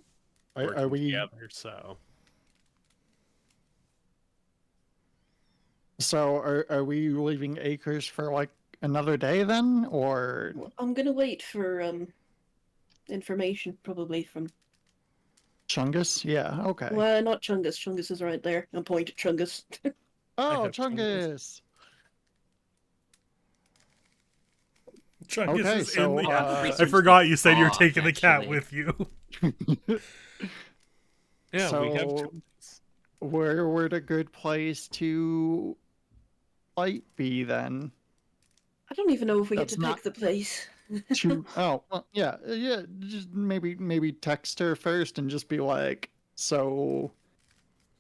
are working we together, so are we leaving Acres for like another day then, or Well, I'm gonna wait for information probably from Chungus? Yeah, okay. well, not Chungus. Chungus is right there. I'm pointing at Chungus. Oh, have Chungus. Chungus. Chungus Okay, is so in the. uh, I Research forgot you said you're dog, taking the cat actually. with you. Yeah, we have So- choices. where would a good place to fight be then? I don't even know if we get That's to not- pick the place. To oh well, yeah, just maybe text her first and just be like, so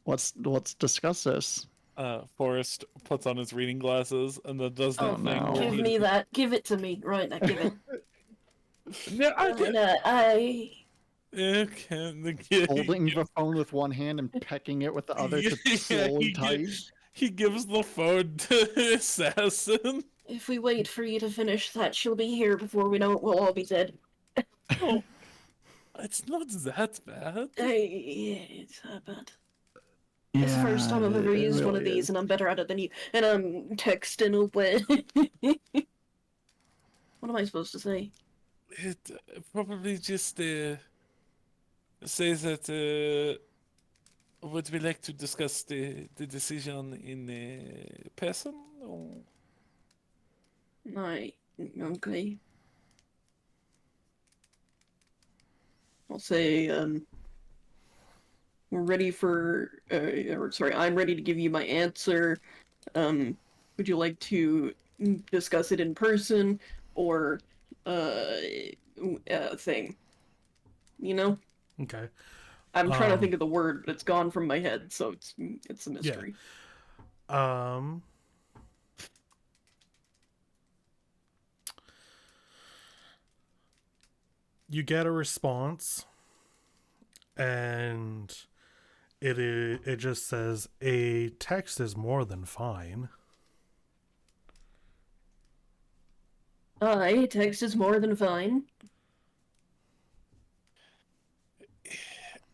let's discuss this. Forrest puts on his reading glasses and then does that Oh, thing. no. where Give he- me that. Give it to me right now. Give it. Yeah, I And, I can. Holding the phone with one hand and pecking it with the other to Yeah, slowly he type. He gives the phone to Assassin. if we wait for you to finish that, she'll be here before we know it. We'll all be dead. Oh, it's not that bad. Hey, it's not bad. It's the first time I've ever used one of these, and I'm better at it than you. And I'm texting away. What am I supposed to say? It probably just says that would we like to discuss the decision in person? Or... Right. Okay. I'll say, we're ready for, or sorry, I'm ready to give you my answer. Would you like to discuss it in person or, thing? You know? Okay. I'm trying to Um, think of the word, but it's gone from my head, so it's a mystery. You get a response, and it just says a text is more than fine. Aye, text is more than fine.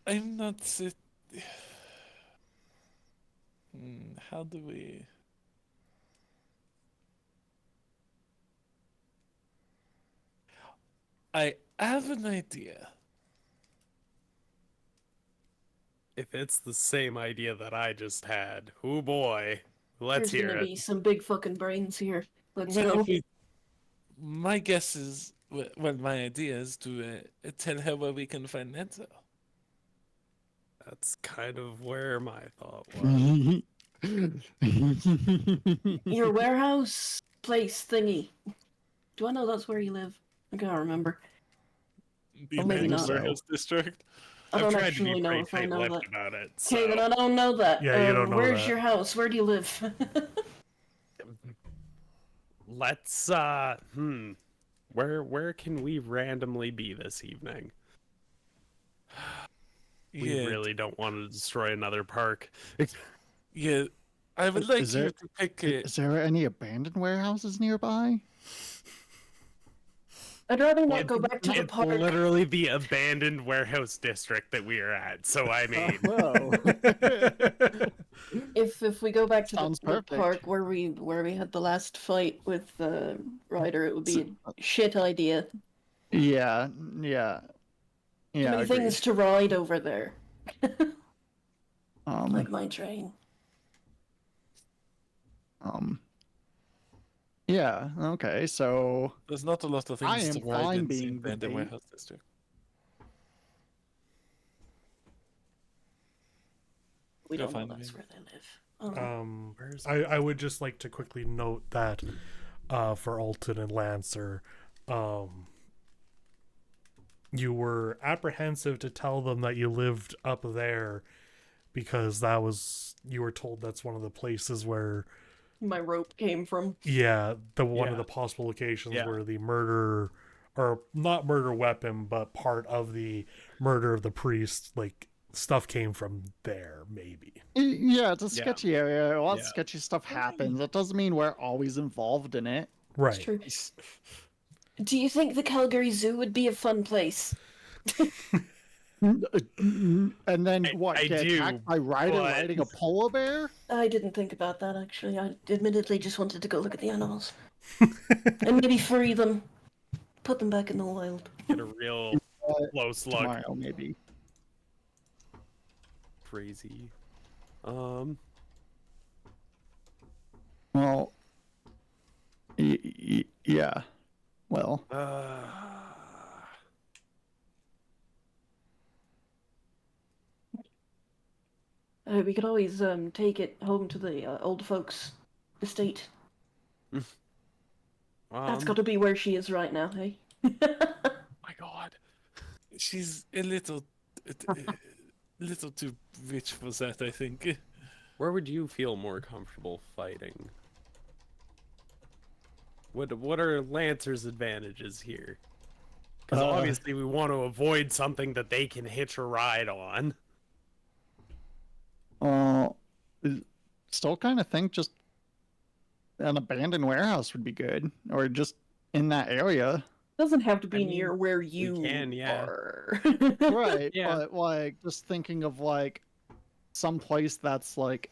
I'm not. How do we? I have an idea. if it's the same idea that I just had, oh boy, let's There's hear gonna it. be some big fucking brains here. Let's Well, go. if we- my guess is, well, my idea is to tell her where we can find Nenzo. That's kind of where my thought was. Your warehouse place thingy. Do I know that's where you live? I can't remember. The Or maybe Manor not. Warehouse District. I I've don't tried to actually be know pretty if I know tight-lipped that. about it. Okay, then So. I don't know that. Yeah, you don't know Where's that. your house? Where do you live? Let's where can we randomly be this evening? We Yeah, really don't want to destroy another park. yeah. I would like Is you there- to pick a. Is there any abandoned warehouses nearby? I'd rather not go back to the It's park. literally the abandoned warehouse district that we are at. So I mean, Whoa. If we go back to Sounds the perfect. park where we had the last fight with Ryder, it would be a shit idea. Yeah. Too many agreed. things to ride over there, Um, like my train. Yeah. Okay. So There's not a lot of I things am to ride fine in being the the bait. warehouse district. We You're don't know fine, that's yeah. where they live. I would just like to quickly note that for Alton and Lancer, you were apprehensive to tell them that you lived up there because you were told that's one of the places where My rope came from. one of Yeah. the possible locations Yeah. where the murder, or not murder weapon, but part of the murder of the priest, like stuff came from there, maybe. yeah, it's a Yeah. sketchy area. A lot of Yeah. sketchy stuff happens. That doesn't mean we're always involved in it. Right. It's true. Do you think the Calgary Zoo would be a fun place? And then what? I get do, attacked by Ryder but- riding a polar bear? I didn't think about that actually. I admittedly just wanted to go look at the animals and maybe free them, put them back in the wild. get a real close look. Tomorrow, maybe. Crazy. Well, yeah. Well, We could always take it home to the old folks' estate. That's got to be where she is right now, hey? my God. She's a little too rich for that, I think. Where would you feel more comfortable fighting? What are Lancer's advantages here? Because obviously we want to avoid something that they can hitch a ride on. still kind of think just an abandoned warehouse would be good, or just in that area. Doesn't have to be I mean, near where you can, yeah. are. Right, Yeah. but like just thinking of like some place that's like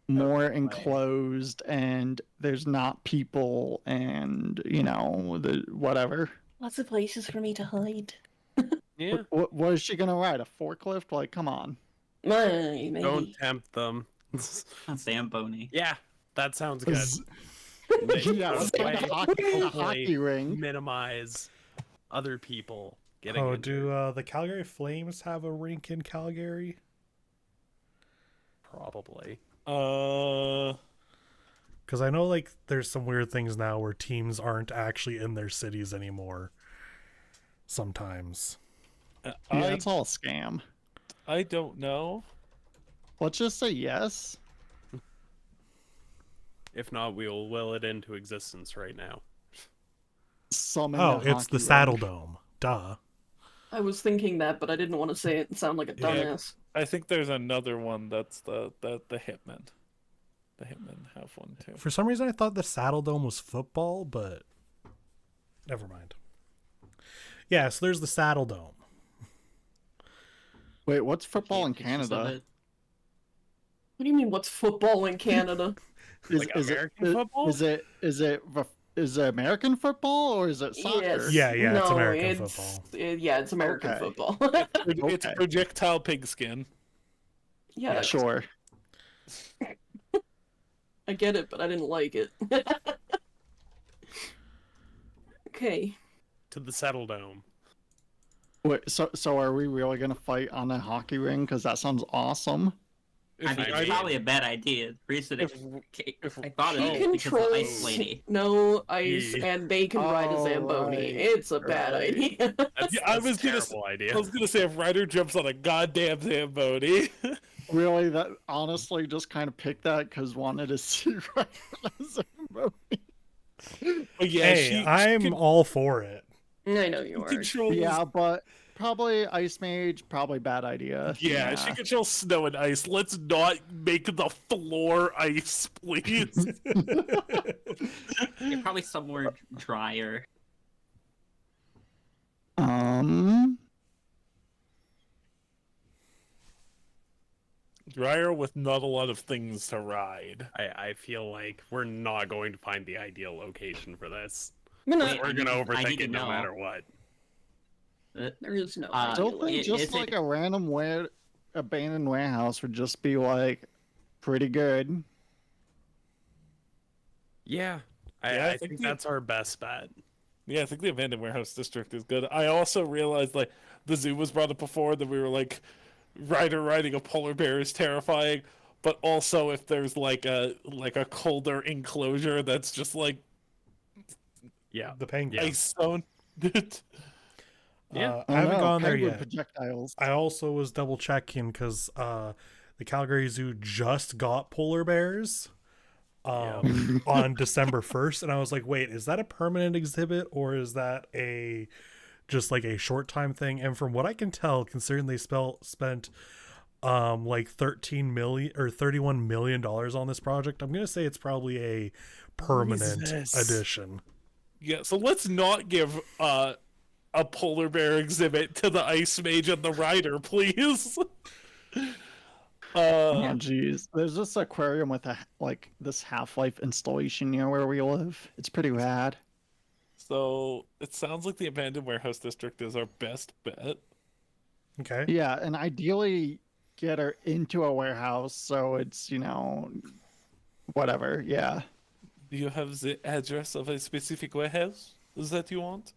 more enclosed and there's not people and you know the whatever. Lots of places for me to hide. Yeah. What is she gonna ride? A forklift? Like, come on. Maybe. Don't tempt them. Zamboni. Yeah, that sounds good. Yeah, let's go to a hockey ring. Minimize other people getting. Oh, injured. do the Calgary Flames have a rink in Calgary? Probably. Because I know like there's some weird things now where teams aren't actually in their cities anymore. Sometimes. Yeah, it's all a scam. I don't know. Let's just say yes. If not, we'll will it into existence right now. Summon Oh, the it's the hockey Saddle rink. Dome. Duh. I was thinking that, but I didn't want to say it and sound like a Yeah. dumbass. I think there's another one that's the Hitmen. The Hitmen have one too. For some reason, I thought the Saddle Dome was football, but never mind. Yeah, so there's the Saddle Dome. Wait, what's football in Pictures of Canada? it. What do you mean? What's football in Canada? Like American football? Is it American football or is it soccer? Yes. Yeah, it's No, American it's- football. yeah, it's American Okay. football. It's Okay. projectile pigskin. yeah, Sure. I get it, but I didn't like it. Okay. To the Settle Dome. Wait, so are we really gonna fight on a hockey ring? Because that sounds awesome. I mean, it's probably a bad idea. The reason if- I thought of He it because of the controls ice lady. no ice, Yeah. and they can ride a Oh, Zamboni. right. It's a bad Right. idea. That's, Yeah, I that's was a gonna terrible idea. I was gonna say if Ryder jumps on a goddamn Zamboni. Really, that honestly just kind of picked that because wanted to see right But yeah, Hey, I'm can all for it. I know you are. control. Yeah, but probably Ice Mage, probably bad idea. Yeah, she controls snow and ice. Let's not make the floor ice, please. You're probably somewhere drier. Dryer with not a lot of things to ride. I feel like we're not going to find the ideal location for this. I'm gonna, Wait, We're I gonna need- I need overthink to it no know. matter what. there is no I Still ideal think Is just it- like a random abandoned warehouse would just be like pretty good. Yeah, Yeah, I I think think the- that's our best bet. Yeah, I think the abandoned warehouse district is good. I also realized like the zoo was brought up before that we were like Ryder riding a polar bear is terrifying, but also if there's like a colder enclosure that's just like Yeah, The penguin. ice zone. Yeah. I haven't gone there penguin yet. projectiles. I also was double checking because the Calgary Zoo just got polar bears on December 1st, and I was like, wait, is that a permanent exhibit or is that just like a short time thing? And from what I can tell, considering they spent like 13 million or 31 million dollars on this project, I'm gonna say it's probably a permanent Jesus. addition. Yeah, so let's not give a polar bear exhibit to the ice mage and the rider, please. Oh jeez, there's this aquarium with this Half-Life installation near where we live. It's pretty rad. So it sounds like the abandoned warehouse district is our best bet. Okay. Yeah, and ideally get her into a warehouse so it's whatever. Yeah. Do you have the address of a specific warehouse that you want?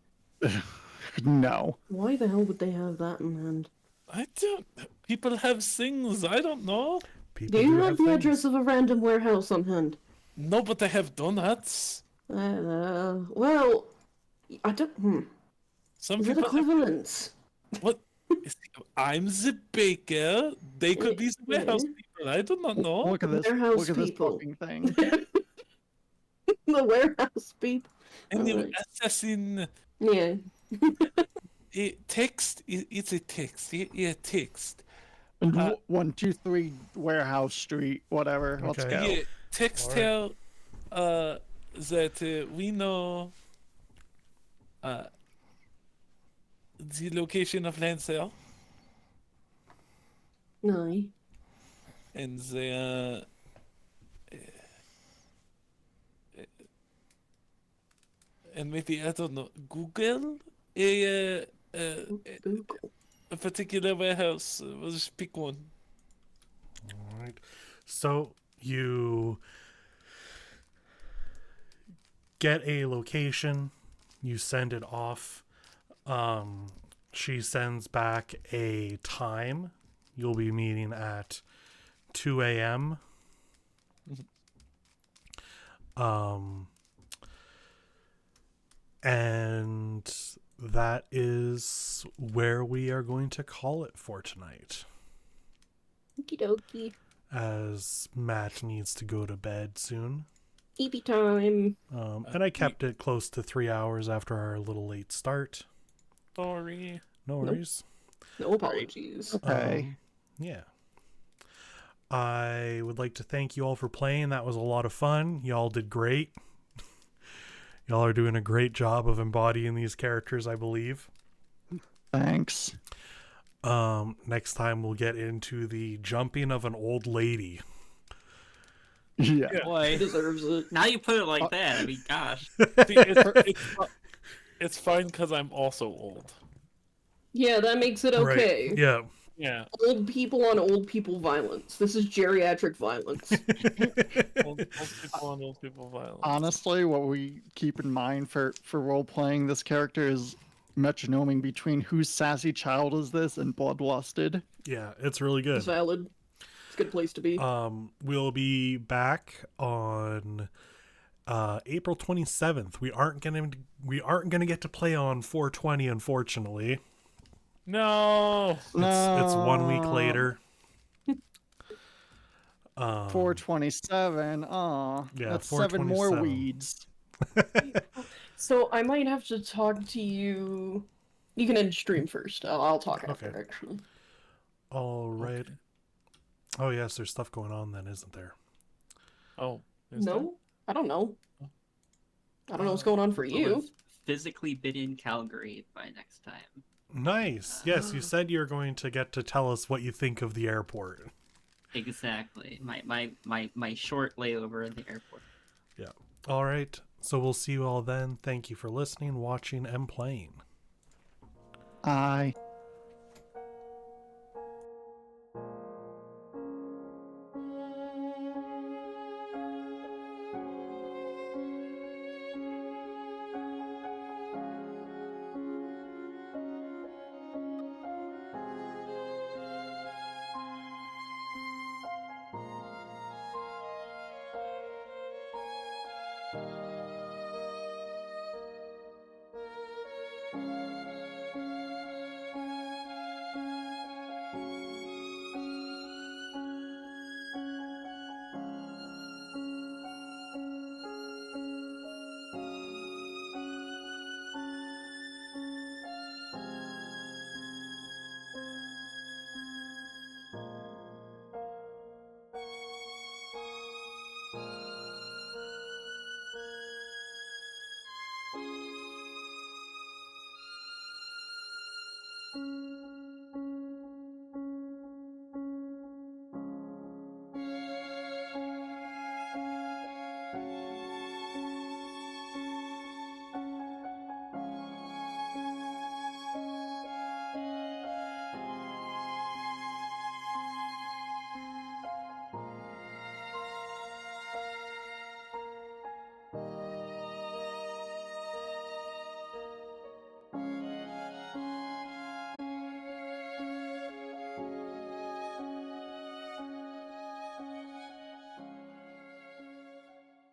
No. Why the hell would they have that in hand? I don't. People have things. I don't know. People Do you have the things. address of a random warehouse on hand? No, but they have donuts. Well, I don't. Some Is it people have, equivalence? what? I'm the baker. They could be the warehouse people. I do not know. Look at this. Warehouse Look at this people. fucking thing. The warehouse people. And you Alright. assassin. Yeah. Text. It's a text. Yeah, text. 123 Warehouse Street, whatever. Let's Okay. go. Yeah, text her that we know the location of land sale No. and the and maybe I don't know Google a Google. particular warehouse. We'll just pick one. All right. So you get a location, you send it off. She sends back a time. You'll be meeting at 2 a.m. And that is where we are going to call it for tonight, Okie dokie. as Matt needs to go to bed soon. EB time. And I kept it close to 3 hours after our little late start. Sorry. No Nope. worries. No apologies. Okay. Yeah. I would like to thank you all for playing. That was a lot of fun. Y'all did great. Y'all are doing a great job of embodying these characters, I believe. Thanks. Next time we'll get into the jumping of an old lady. Yeah. He Boy, deserves it. now you put it like that. I mean, gosh. See, it's fine because I'm also old. Yeah, that makes it okay. Right. Yeah. Yeah. Old people on old people violence. This is geriatric violence. Old people on old people violence. Honestly, what we keep in mind for role playing this character is metronoming between whose sassy child is this and bloodlusted. Yeah, it's really good. It's valid. It's a good place to be. We'll be back on April 27th. We aren't gonna get to play on 420, unfortunately. No. It's 1 week later. 427. Aw, Yeah, that's 7 more 427. weeds. So I might have to talk to you. You can end stream first. I'll talk after, Okay. actually. All right. Oh yes, there's stuff going on then, isn't there? Oh. is No? I don't know. I don't know what's going on for you. physically been in Calgary by next time. Nice. Yes, you said you're going to get to tell us what you think of the airport. Exactly. My short layover in the airport. Yeah. All right. So we'll see you all then. Thank you for listening, watching, and playing. I